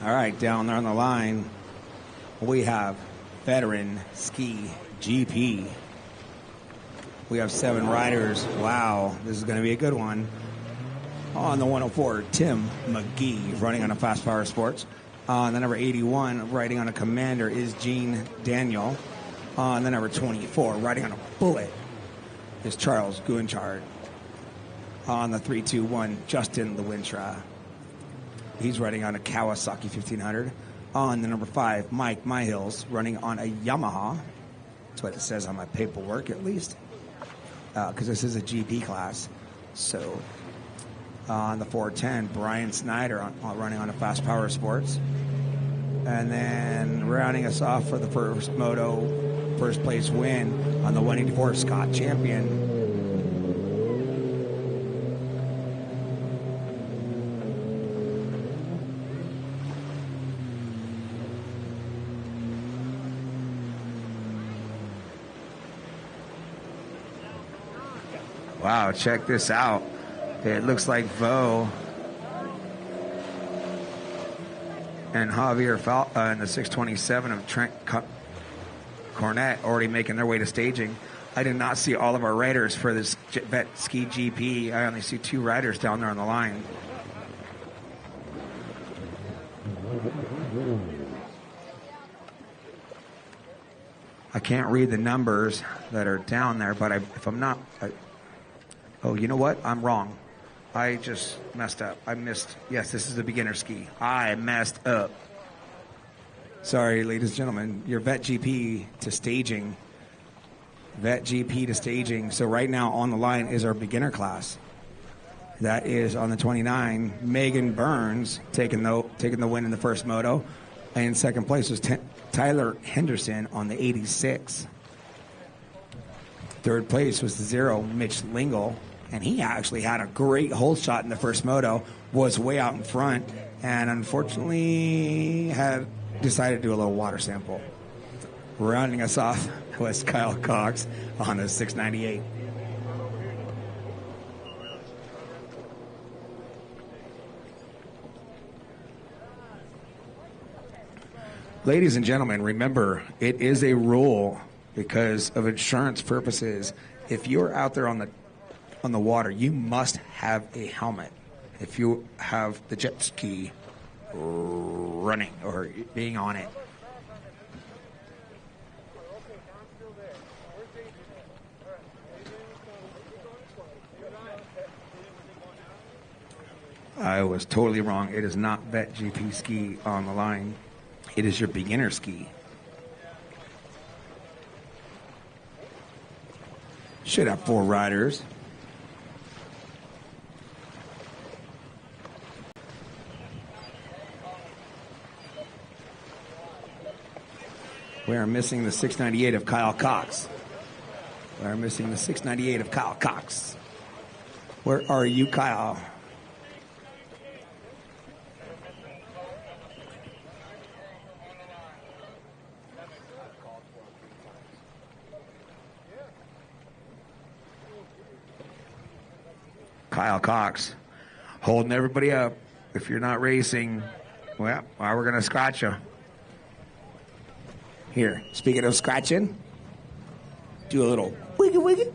All right, down there on the line, we have Veteran Ski GP. We have 7 riders. Wow, this is going to be a good one. On the 104, Tim McGee, running on a Fast Powersports. On the number 81, riding on a Kommander, is Gene Daniel. On the number 24, riding on a Bullett, is Charles Guinchard. On the 321, Justin Lewinstra. He's riding on a Kawasaki 1500. On the number 5, Mike Myhills, running on a Yamaha. That's what it says on my paperwork, at least, because this is a GP class. So on the 410, Brian Snyder running on a Fast Powersports. And then rounding us off for the first moto, first place win on the 184, Scott Champion. Wow, check this out. It looks like Vo and Javier in the 627 of Trent Cornette already making their way to staging. I did not see all of our riders for this Vet Ski GP. I only see 2 riders down there on the line. I can't read the numbers that are down there, but if I'm not... Oh, you know what? I'm wrong. I just messed up. I missed. Yes, this is the beginner ski. I messed up. Sorry, ladies and gentlemen. Your Vet GP to staging. Vet GP to staging. So right now on the line is our beginner class. That is on the 29. Megan Burns taking the win in the first moto. And in second place was Tyler Henderson on the 86. Third place was the 0, Mitch Lingle. And he actually had a great hole shot in the first moto, was way out in front, and unfortunately had decided to do a little water sample. Rounding us off was Kyle Cox on the 698. Ladies and gentlemen, remember, it is a rule because of insurance purposes. If you're out there on the water, you must have a helmet. If you have the jet ski running or being on it. I was totally wrong. It is not Vet GP ski on the line. It is your beginner ski. Should have 4 riders. We are missing the 698 of Kyle Cox. We are missing the 698 of Kyle Cox. Where are you, Kyle? Kyle Cox holding everybody up. If you're not racing, well, we're going to scratch you. Here, speaking of scratching, do a little wiggy wiggy.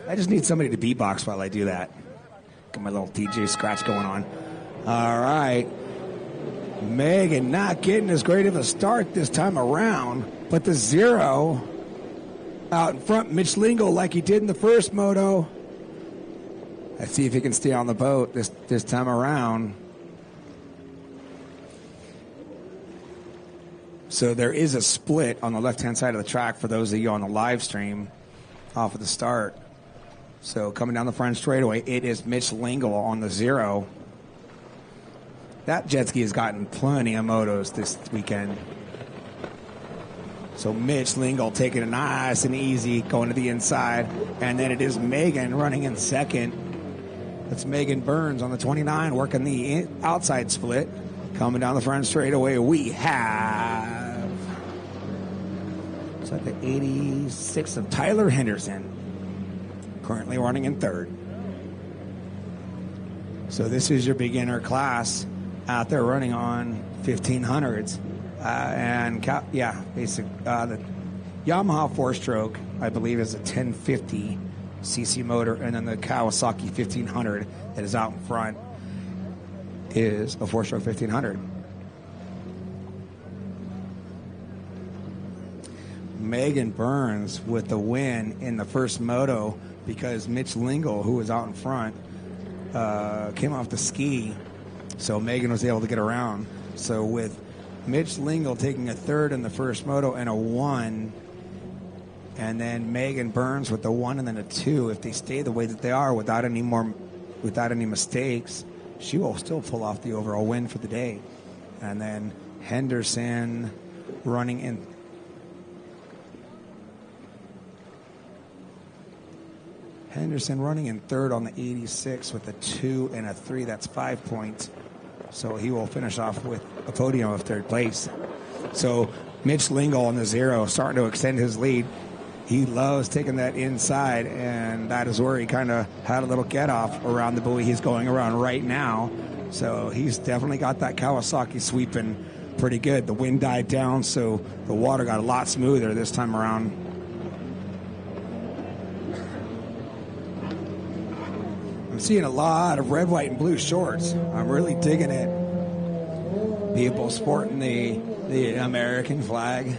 I just need somebody to beatbox while I do that. Get my little DJ scratch going on. All right. Megan not getting as great of a start this time around, but the 0 out in front, Mitch Lingle, like he did in the first moto. Let's see if he can stay on the boat this time around. So there is a split on the left-hand side of the track for those of you on the live stream off of the start. So coming down the front straightaway, it is Mitch Lingle on the 0. That Jetski has gotten plenty of motos this weekend. So Mitch Lingle taking it nice and easy, going to the inside. And then it is Megan running in second. That's Megan Burns on the 29, working the outside split. Coming down the front straightaway, we have... It's like the 86 of Tyler Henderson. Currently running in third. So this is your beginner class out there running on 1500s. The Yamaha 4-stroke, I believe, is a 1050 cc motor, and then the Kawasaki 1500 that is out in front is a 4-stroke 1500. Megan Burns with the win in the first moto because Mitch Lingle, who was out in front, came off the ski, so Megan was able to get around. So with Mitch Lingle taking a third in the first moto and a 1, and then Megan Burns with the 1 and then a 2. If they stay the way that they are without any mistakes, she will still pull off the overall win for the day. And then Henderson running in. Henderson running in third on the 86 with a 2 and a 3. That's 5 points. So he will finish off with a podium of third place. So Mitch Lingle on the 0 starting to extend his lead. He loves taking that inside, and that is where he kind of had a little get-off around the buoy he's going around right now. So he's definitely got that Kawasaki sweeping pretty good. The wind died down, so the water got a lot smoother this time around. I'm seeing a lot of red, white, and blue shorts. I'm really digging it. People sporting the American flag.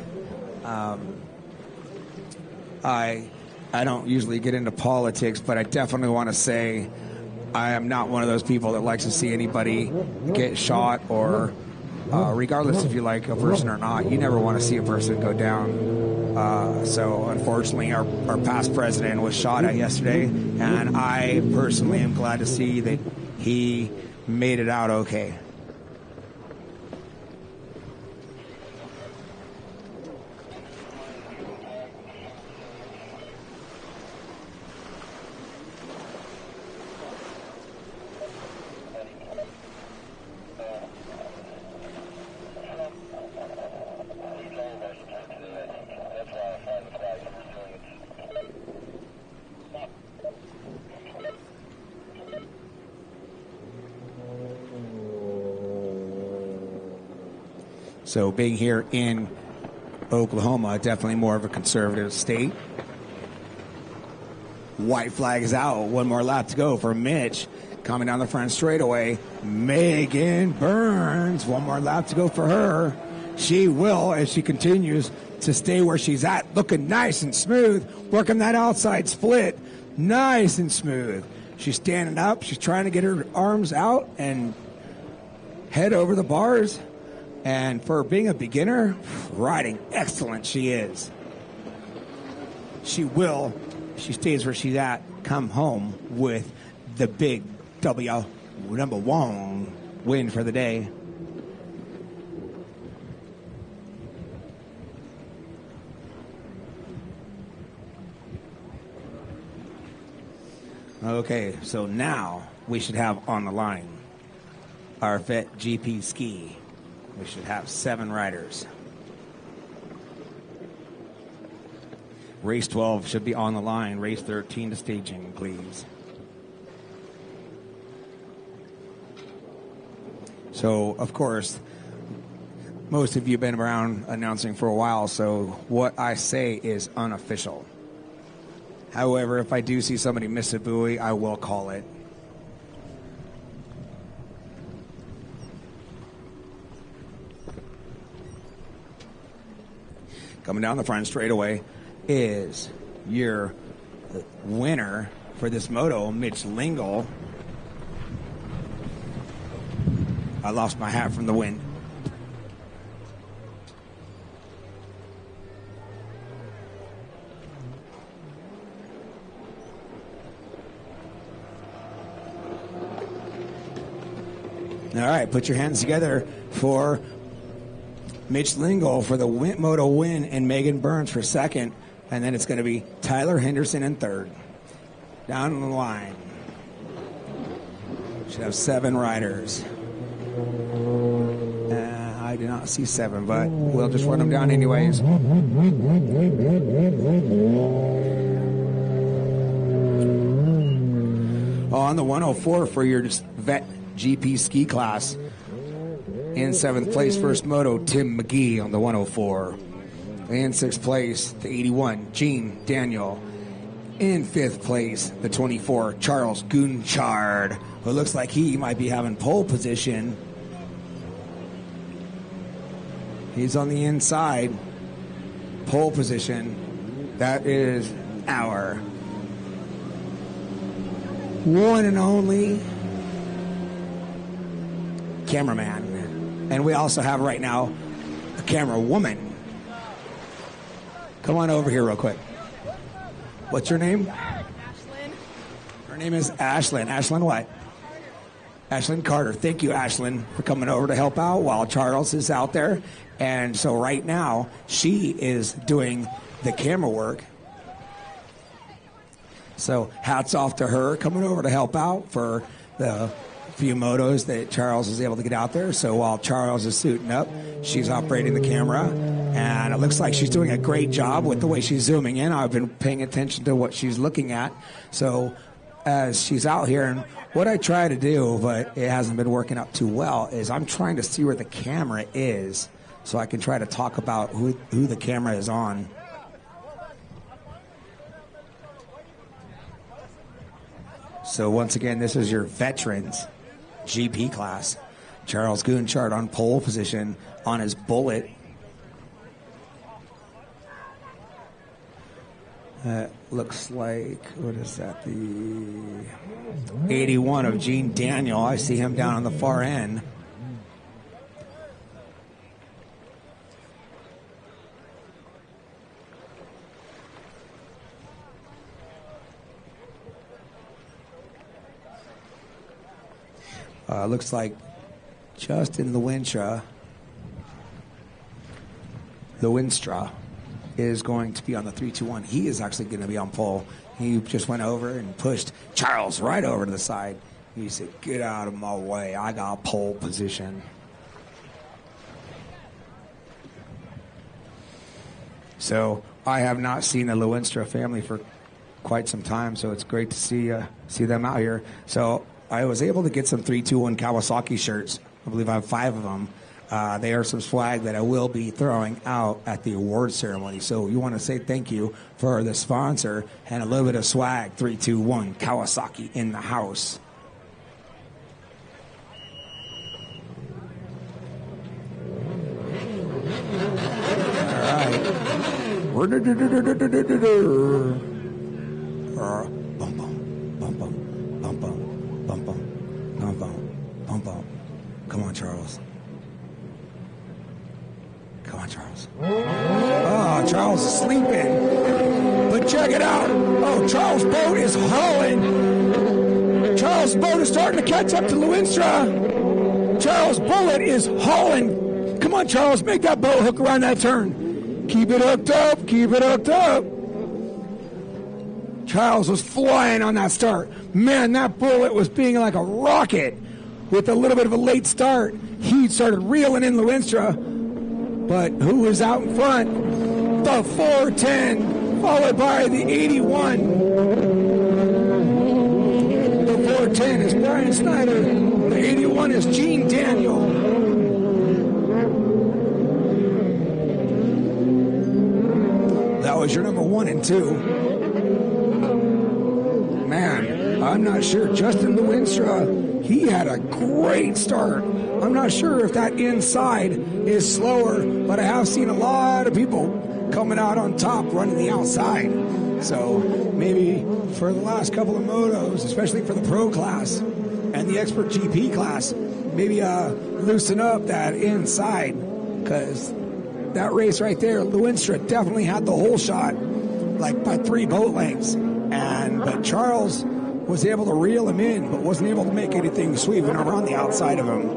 I don't usually get into politics, but I definitely want to say I am not one of those people that likes to see anybody get shot or regardless if you like a person or not, you never want to see a person go down. So unfortunately, our past president was shot at yesterday, and I personally am glad to see that he made it out okay. So being here in Oklahoma, definitely more of a conservative state. White flag is out. One more lap to go for Mitch. Coming down the front straightaway, Megan Burns. One more lap to go for her. she will as she continues to stay where she's at, looking nice and smooth, working that outside split, nice and smooth. She's standing up. She's trying to get her arms out and head over the bars. And for being a beginner, riding excellent she is. She will, if she stays where she's at, come home with the big W number 1 win for the day. Okay, so now we should have on the line our vet GP ski. We should have 7 riders. Race 12 should be on the line. Race 13 to staging, please. So, of course, most of you have been around announcing for a while, so what I say is unofficial. However, if I do see somebody miss a buoy, I will call it. Coming down the front straightaway is your winner for this moto, Mitch Lingle. I lost my hat from the wind. All right, put your hands together for Mitch Lingle for the moto win and Megan Burns for second. And then it's going to be Tyler Henderson in third. Down the line. Should have 7 riders. I do not see 7, but we'll just run them down anyways. On the 104 for your vet GP ski class. In 7th place, first moto, Tim McGee on the 104. In 6th place, the 81, Gene Daniel. In 5th place, the 24, Charles Gunchard, who looks like he might be having pole position. He's on the inside, pole position. That is our one and only cameraman. And we also have right now a camera woman. Come on over here real quick. What's your name? Ashlyn. Her name is Ashlyn. Ashlyn what? Ashlyn Carter. Thank you, Ashlyn, for coming over to help out while Charles is out there. And so right now, she is doing the camera work. So hats off to her coming over to help out for the few motos that Charles is able to get out there. So while Charles is suiting up, she's operating the camera, and it looks like she's doing a great job with the way she's zooming in. I've been paying attention to what she's looking at. So as she's out here, and what I try to do, but it hasn't been working out too well, is I'm trying to see where the camera is so I can try to talk about who the camera is on. So once again, this is your veterans GP class. Charles Gunchard on pole position on his Bullett. Looks like, what is that? The 81 of Gene Daniel. I see him down on the far end. Looks like Justin Lewinstra is going to be on the 3-2-1. He is actually going to be on pole. He just went over and pushed Charles right over to the side. He said, "Get out of my way. I got pole position." So I have not seen the Lewinstra family for quite some time, so it's great to see them out here. So I was able to get some 3-2-1 Kawasaki shirts. I believe I have 5 of them. They are some swag that I will be throwing out at the award ceremony. So you want to say thank you for the sponsor and a little bit of swag. 3-2-1 Kawasaki in the house. Come on, Charles. Come on, Charles. Oh, Charles is sleeping. But check it out. Oh, Charles' boat is hauling. Charles' boat is starting to catch up to Lonestar. Charles' Bullett is hauling. Come on, Charles, make that boat hook around that turn. Keep it hooked up. Keep it hooked up. Charles was flying on that start. Man, that Bullett was being like a rocket. With a little bit of a late start, he started reeling in Lonestar. But who was out in front? The 410, followed by the 81. The 410 is Brian Snyder. The 81 is Gene Daniel. That was your number 1 and 2. Man, I'm not sure. Justin Lonestar, he had a great start. I'm not sure if that inside is slower, but I have seen a lot of people coming out on top running the outside. So maybe for the last couple of motos, especially for the pro class and the expert GP class, maybe loosen up that inside, because that race right there, Lonestar definitely had the whole shot, like by 3 boat lengths. But Charles was able to reel him in, but wasn't able to make anything sweeping around the outside of him.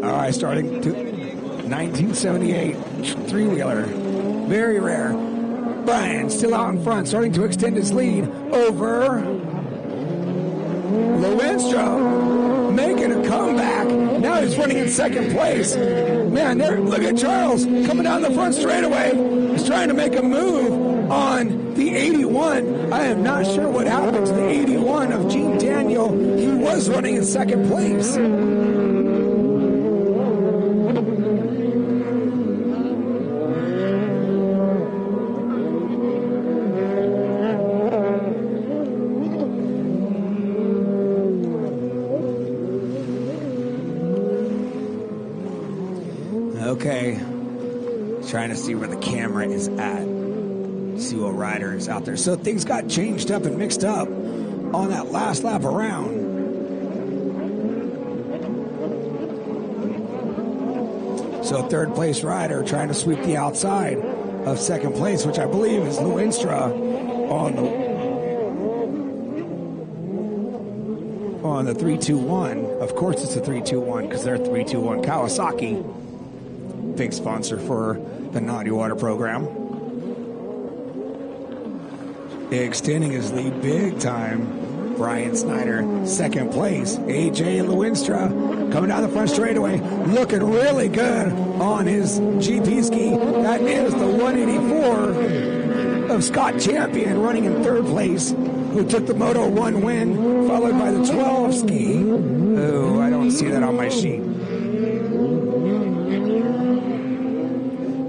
All right, starting to 1978 three-wheeler. Very rare. Brian still out in front, starting to extend his lead over Lonestar, making a comeback. Now he's running in second place. Man, look at Charles coming down the front straightaway. He's trying to make a move on the 81. I am not sure what happened to the 81 of Gene Daniel. He was running in second place. Okay, trying to see where the camera is at, see what rider is out there. So things got changed up and mixed up on that last lap around. So third place rider trying to sweep the outside of second place, which I believe is Lonestar on the 321. Of course it's a 321 because they're 321 Kawasaki. Big sponsor for the Naughty Water program. Extending his lead big time. Brian Snyder, second place. AJ Lonestar coming down the front straightaway, looking really good on his GP ski. That is the 184 of Scott Champion running in third place, who took the Moto 1 win, followed by the 12 ski. Oh, I don't see that on my sheet.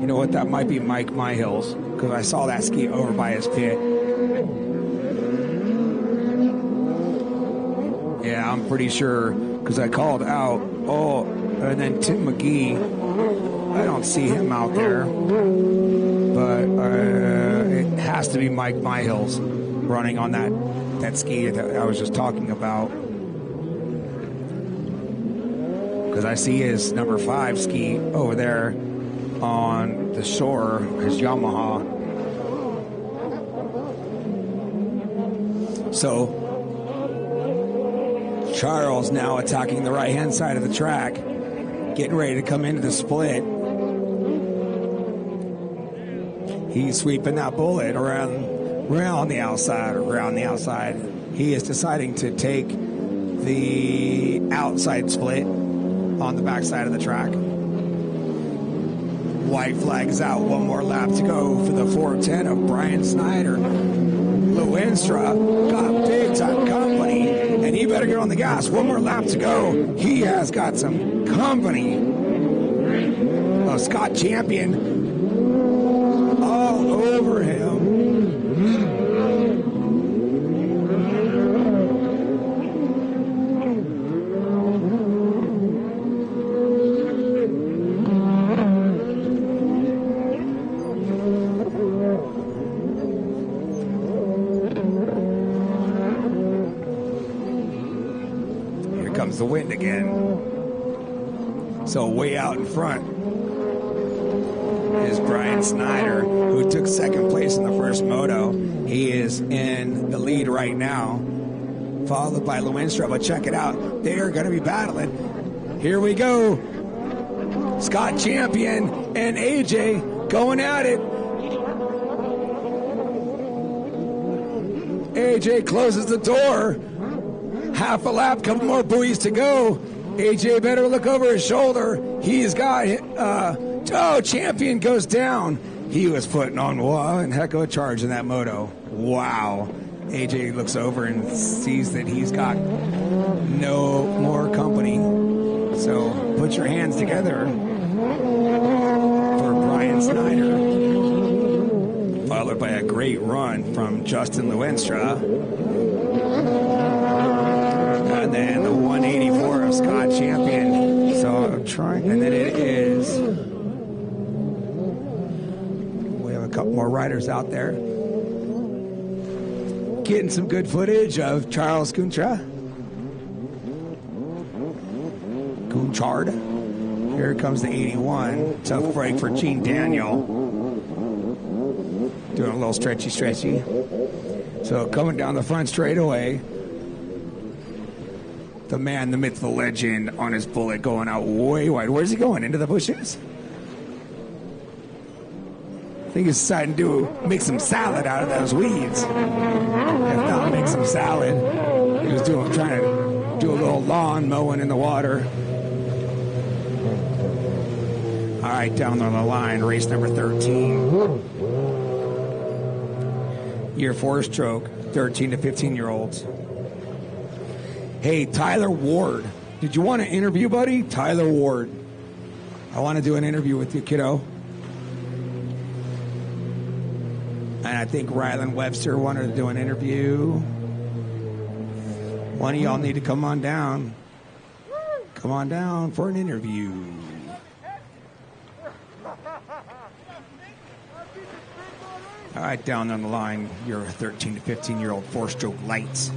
You know what? That might be Mike Myhills, because I saw that ski over by his pit. Yeah, I'm pretty sure, because I called out. Oh, and then Tim McGee. I don't see him out there, but it has to be Mike Myhills running on that ski that I was just talking about, because I see his number 5 ski over there on the shore, his Yamaha. So Charles now attacking the right-hand side of the track, getting ready to come into the split. He's sweeping that Bullett around the outside. He is deciding to take the outside split on the backside of the track. White flags out, one more lap to go for the 410 of Brian Snyder. Lonestar got big time company, and he better better get on the gas. One more lap to go. He has got some company. Oh, Scott Champion all over him. The wind again. So way out in front is Brian Snyder, who took second place in the first moto. He is in the lead right now, followed by Lonestar. But check it out, they are going to be battling. Here we go. Scott Champion and AJ going at it. AJ closes the door. Half a lap, couple more buoys to go. AJ better look over his shoulder. He's got, Champion goes down. He was putting on one heck of a charge in that moto. Wow. AJ looks over and sees that he's got no more company. So put your hands together for Brian Snyder. Followed by a great run from Justin Lonestar. And then the 184 of Scott Champion. So I'm trying, and then it is. We have a couple more riders out there. Getting some good footage of Charles Kunchard. Here comes the 81. Tough break for Gene Daniel. Doing a little stretchy. So coming down the front straightaway. The man, the myth, the legend on his Bullett going out way wide. Where's he going? Into the bushes? I think he's deciding to make some salad out of those weeds. If not make some salad, he was trying to do a little lawn mowing in the water. All right, down on the line, race number 13. Year 4-stroke, 13 to 15-year-olds. Hey, Tyler Ward. Did you want an interview, buddy? Tyler Ward. I want to do an interview with you, kiddo. And I think Rylan Webster wanted to do an interview. One of y'all need to come on down. Come on down for an interview. All right, down on the line, your 13 to 15-year-old 4-stroke lights.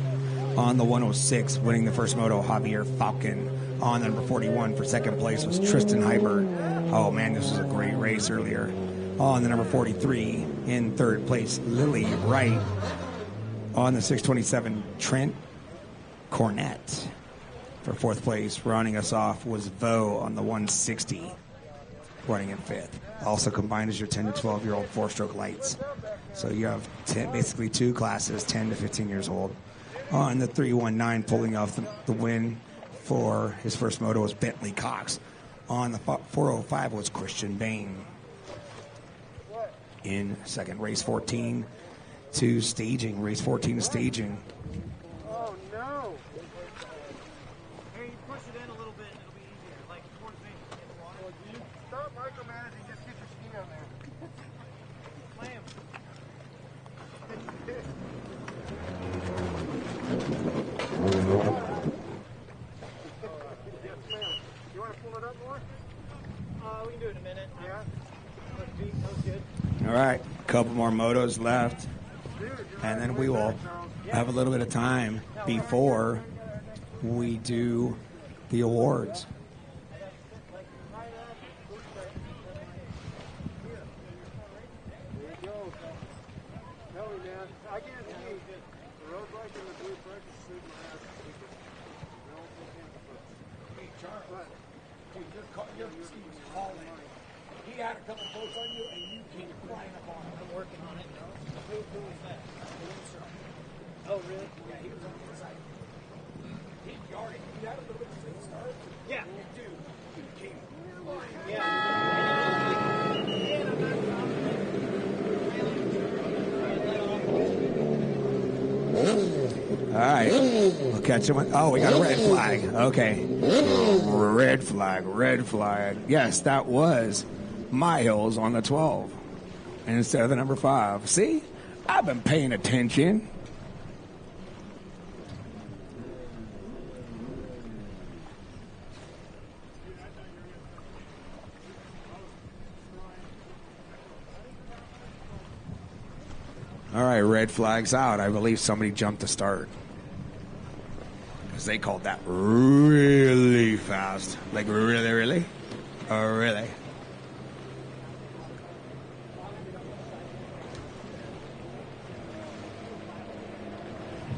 On the 106, winning the first moto, Javier Falcon. On the number 41 for second place was Tristan Hybert. Oh, man, this was a great race earlier. On the number 43, in third place, Lily Wright. On the 627, Trent Cornett. For fourth place, rounding us off was Vo on the 160, running in fifth. Also combined as your 10 to 12-year-old 4-stroke lights. So you have basically two classes, 10 to 15 years old. On the 319, pulling off the win for his first moto was Bentley Cox. On the 405 was Christian Bain. In second, race 14 to staging. Race 14 to staging. Oh, no. Hey, you push it in a little bit, it'll be easier. Like, towards me. Stop micromanaging, just get your ski on there. Slam. You want to pull it up more? We can do it in a minute. Yeah. That was good. All right, a couple more motos left, and then we will have a little bit of time before we do the awards. He had a couple boats on you, and you came flying up on him. I'm working on it. Really fast. Oh, really? Yeah, he was on the inside. He yarded. You had a little bit of a start. Yeah. Dude, you came flying. Yeah. All right. We'll catch him. Oh, we got a red flag. Okay. Red flag, red flag. Yes, that was Miles on the 12 instead of the number 5. See? I've been paying attention. All right, red flag's out. I believe somebody jumped to start. Because they called that really fast. Like, really, really? Oh, really?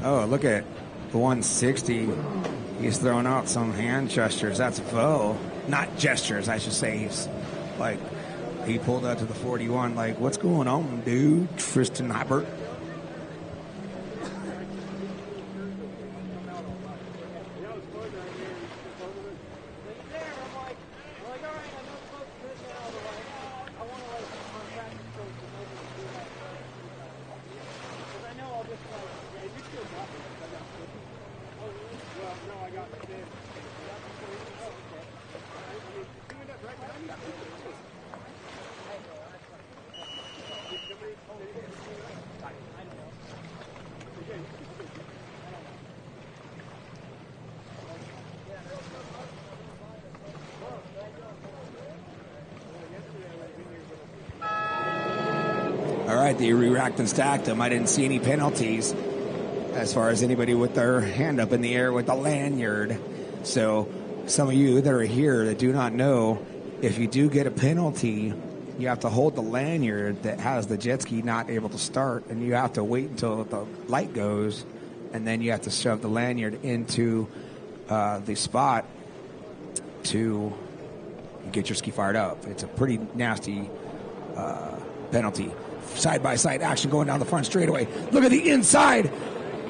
Oh, look at the 160. He's throwing out some hand gestures. That's Vo. Not gestures, I should say. He's like... He pulled out to the 41, like, what's going on, dude? Tristan Hybert. They re-racked and stacked them. I didn't see any penalties as far as anybody with their hand up in the air with a lanyard. So some of you that are here that do not know, if you do get a penalty, you have to hold the lanyard that has the jet ski not able to start, and you have to wait until the light goes, and then you have to shove the lanyard into the spot to get your ski fired up. It's a pretty nasty penalty. Side-by-side action going down the front straightaway. Look at the inside.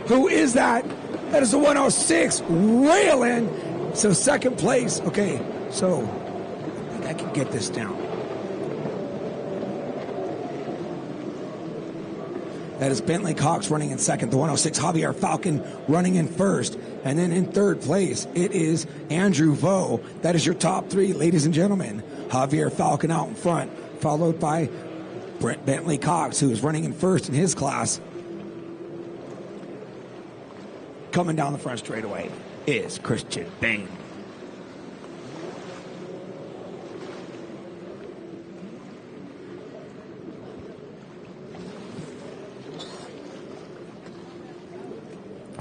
Who is that? That is the 106. Railing. So second place. Okay, so I think I can get this down. That is Bentley Cox running in second. The 106, Javier Falcon running in first. And then in third place, it is Andrew Vo. That is your top 3, ladies and gentlemen. Javier Falcon out in front, followed by Brent Bentley Cox, who is running in first in his class. Coming down the front straightaway is Christian Bain.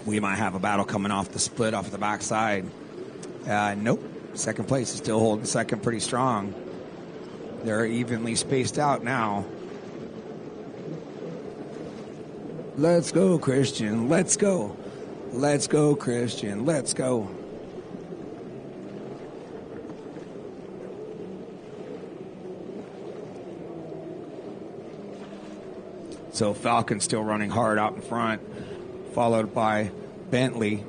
We might have a battle coming off the split off the backside. Nope. Second place is still holding second pretty strong. They're evenly spaced out now. Let's go, Christian. Let's go. Let's go, Christian. Let's go. So Falcon still running hard out in front, followed by Bentley.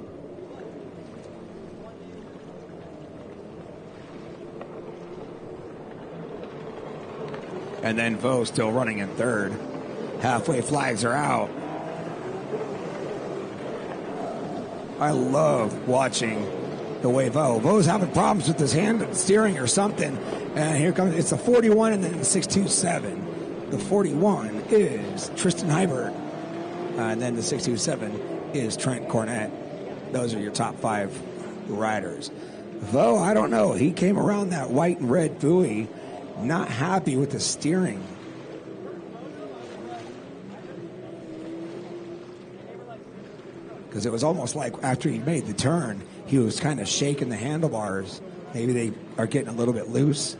And then Vo still running in third. Halfway flags are out. I love watching the way Vo's having problems with his hand steering or something. And here comes, it's a 41 and then the 627. The 41 is Tristan Hybert. And then the 627 is Trent Cornett. Those are your top 5 riders. Vo, I don't know. He came around that white and red buoy, not happy with the steering. Because it was almost like after he made the turn, he was kind of shaking the handlebars. Maybe they are getting a little bit loose.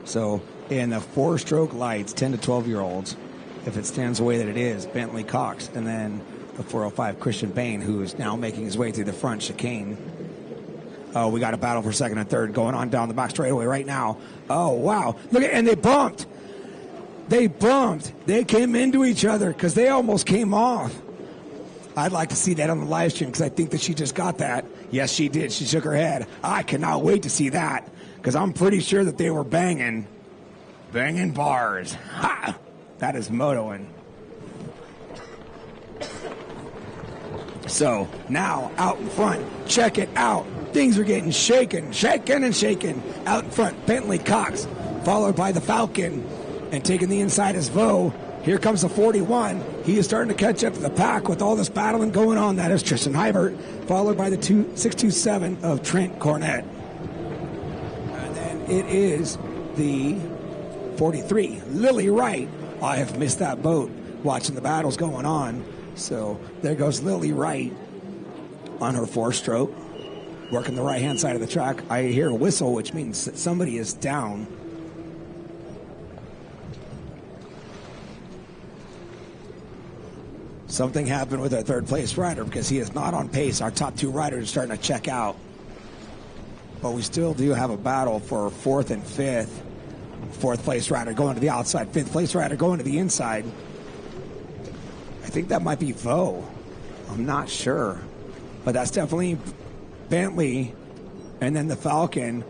So in the 4-stroke lights, 10 to 12-year-olds, if it stands the way that it is, Bentley Cox, and then the 405 Christian Bain, who is now making his way through the front chicane. Oh, we got a battle for second and third going on down the back straightaway right now. Oh, wow. Look at, and they bumped. They bumped. They came into each other because they almost came off. I'd like to see that on the live stream because I think that she just got that. Yes, she did. She shook her head. I cannot wait to see that because I'm pretty sure that they were banging. Banging bars. Ha! That is motoing. So now out in front, check it out. Things are getting shaken and shaken. Out in front, Bentley Cox, followed by the Falcon, and taking the inside is Vo. Here comes the 41. He is starting to catch up to the pack with all this battling going on. That is Tristan Hybert, followed by the 627 of Trent Cornett. And then it is the 43, Lily Wright. I have missed that boat watching the battles going on. So there goes Lily Wright on her 4-stroke, working the right-hand side of the track. I hear a whistle, which means that somebody is down. Something happened with our third-place rider because he is not on pace. Our top 2 riders are starting to check out. But we still do have a battle for 4th and 5th. 4th-place rider going to the outside. 5th-place rider going to the inside. I think that might be Vo. I'm not sure. But that's definitely Bentley. And then the Falcon.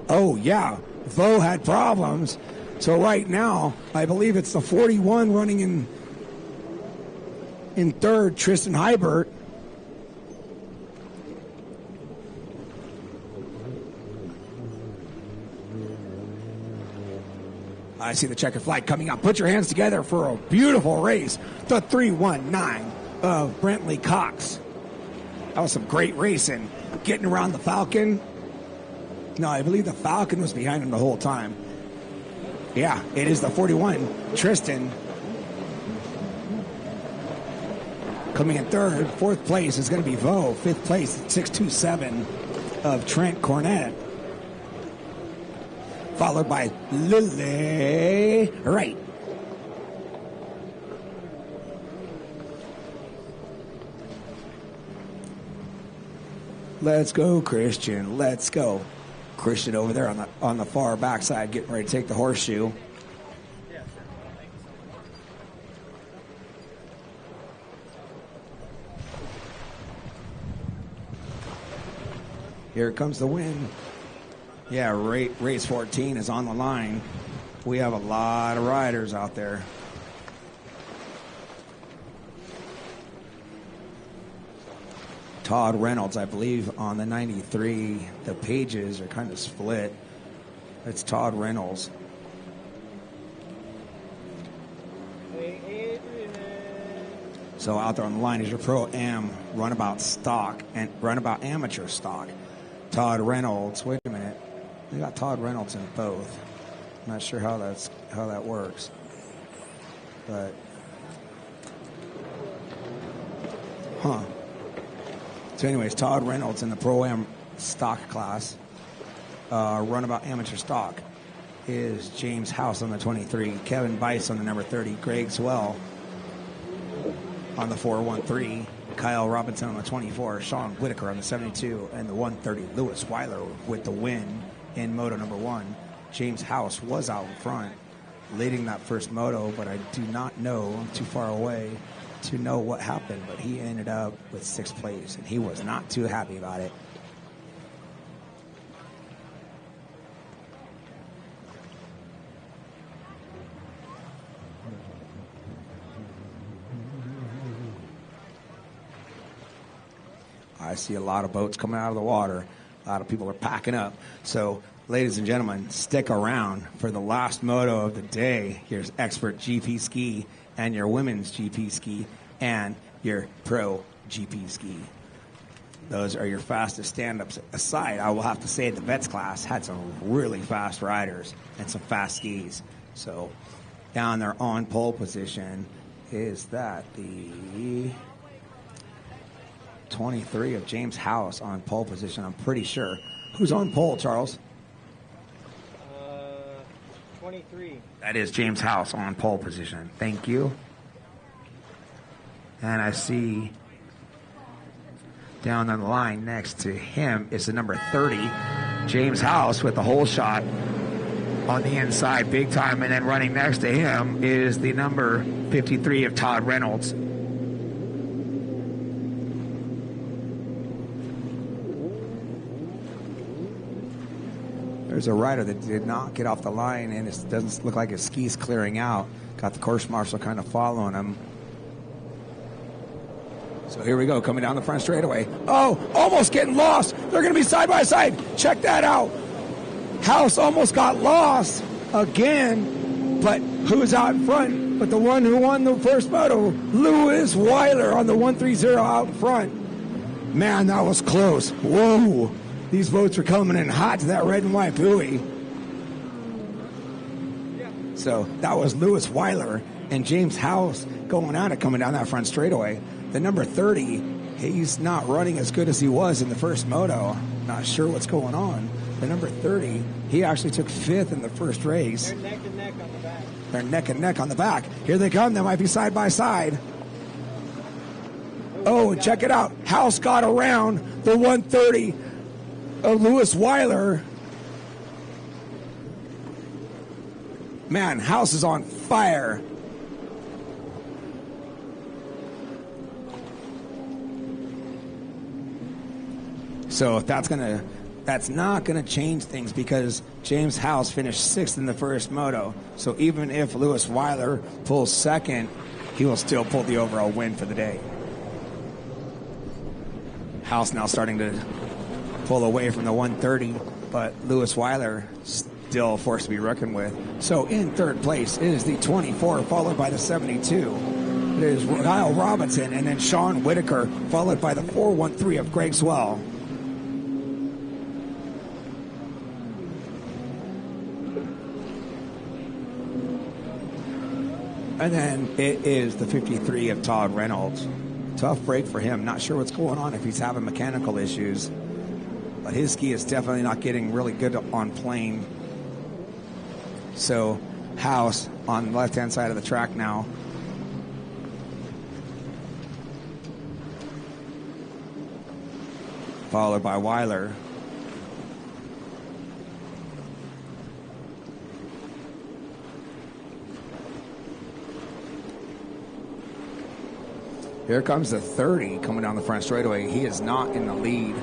Oh, yeah. Vo had problems. So right now, I believe it's the 41 running in third, Tristan Hybert. I see the checkered flag coming up. Put your hands together for a beautiful race. The 319 of Brentley Cox. That was some great racing. Getting around the Falcon. No, I believe the Falcon was behind him the whole time. Yeah, it is the 41, Tristan. Coming in third. 4th place is going to be Vo. 5th place, 627 of Trent Cornett. Followed by Lily Wright. Let's go, Christian. Let's go. Christian over there on the far backside, getting ready to take the horseshoe. Here comes the win. Yeah, race 14 is on the line. We have a lot of riders out there. Todd Reynolds, I believe, on the 93. The pages are kind of split. It's Todd Reynolds. So out there on the line is your Pro-Am Runabout stock and Runabout amateur stock. Todd Reynolds. Wait a minute. They got Todd Reynolds in both. I'm not sure how that works. But so anyways, Todd Reynolds in the Pro-Am stock class. Runabout amateur stock is James House on the 23, Kevin Bice on the number 30, Greg Swell on the 413, Kyle Robinson on the 24, Sean Whitaker on the 72, and the 130, Lewis Weiler with the win in Moto number 1. James House was out in front, leading that first moto, but I do not know, I'm too far away to know what happened, but he ended up with 6th place, and he was not too happy about it. I see a lot of boats coming out of the water. A lot of people are packing up. So, ladies and gentlemen, stick around for the last moto of the day. Here's Expert GP Ski and your Women's GP Ski and your Pro GP Ski. Those are your fastest stand-ups. Aside, I will have to say the Vets class had some really fast riders and some fast skis. So, down there on pole position is that the 23 of James House on pole position, I'm pretty sure. Who's on pole, Charles? 23. That is James House on pole position. Thank you. And I see down on the line next to him is the number 30, James House, with the hole shot on the inside big time. And then running next to him is the number 53 of Todd Reynolds. There's a rider that did not get off the line, and it doesn't look like his ski's clearing out. Got the course marshal kind of following him. So here we go, coming down the front straightaway. Oh, almost getting lost. They're going to be side by side. Check that out. House almost got lost again, but who's out in front? But the one who won the first moto, Lewis Weiler on the 130 out in front. Man, that was close. Whoa. These boats are coming in hot to that red and white buoy. So that was Lewis Weiler and James House going at it, coming down that front straightaway. The number 30, he's not running as good as he was in the first moto. Not sure what's going on. The number 30, he actually took 5th in the first race. They're neck and neck on the back. They're neck and neck on the back. Here they come. They might be side by side. Oh, and check it out. House got around the 130 of Lewis Weiler. Man, House is on fire. So that's not gonna change things, because James House finished 6th in the first moto. So even if Lewis Weiler pulls 2nd, he will still pull the overall win for the day. House now starting to pull away from the 130, but Lewis Weiler still a force to be reckoned with. So in 3rd place is the 24, followed by the 72. It is Kyle Robinson, and then Sean Whitaker, followed by the 413 of Greg Swell. And then it is the 53 of Todd Reynolds. Tough break for him. Not sure what's going on, if he's having mechanical issues. But his ski is definitely not getting really good on plane. So House on the left-hand side of the track now. Followed by Weiler. Here comes the 30 coming down the front straightaway. He is not in the lead.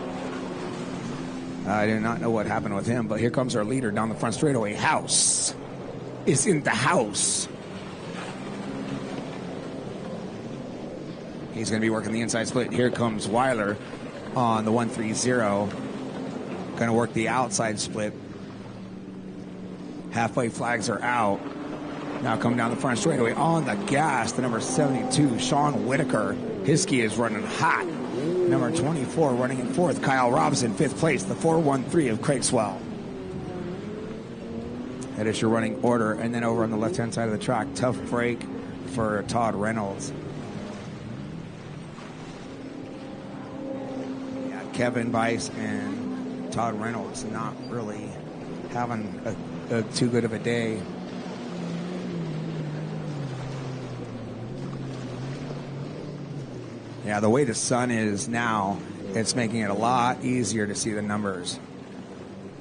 I do not know what happened with him, but here comes our leader down the front straightaway. House is in the house. He's going to be working the inside split. Here comes Weiler on the 130. Going to work the outside split. Halfway flags are out. Now coming down the front straightaway on the gas, the number 72, Sean Whitaker. His ski is running hot. Number 24 running in 4th, Kyle Robinson, 5th place, the 413 of Craig Swell. That is your running order. And then over on the left-hand side of the track, tough break for Todd Reynolds. Yeah, Kevin Bice and Todd Reynolds not really having a too good of a day. Yeah, the way the sun is now, it's making it a lot easier to see the numbers.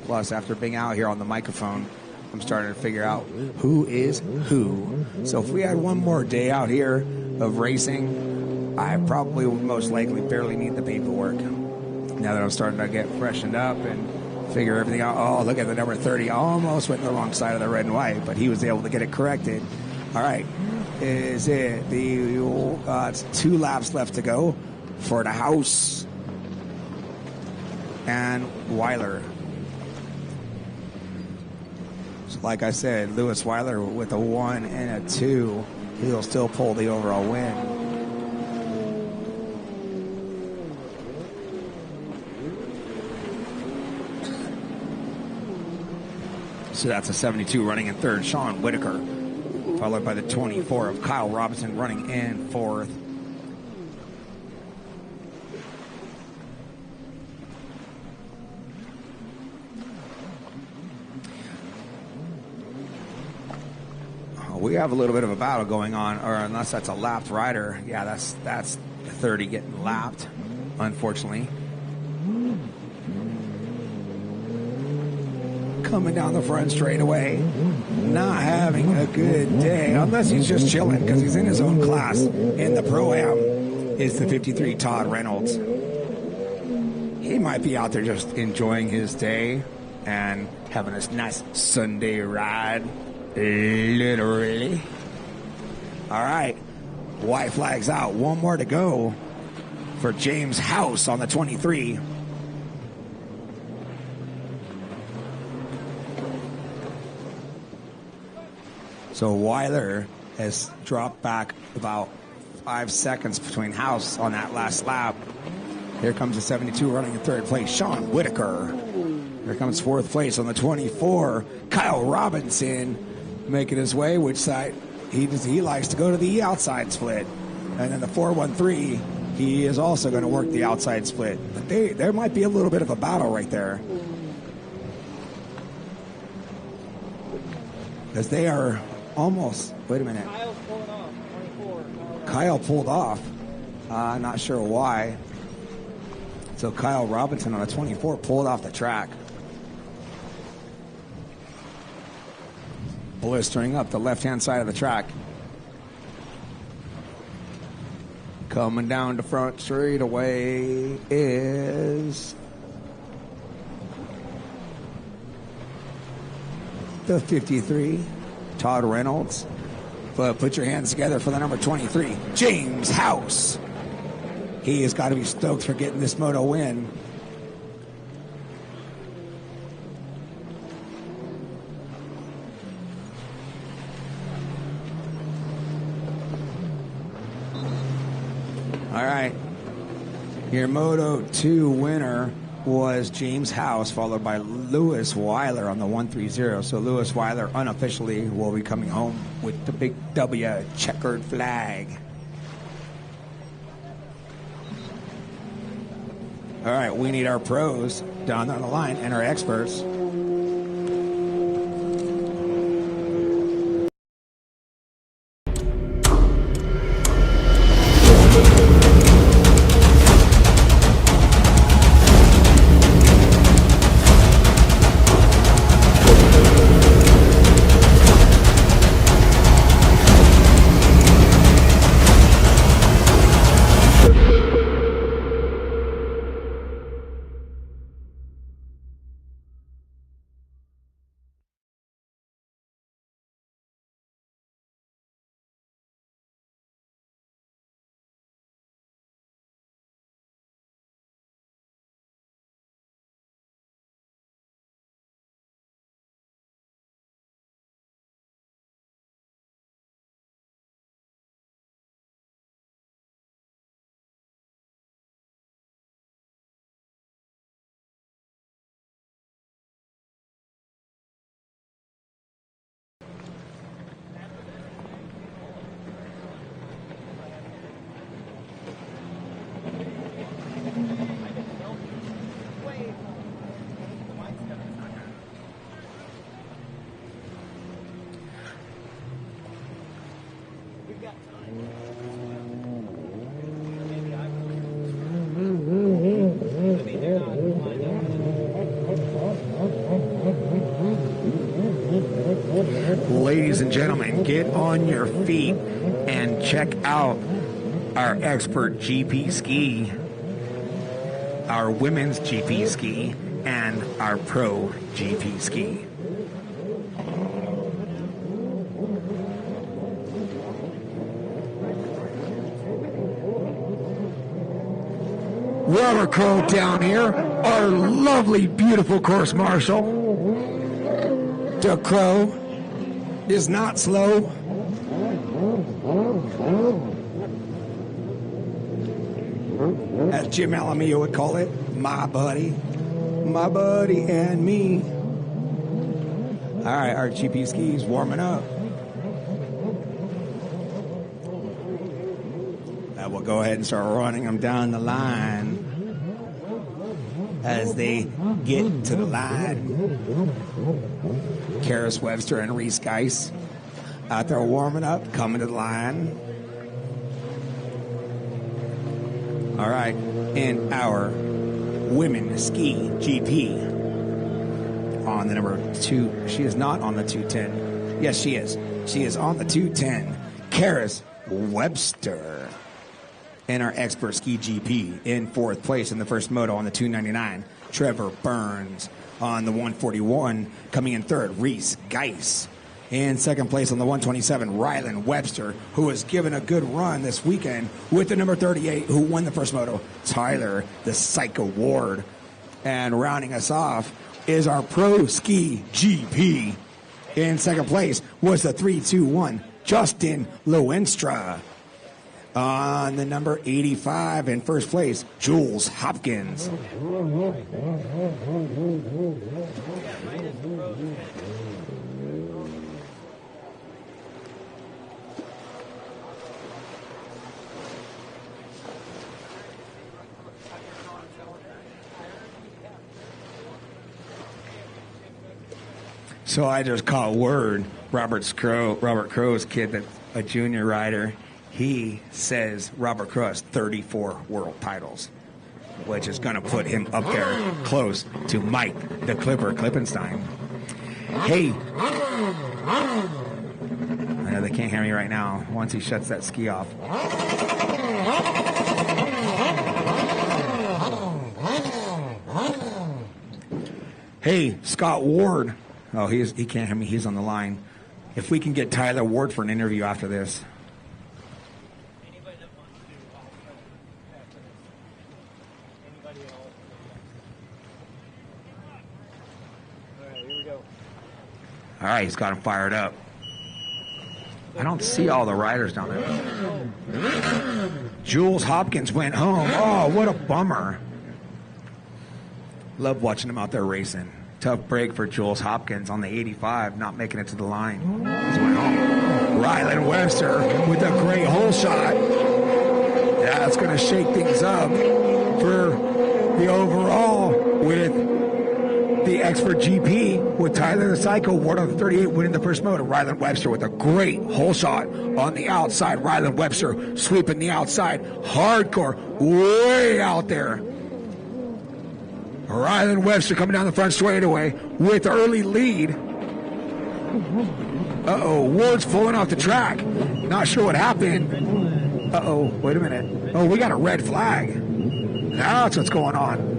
Plus, after being out here on the microphone, I'm starting to figure out who is who. So if we had one more day out here of racing, I probably would most likely barely need the paperwork. Now that I'm starting to get freshened up and figure everything out. Oh, look at the number 30. Almost went to the wrong side of the red and white, but he was able to get it corrected. All right. Is it it's 2 laps left to go for the house and Weiler. So like I said, Lewis Weiler with a 1 and a 2, he'll still pull the overall win. So that's a 72 running in 3rd, Sean Whitaker. Followed by the 24 of Kyle Robinson running in 4th. We have a little bit of a battle going on, or unless that's a lapped rider. Yeah, that's 30 getting lapped, unfortunately. Coming down the front straightaway, not having a good day, unless he's just chilling because he's in his own class in the Pro-Am, is the 53 Todd Reynolds. He might be out there just enjoying his day, and having a nice Sunday ride, literally. All right, white flag's out. One more to go for James House on the 23. So Weiler has dropped back about 5 seconds between House on that last lap. Here comes the 72 running in third place, Sean Whitaker. Here comes fourth place on the 24, Kyle Robinson, making his way. Which side? He likes to go to the outside split. And then the 413, he is also going to work the outside split. But there might be a little bit of a battle right there, because they are almost. Wait a minute. Kyle's pulling off. 24. Kyle pulled off. Not sure why. So Kyle Robinson on a 24 pulled off the track. Blistering up the left-hand side of the track. Coming down the front straightaway is the 53, Todd Reynolds. But put your hands together for the number 23, James House. He has got to be stoked for getting this moto win. All right. Your Moto 2 winner was James House, followed by Lewis Weiler on the 130. So Lewis Weiler unofficially will be coming home with the big W checkered flag. All right, we need our pros down on the line and our experts. Ladies and gentlemen, get on your feet and check out our expert GP ski, our women's GP ski, and our pro GP ski. Robert Crow down here, our lovely, beautiful course marshal. The Crow is not slow. As Jim Alamillo would call it, my buddy and me. All right, our GP skis warming up. I will go ahead and start running them down the line as they get to the line. Karis Webster and Reese Geis out there warming up, coming to the line. All right, in our women ski GP on the number 2. She is not on the 210. Yes, she is. She is on the 210. Karis Webster. And our expert ski GP in fourth place in the first moto on the 299. Trevor Burns. On the 141, coming in third, Reese Geis. In second place on the 127, Rylan Webster, who has given a good run this weekend with the number 38, who won the first moto, Tyler the Psycho Ward. And rounding us off is our Pro Ski GP. In second place was the 321, Justin Loenstra. On the number 85 in first place, Jules Hopkins. So I just caught word, Robert Crow's kid, that's a junior rider. He says Robert Crow has 34 world titles, which is going to put him up there close to Mike the Clipper Klippenstein. Hey, I know they can't hear me right now once he shuts that ski off. Hey, Scott Ward. Oh, he can't hear me. He's on the line. If we can get Tyler Ward for an interview after this. All right, he's got him fired up. I don't see all the riders down there. Jules Hopkins went home. Oh, what a bummer. Love watching him out there racing. Tough break for Jules Hopkins on the 85, not making it to the line. He's went home. Rylan Webster with a great hole shot. That's going to shake things up for the overall with the Expert GP with Tyler the Psycho Ward on the 38 winning the first moto. Rylan Webster with a great hole shot on the outside. Rylan Webster sweeping the outside. Hardcore, way out there. Rylan Webster coming down the front straightaway with early lead. Uh-oh, Ward's pulling off the track. Not sure what happened. Uh-oh, wait a minute. Oh, we got a red flag. That's what's going on.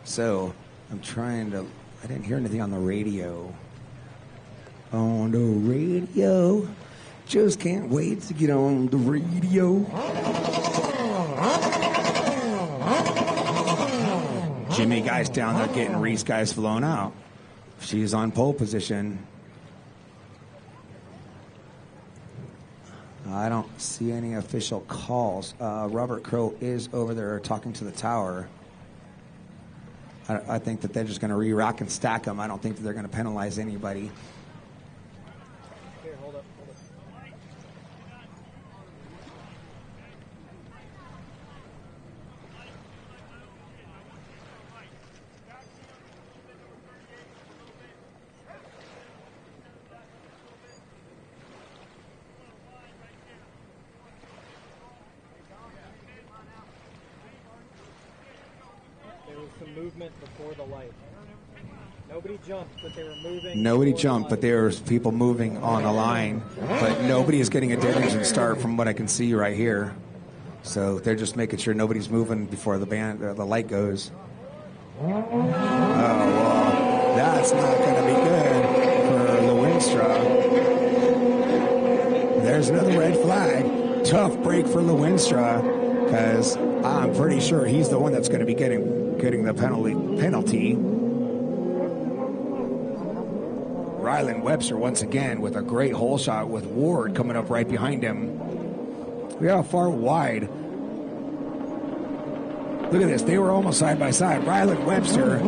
So, I'm trying to, I didn't hear anything on the radio. On the radio. Just can't wait to get on the radio. Jimmy Guy's down there getting Reese Guy's flown out. She's on pole position. I don't see any official calls. Robert Crow is over there talking to the tower. I think that they're just going to re-rack and stack them. I don't think that they're going to penalize anybody. Here, hold up. Movement before the light. Nobody jumped, but they were moving. Nobody jumped, but there was people moving on the line. But nobody is getting a dead engine start from what I can see right here. So they're just making sure nobody's moving before the light goes. Oh, well, that's not going to be good for Loenstra. There's another red flag. Tough break for Loenstra because I'm pretty sure he's the one that's going to be getting the penalty. Rylan Webster once again with a great hole shot with Ward coming up right behind him. Look how far wide. Look at this. They were almost side by side. Rylan Webster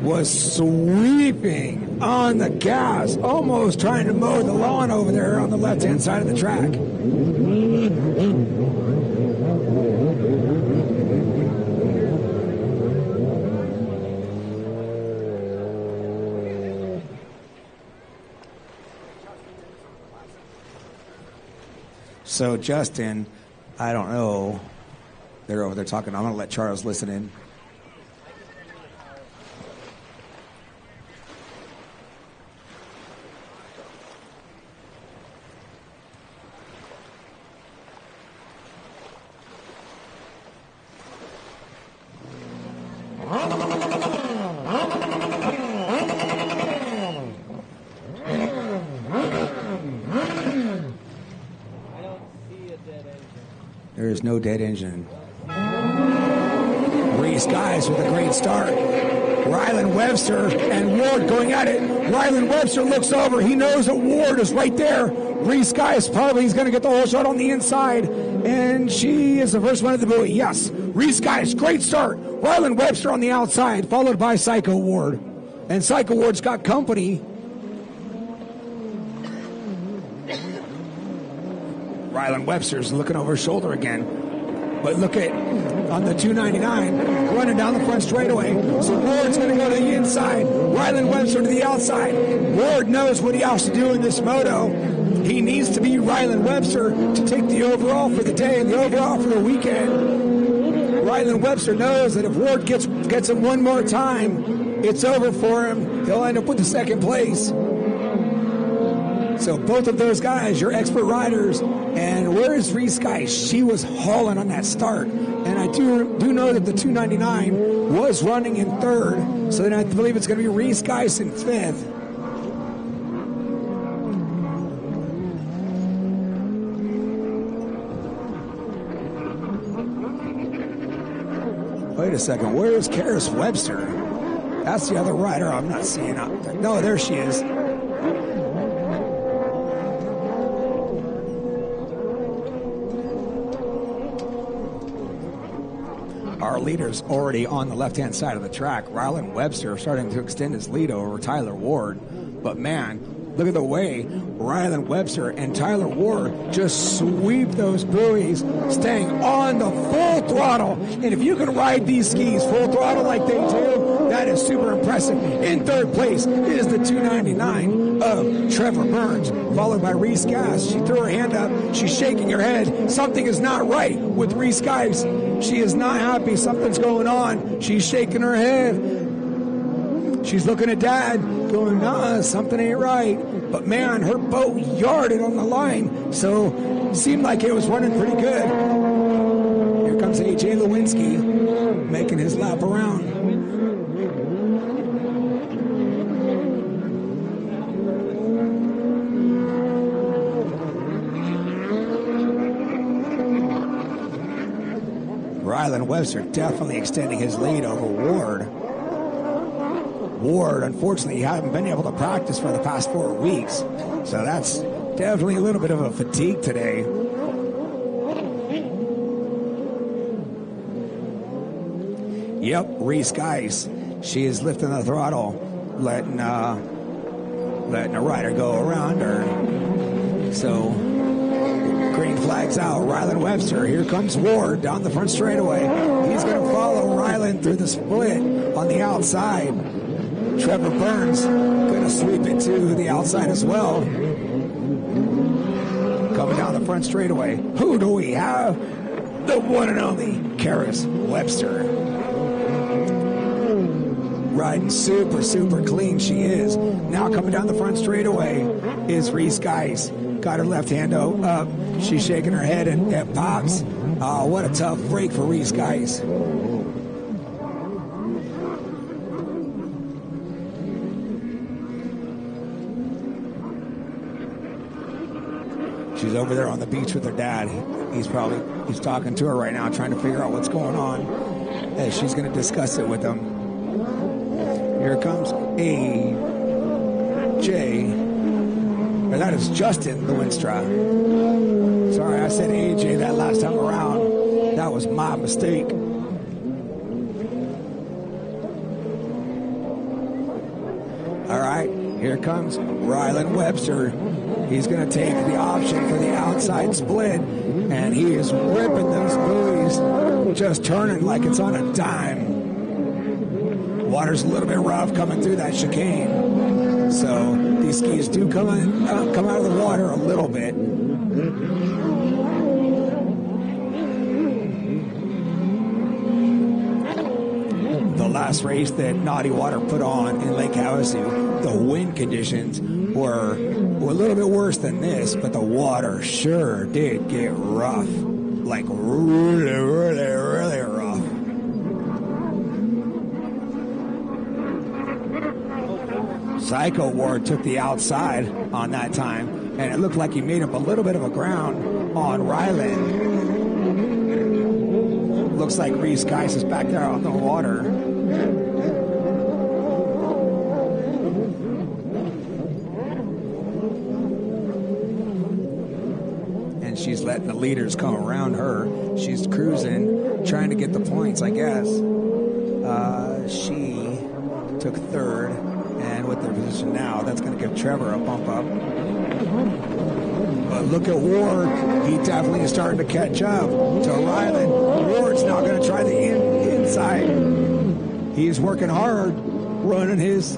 was sweeping on the gas, almost trying to mow the lawn over there on the left-hand side of the track. So, Justin, I don't know. They're over there talking. I'm going to let Charles listen in. There is no dead engine. Reese Guys with a great start. Ryland Webster and Ward going at it. Ryland Webster looks over. He knows that Ward is right there. Reese Guys probably is going to get the whole shot on the inside. And she is the first one at the buoy. Yes. Reese Guys, great start. Ryland Webster on the outside, followed by Psycho Ward. And Psycho Ward's got company. Ryland Webster's looking over his shoulder again. But look at, on the 299, running down the front straightaway. So Ward's going to go to the inside. Ryland Webster to the outside. Ward knows what he has to do in this moto. He needs to beat Ryland Webster to take the overall for the day and the overall for the weekend. Ryland Webster knows that if Ward gets him one more time, it's over for him. He'll end up with the second place. So both of those guys, your expert riders. And where is Reese Guys? She was hauling on that start. And I do know that the 299 was running in third. So then I believe it's going to be Reese Guys in fifth. Wait a second. Where is Karis Webster? That's the other rider I'm not seeing out there. No, there she is. Our leader's already on the left-hand side of the track. Ryland Webster starting to extend his lead over Tyler Ward. But man, look at the way Ryland Webster and Tyler Ward just sweep those buoys, staying on the full throttle. And if you can ride these skis full throttle like they do, that is super impressive. In third place is the 299 of Trevor Burns, followed by Reese Guys. She threw her hand up. She's shaking her head. Something is not right with Reese Guys. She is not happy. Something's going on. She's shaking her head. She's looking at Dad, going, nah, something ain't right. But man, her boat yarded on the line, so it seemed like it was running pretty good. Here comes AJ Lewinsky, making his lap around. Ryland Webster definitely extending his lead over Ward. Ward, unfortunately, haven't been able to practice for the past 4 weeks. So that's definitely a little bit of a fatigue today. Yep, Reese Guys. She is lifting the throttle, letting a rider go around her. So green flags out. Ryland Webster. Here comes Ward down the front straightaway. He's going to follow Ryland through the split on the outside. Trevor Burns going to sweep it to the outside as well. Coming down the front straightaway. Who do we have? The one and only Karis Webster. Riding super, super clean she is. Now coming down the front straightaway is Reese Guys. Got her left hand up. She's shaking her head and it pops. Oh, what a tough break for Reese Guys. She's over there on the beach with her dad. He's talking to her right now, trying to figure out what's going on. And she's going to discuss it with him. Here comes AJ. Or that is Justin Lewinsky. Sorry, I said AJ that last time around. That was my mistake. All right, here comes Ryland Webster. He's going to take the option for the outside split, and he is ripping those buoys, just turning like it's on a dime. Water's a little bit rough coming through that chicane, so these skis do come out of the water a little bit. The last race that Naughty Water put on in Lake Havasu, the wind conditions were a little bit worse than this, but the water sure did get rough. Like really, really, really rough. Psycho Ward took the outside on that time, and it looked like he made up a little bit of a ground on Ryland. Looks like Reese Geis is back there on the water. And she's letting the leaders come around her. She's cruising, trying to get the points, I guess. She took third, and with their position now, that's going to give Trevor a bump up. But look at Ward. He definitely is starting to catch up to Ryland. Ward's now going to try the inside. He's working hard, running his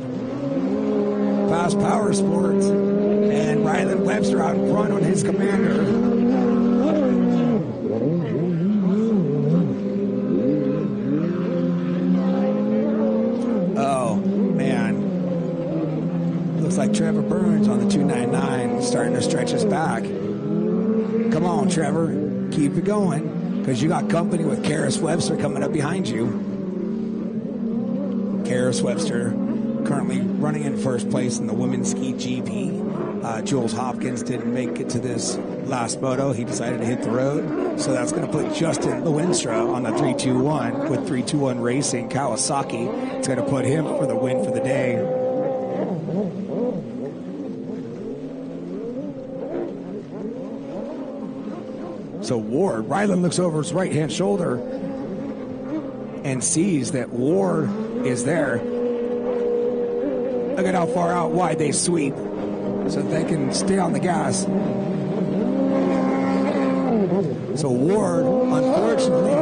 fast Powersports. And Ryland Webster out in front on his Kommander. Oh, man. Looks like Trevor Burns on the 299 starting to stretch his back. Come on, Trevor. Keep it going, because you got company with Karis Webster coming up behind you. Karis Webster currently running in first place in the women's ski GP. Jules Hopkins didn't make it to this last moto. He decided to hit the road. So that's going to put Justin Lewinstra on the 321 with 321 Racing Kawasaki. It's going to put him for the win for the day. So Ward, Ryland looks over his right-hand shoulder and sees that Ward is there. Look at how far out wide they sweep so they can stay on the gas. So Ward, unfortunately,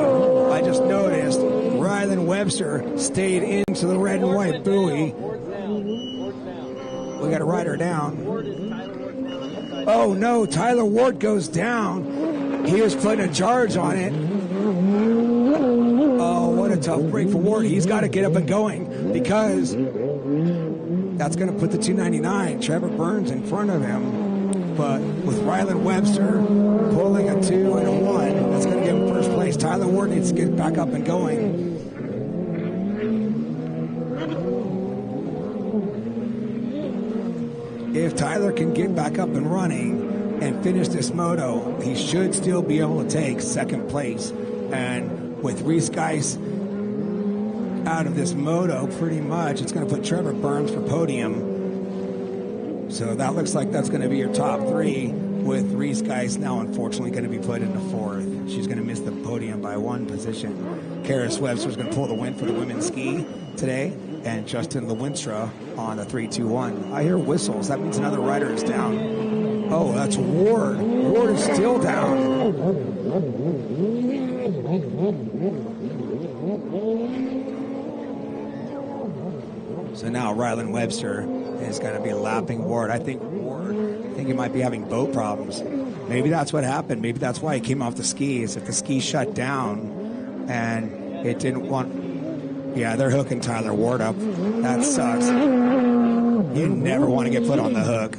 I just noticed Ryland Webster stayed into the red and white buoy. We got to ride her down. Oh no, Tyler Ward goes down. He was putting a charge on it. Oh, what a tough break for Ward. He's got to get up and going, because that's going to put the 299, Trevor Burns, in front of him. But with Ryland Webster pulling a 2 and a 1, that's going to give him first place. Tyler Ward needs to get back up and going. If Tyler can get back up and running and finish this moto, he should still be able to take second place. And with Reese Geis out of this moto, pretty much, it's going to put Trevor Burns for podium. So that looks like that's going to be your top three, with Reese Geis now unfortunately going to be put into fourth. She's going to miss the podium by one position. Karis Webster's going to pull the win for the women's ski today, and Justin Lewinstra on the 321. I hear whistles. That means another rider is down. Oh, that's Ward. Ward is still down. So now Ryland Webster is going to be lapping Ward. I think he might be having boat problems. Maybe that's what happened. Maybe that's why he came off the skis. If the ski shut down and it didn't want... Yeah, they're hooking Tyler Ward up. That sucks. You never want to get put on the hook.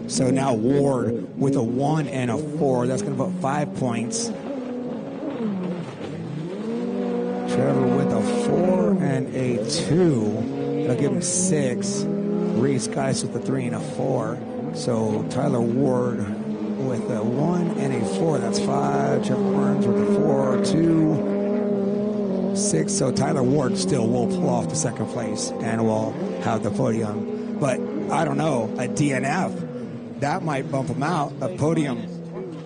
So now Ward with a 1 and a 4. That's going to put 5 points. Trevor with a 4 and a 2. That'll give him 6. Reese Geis with a 3 and a 4. So Tyler Ward with a 1 and a 4. That's 5. Jeff Burns with a 4, 2, 6. So Tyler Ward still will pull off the second place and will have the podium. But I don't know, a DNF, that might bump him out of podium.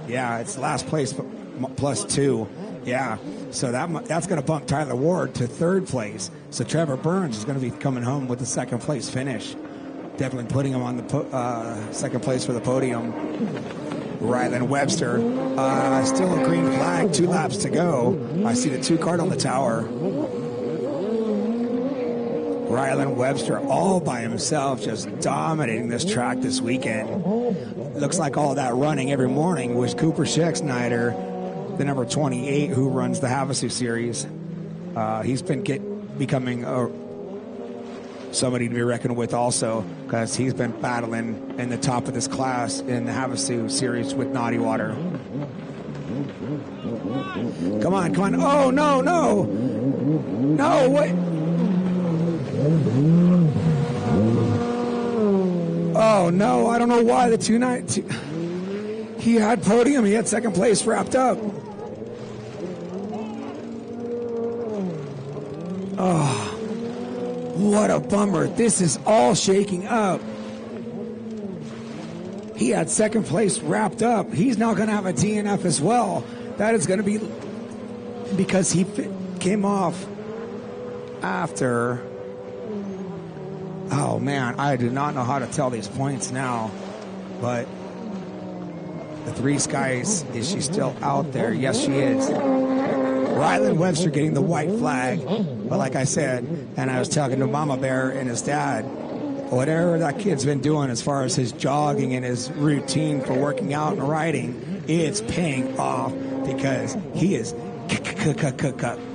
Yeah, it's last place plus 2. Yeah, so that's going to bump Tyler Ward to third place. So Trevor Burns is going to be coming home with the second place finish. Definitely putting him on the second place for the podium. Ryland Webster, still a green flag, 2 laps to go. I see the 2 card on the tower. Ryland Webster all by himself, just dominating this track this weekend. Looks like all that running every morning was Cooper Schexnayder, the number 28, who runs the Havasu series. He's been becoming somebody to be reckoned with also, because he's been battling in the top of this class in the Havasu series with Naughty Water. Come on, come on. Oh, no, no. No, wait. Oh, no, I don't know why the 292. He had podium. He had second place wrapped up. Oh, what a bummer. This is all shaking up. He had second place wrapped up. He's now going to have a DNF as well. That is going to be because he came off after. Oh, man, I do not know how to tell these points now. But the Three Skies, is she still out there? Yes, she is. Ryland Webster getting the white flag. But like I said, and I was talking to Mama Bear and his dad, whatever that kid's been doing as far as his jogging and his routine for working out and riding, it's paying off because he is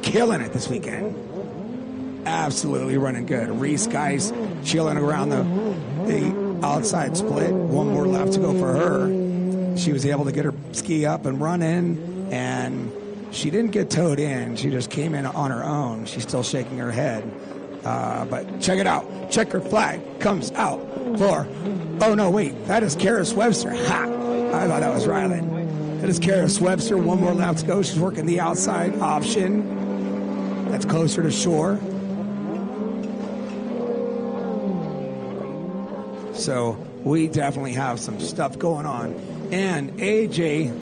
killing it this weekend. Absolutely running good. Reese Geis chilling around the outside split. One more left to go for her. She was able to get her ski up and run in, and she didn't get towed in. She just came in on her own. She's still shaking her head. But check it out. Checkered flag comes out for, oh no, wait, that is Karis Webster. Ha! I thought that was Ryland. That is Karis Webster. One more lap to go. She's working the outside option. That's closer to shore. So we definitely have some stuff going on. And AJ...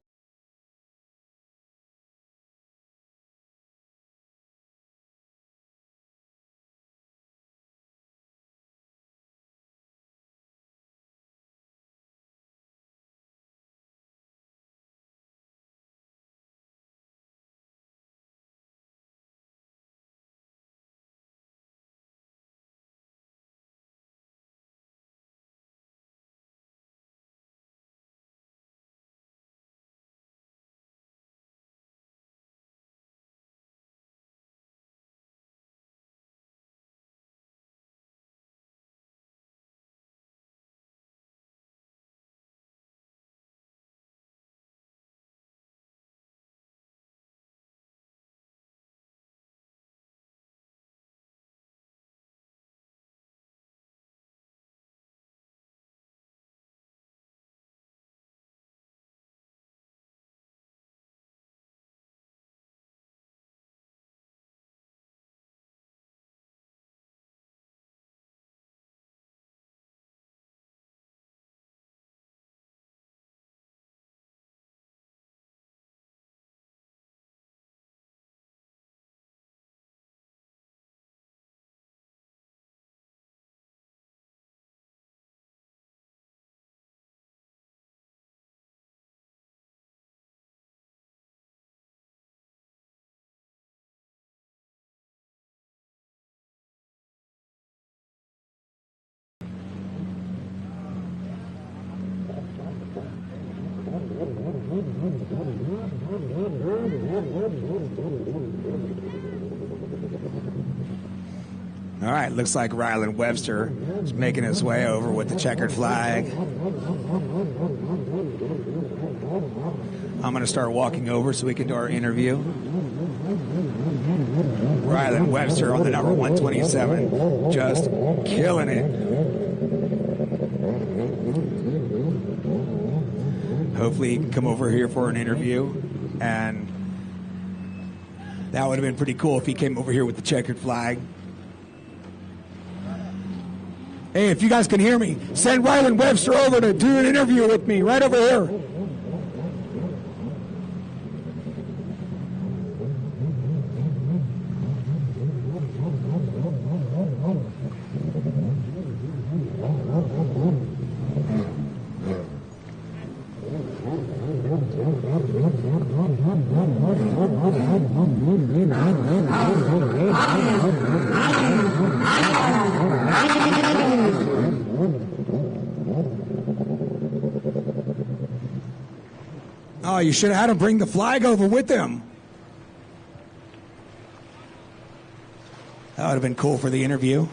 All right, looks like Ryland Webster is making his way over with the checkered flag. I'm going to start walking over so we can do our interview. Ryland Webster on the number 127, just killing it. Hopefully he can come over here for an interview, and that would have been pretty cool if he came over here with the checkered flag. Hey, if you guys can hear me, send Ryland Webster over to do an interview with me right over here. Oh, you should have had him bring the flag over with him. That would have been cool for the interview.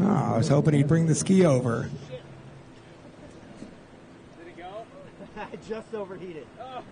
Oh, I was hoping he'd bring the ski over. Did it go? I just overheated. Oh.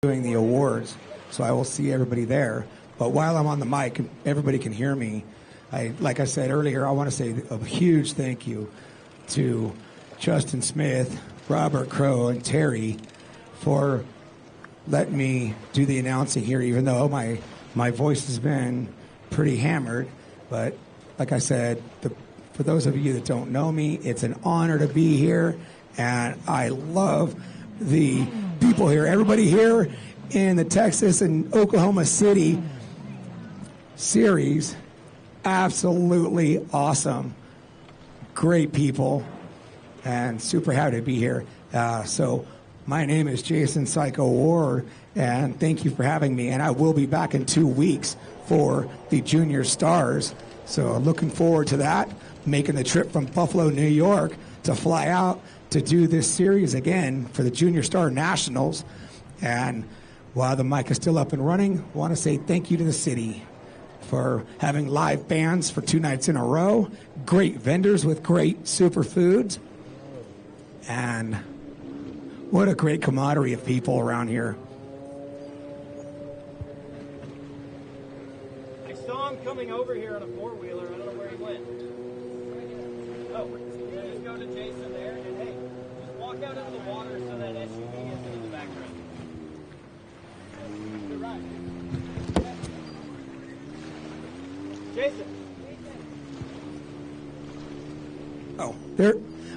Doing the awards, so I will see everybody there. But while I'm on the mic, everybody can hear me. Like I said earlier, I want to say a huge thank you to Justin Smith, Robert Crow, and Terry for letting me do the announcing here, even though my voice has been pretty hammered. But like I said, for those of you that don't know me, it's an honor to be here, and I love the people here. Everybody here in the Texas and Oklahoma City series, absolutely awesome. Great people, and super happy to be here. So my name is Jason Psycho Ward, and thank you for having me. And I will be back in 2 weeks for the Junior Stars. So looking forward to that, making the trip from Buffalo, New York to fly out to do this series again for the Junior Star Nationals. And while the mic is still up and running, I want to say thank you to the city for having live bands for 2 nights in a row, great vendors with great superfoods, and what a great camaraderie of people around here. I saw him coming over here on a four-wheeler. I don't know where he went. Oh, just go to Jason there, and hey, just walk out into the water so that SUV is in the background. You're right. Jason. Oh, there.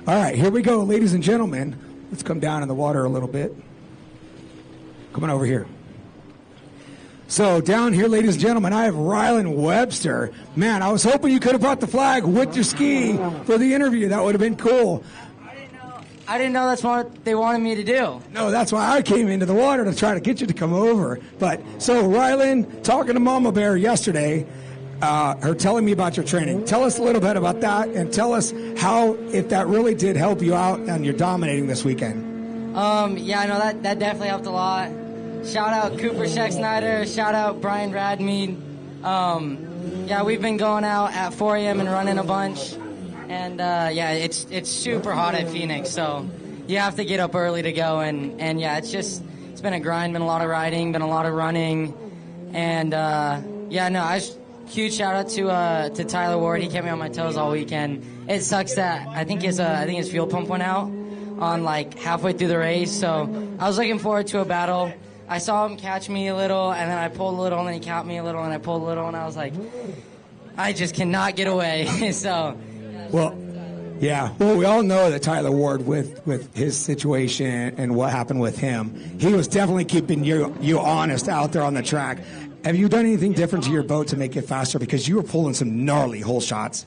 All right, here we go, ladies and gentlemen. Let's come down in the water a little bit. Come on over here. So down here, ladies and gentlemen, I have Rylan Webster. Man, I was hoping you could have brought the flag with your ski for the interview. That would have been cool. I didn't know that's what they wanted me to do. No, that's why I came into the water to try to get you to come over. But so Rylan, talking to Mama Bear yesterday, her telling me about your training. Tell us a little bit about that, and tell us how, if that really did help you out and you're dominating this weekend. Yeah, no, that definitely helped a lot. Shout out Cooper Scheck-Snyder. Shout out Brian Radmead. Yeah, we've been going out at 4 a.m. and running a bunch. And yeah, it's super hot at Phoenix, so you have to get up early to go. And yeah, it's been a grind, been a lot of riding, been a lot of running. And yeah, no, huge shout out to Tyler Ward. He kept me on my toes all weekend. It sucks that I think his fuel pump went out on like halfway through the race. So I was looking forward to a battle. I saw him catch me a little, and then I pulled a little, and then he caught me a little, and I pulled a little, and I was like, I just cannot get away. So, well, yeah. Well, we all know that Tyler Ward, with his situation and what happened with him, he was definitely keeping you honest out there on the track. Have you done anything different to your boat to make it faster? Because you were pulling some gnarly hole shots.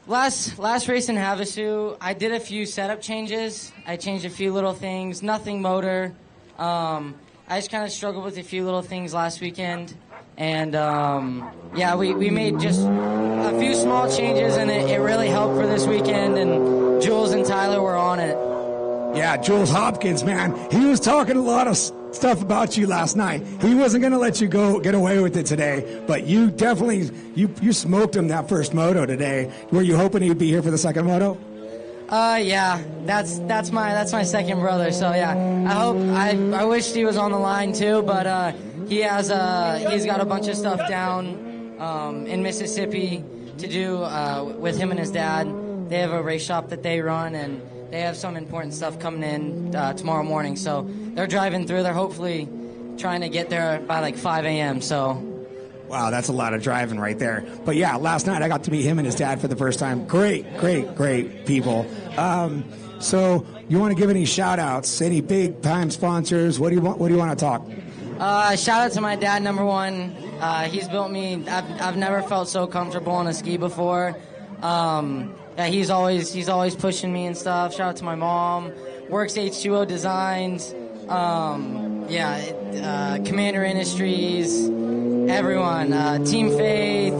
Last race in Havasu, I did a few setup changes. I changed a few little things, nothing motor. I just kind of struggled with a few little things last weekend. And yeah, we made just a few small changes, and it really helped for this weekend. And Jules and Tyler were on it. Yeah, Jules Hopkins, man, he was talking a lot of stuff about you last night. He wasn't going to let you get away with it today, but you definitely you smoked him that first moto today. Were you hoping he'd be here for the second moto? Yeah, that's my second brother. So yeah, I wished he was on the line too, but he's got a bunch of stuff down in Mississippi to do with him and his dad. They have a race shop that they run, and they have some important stuff coming in tomorrow morning. So they're driving through. They're hopefully trying to get there by like 5 a.m. So. Wow, that's a lot of driving right there. But yeah, last night I got to meet him and his dad for the first time. Great people. So you want to give any shout outs, any big time sponsors? What do you want to talk? Shout out to my dad, number one. He's built me. I've never felt so comfortable on a ski before. Yeah, he's always pushing me and stuff. Shout out to my mom. Works H2O Designs. Kommander Industries. Everyone. Team Faith.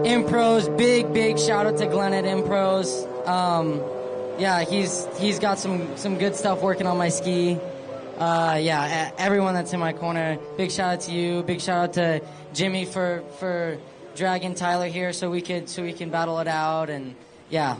Impros. Big shout out to Glenn at Impros. Yeah, he's got some good stuff working on my ski. Everyone that's in my corner. Big shout out to you. Big shout out to Jimmy for dragging Tyler here so we can battle it out. And yeah,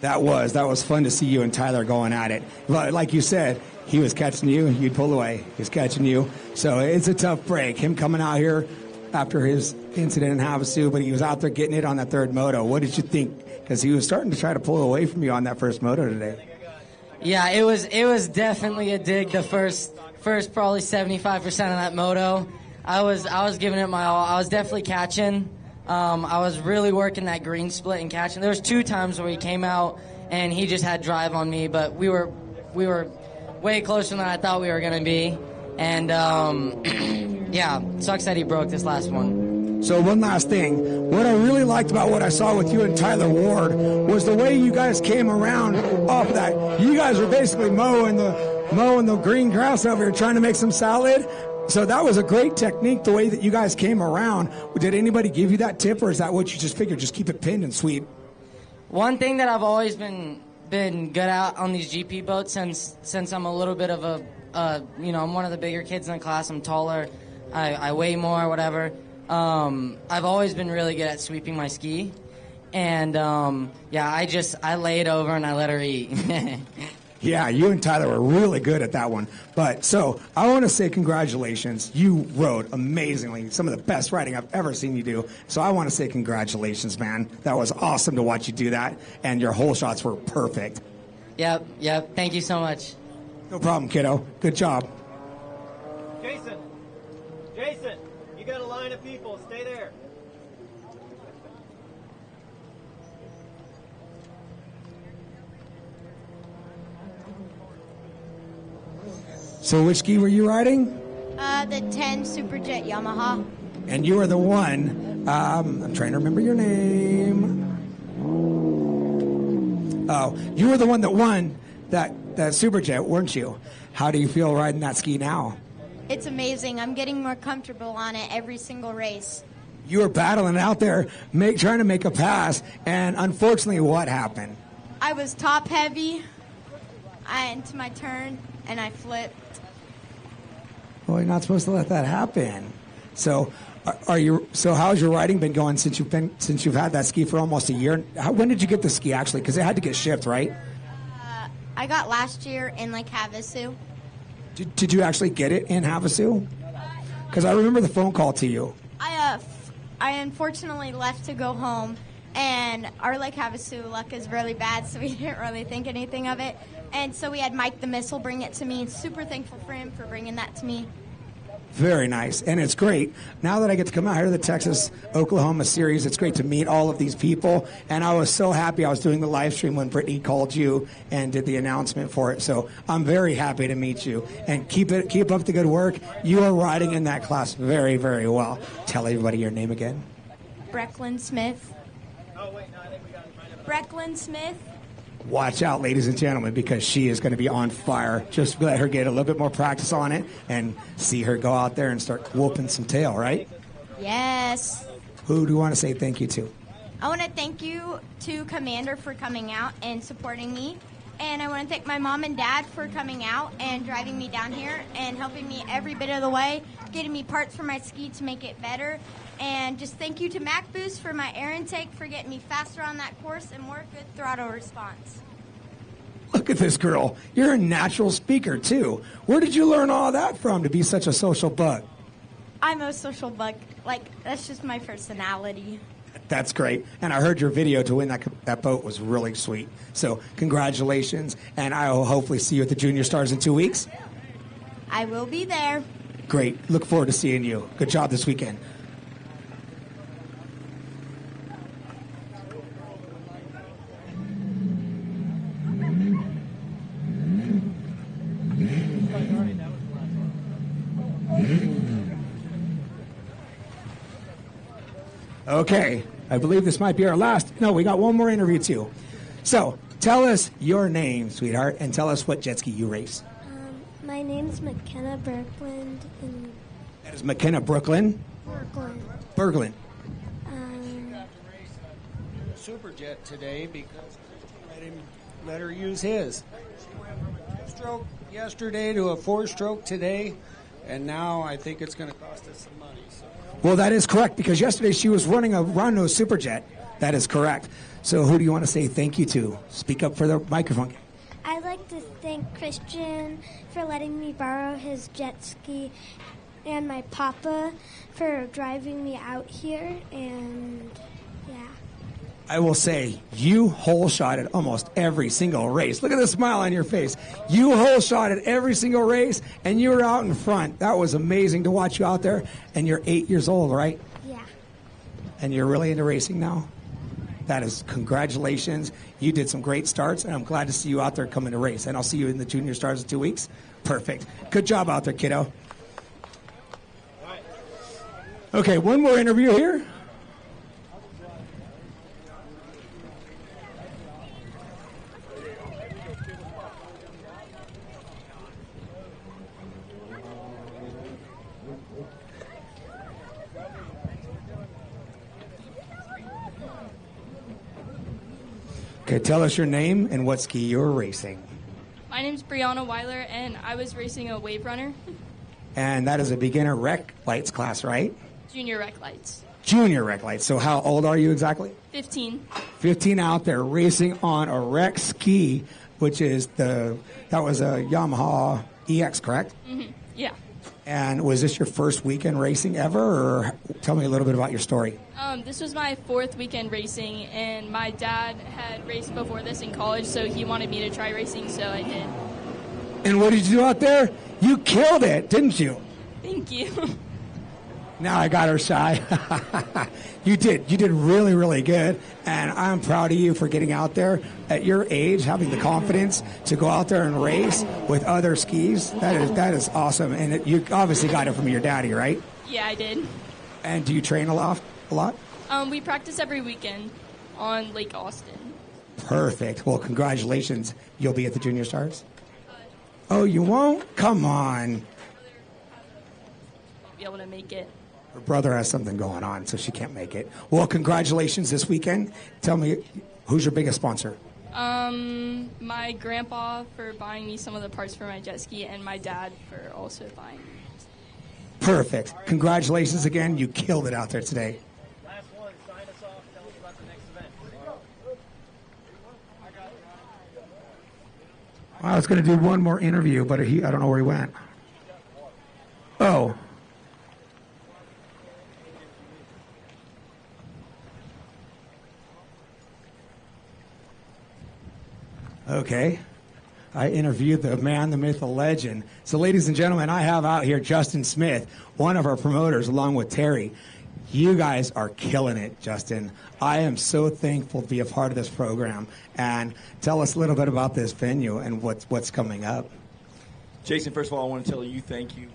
that was fun to see you and Tyler going at it. But like you said, he was catching you, you'd pull away. He was catching you, so it's a tough break. Him coming out here after his incident in Havasu, but he was out there getting it on that third moto. What did you think? Because he was starting to try to pull away from you on that first moto today. Yeah, it was definitely a dig. The first probably 75% of that moto. I was giving it my all. I was definitely catching. I was really working that green split and catching. There was 2 times where he came out and he just had drive on me, but we were way closer than I thought we were going to be. And yeah, sucks that he broke this last one. So one last thing, what I really liked about what I saw with you and Tyler Ward was the way you guys came around off that. You guys were basically mowing the green grass over here, trying to make some salad. So that was a great technique, the way that you guys came around. Did anybody give you that tip, or is that what you just figured, just keep it pinned and sweet? One thing that I've always been good at on these GP boats since I'm a little bit of I'm one of the bigger kids in the class. I'm taller, I weigh more, whatever. I've always been really good at sweeping my ski, and I lay it over and I let her eat. Yeah, you and Tyler were really good at that one. But so I want to say congratulations. You rode amazingly. Some of the best riding I've ever seen you do. So I want to say congratulations, man. That was awesome to watch you do that. And your hole shots were perfect. Yep. Thank you so much. No problem, kiddo. Good job. Jason, you got a line of people. Stay there. So which ski were you riding? The 10 Superjet Yamaha. And you were the one, I'm trying to remember your name. Oh, you were the one that won that Superjet, weren't you? How do you feel riding that ski now? It's amazing. I'm getting more comfortable on it every single race. You were battling out there, trying to make a pass, and unfortunately, what happened? I was top heavy into my turn, and I flipped. Well, you're not supposed to let that happen. So, how's your riding been going since you've had that ski for almost a year? When did you get the ski actually? Because it had to get shipped, right? I got last year in Lake Havasu. Did you actually get it in Havasu? Because I remember the phone call to you. I unfortunately left to go home, and our Lake Havasu luck is really bad, so we didn't really think anything of it. And so we had Mike the Missile bring it to me. Super thankful for him for bringing that to me. Very nice. And it's great. Now that I get to come out here to the Texas-Oklahoma series, it's great to meet all of these people. And I was so happy I was doing the live stream when Brittany called you and did the announcement for it. So I'm very happy to meet you. And keep up the good work. You are riding in that class very, very well. Tell everybody your name again. Brecklin Smith. Brecklin Smith. Watch out, ladies and gentlemen, because she is going to be on fire. Just let her get a little bit more practice on it and see her go out there and start whooping some tail, right? Yes. Who do you want to say thank you to? I want to thank you to Kommander for coming out and supporting me. And I want to thank my mom and dad for coming out and driving me down here and helping me every bit of the way, getting me parts for my ski to make it better. And just thank you to Mac Boost for my air intake for getting me faster on that course and more good throttle response. Look at this girl. You're a natural speaker, too. Where did you learn all that from to be such a social bug? I'm a social bug. That's just my personality. That's great. And I heard your video to win that boat was really sweet. So congratulations. And I will hopefully see you at the Junior Stars in 2 weeks. I will be there. Great. Look forward to seeing you. Good job this weekend. Okay, I believe this might be our last. No, we got one more interview too. So, tell us your name, sweetheart, and tell us what jet ski you race. My name's McKenna Berkland. That is McKenna Brooklyn. Berglund. Superjet today because let her use his. She went from a 2-stroke yesterday to a 4-stroke today, and now I think it's going to cost us some money. So. Well, that is correct, because yesterday she was running a Rondo Superjet. That is correct. So who do you want to say thank you to? Speak up for the microphone. I'd like to thank Christian for letting me borrow his jet ski and my papa for driving me out here, and yeah. I will say, you hole-shotted almost every single race. Look at the smile on your face. You hole-shotted every single race, and you were out in front. That was amazing to watch you out there. And you're 8 years old, right? Yeah. And you're really into racing now? That is, congratulations. You did some great starts, and I'm glad to see you out there coming to race. And I'll see you in the Junior Stars in 2 weeks. Perfect. Good job out there, kiddo. Okay, one more interview here. Okay, tell us your name and what ski you're racing. My name's Brianna Weiler, and I was racing a Wave Runner. And that is a beginner rec lights class, right? Junior Rec Lights. Junior rec lights. So how old are you exactly? 15. 15 out there racing on a rec ski, which is that was a Yamaha EX, correct? Mm-hmm. Yeah. And was this your first weekend racing ever, or tell me a little bit about your story? This was my 4th weekend racing, and my dad had raced before this in college, so he wanted me to try racing, so I did. And what did you do out there? You killed it, didn't you? Thank you. Now I got her shy. You did really, really good, and I'm proud of you for getting out there at your age, having the confidence to go out there and race with other skis. That is awesome, and you obviously got it from your daddy, right? Yeah, I did. And do you train a lot? We practice every weekend on Lake Austin. Perfect. Well, congratulations. You'll be at the Junior Stars? Oh, you won't? Come on. Be able to make it. Her brother has something going on, so she can't make it. Well, congratulations this weekend. Tell me, who's your biggest sponsor? My grandpa for buying me some of the parts for my jet ski, and my dad for also buying me. Perfect. Congratulations again. You killed it out there today. Last one, sign us off. Tell us about the next event. I was going to do one more interview, but I don't know where he went. Oh. Okay. I interviewed the man, the myth, the legend. So, ladies and gentlemen, I have out here Justin Smith, one of our promoters, along with Terry. You guys are killing it, Justin. I am so thankful to be a part of this program. And tell us a little bit about this venue and what's coming up. Jason, first of all, I want to tell you thank you.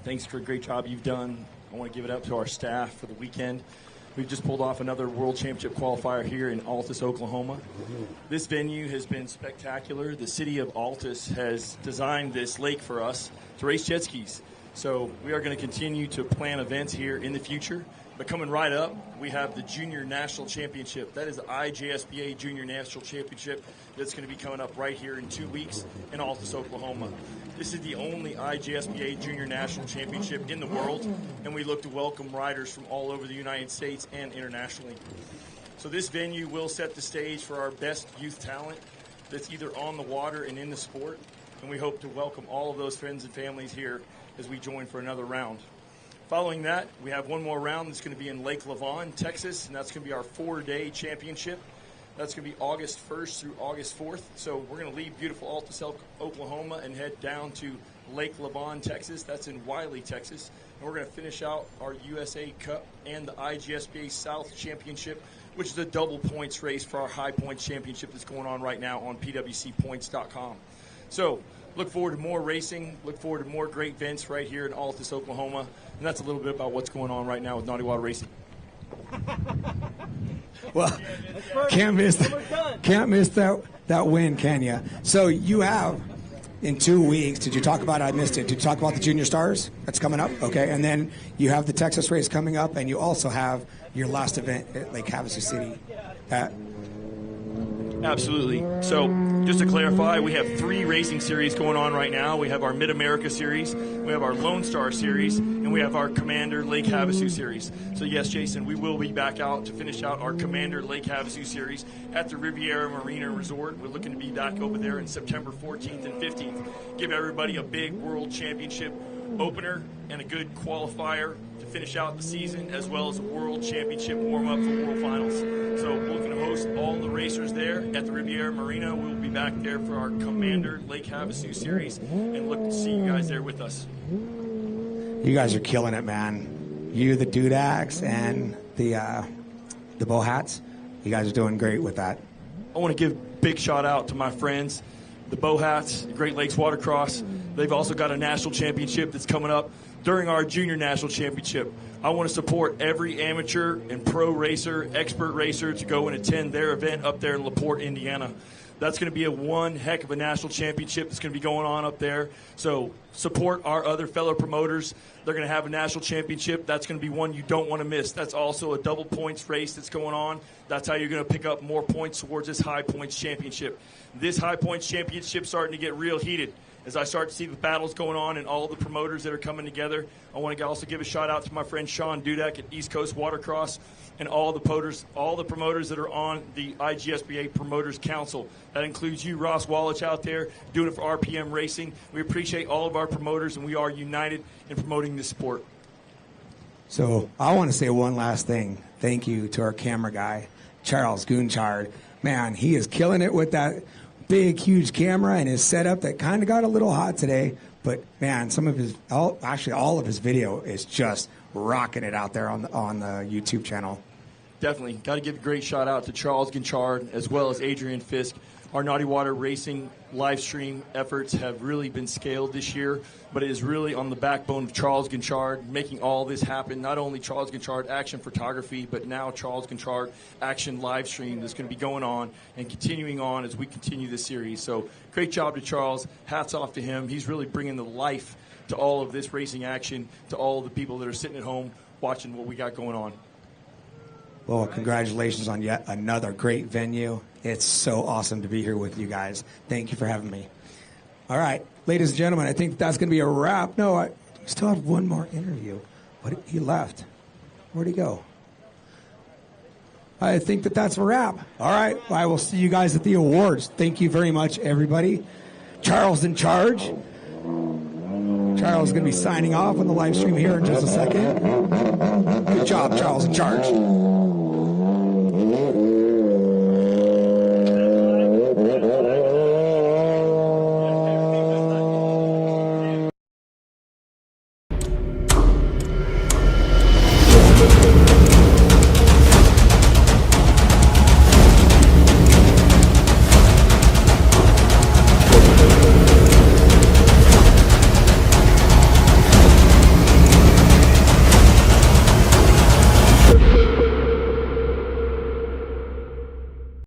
Thanks for a great job you've done. I want to give it up to our staff for the weekend. We've just pulled off another World Championship qualifier here in Altus, Oklahoma. This venue has been spectacular. The city of Altus has designed this lake for us to race jet skis. So we are going to continue to plan events here in the future. But coming right up, we have the Junior National Championship. That is the IJSBA Junior National Championship that's going to be coming up right here in 2 weeks in Altus, Oklahoma. This is the only IJSBA Junior National Championship in the world, and we look to welcome riders from all over the United States and internationally. So this venue will set the stage for our best youth talent that's either on the water and in the sport, and we hope to welcome all of those friends and families here as we join for another round. Following that, we have one more round that's going to be in Lake Lavon, Texas, and that's going to be our 4-day championship. That's going to be August 1st through August 4th. So we're going to leave beautiful Altus, Oklahoma, and head down to Lake Lavon, Texas. That's in Wiley, Texas. And we're going to finish out our USA Cup and the IGSBA South Championship, which is a double points race for our High Points Championship that's going on right now on pwcpoints.com. So look forward to more racing. Look forward to more great events right here in Altus, Oklahoma. And that's a little bit about what's going on right now with Naughty Water Racing. Well, can't miss that win, can you? So you have, in 2 weeks, did you talk about, I missed it, did you talk about the Junior Stars? That's coming up, okay. And then you have the Texas race coming up, and you also have your last event at Lake Havasu City. Absolutely. So just to clarify, we have 3 racing series going on right now. We have our Mid-America Series, we have our Lonestar Series, and we have our Kommander Lake Havasu Series. So yes, Jason, we will be back out to finish out our Kommander Lake Havasu Series at the Riviera Marina Resort. We're looking to be back over there in September 14th and 15th. Give everybody a big World Championship opener and a good qualifier to finish out the season, as well as a World Championship warm-up for World Finals. So we're looking to host all the racers there at the Riviera Marina. We'll be back there for our Kommander Lake Havasu Series and look to see you guys there with us. You guys are killing it, man. You, the Dudaks, and the bow hats, you guys are doing great with that. I want to give a big shout out to my friends, the bow hats, Great Lakes Watercross. They've also got a national championship that's coming up during our Junior National Championship. I want to support every amateur and pro racer, expert racer to go and attend their event up there in LaPorte, Indiana. That's going to be one heck of a national championship that's going to be going on up there. So support our other fellow promoters. They're going to have a national championship. That's going to be one you don't want to miss. That's also a double points race that's going on. That's how you're going to pick up more points towards this High Points Championship. This High Points Championship starting to get real heated. As I start to see the battles going on and all the promoters that are coming together, I want to also give a shout out to my friend Sean Dudek at East Coast Watercross and all the promoters that are on the IGSBA Promoters Council. That includes you, Ross Wallich, out there doing it for RPM Racing. We appreciate all of our promoters, and we are united in promoting this sport. So I want to say one last thing. Thank you to our camera guy, Charles Goonchard. Man, he is killing it with that big, huge camera and his setup that kind of got a little hot today. But, man, all of his video is just rocking it out there on the YouTube channel. Definitely. Got to give a great shout out to Charles Ginchard as well as Adrian Fisk. Our Naughty Water Racing live stream efforts have really been scaled this year, but it is really on the backbone of Charles Ginchard making all this happen. Not only Charles Ginchard Action Photography, but now Charles Ginchard Action live stream that's going to be going on and continuing on as we continue this series. So great job to Charles. Hats off to him. He's really bringing the life to all of this racing action, to all the people that are sitting at home watching what we got going on. Well, congratulations on yet another great venue. It's so awesome to be here with you guys. Thank you for having me. All right, ladies and gentlemen, I think that's going to be a wrap. No, I still have one more interview, but he left. Where'd he go? I think that's a wrap. All right, I will see you guys at the awards. Thank you very much, everybody. Charles in charge. Charles is going to be signing off on the live stream here in just a second. Good job, Charles in charge.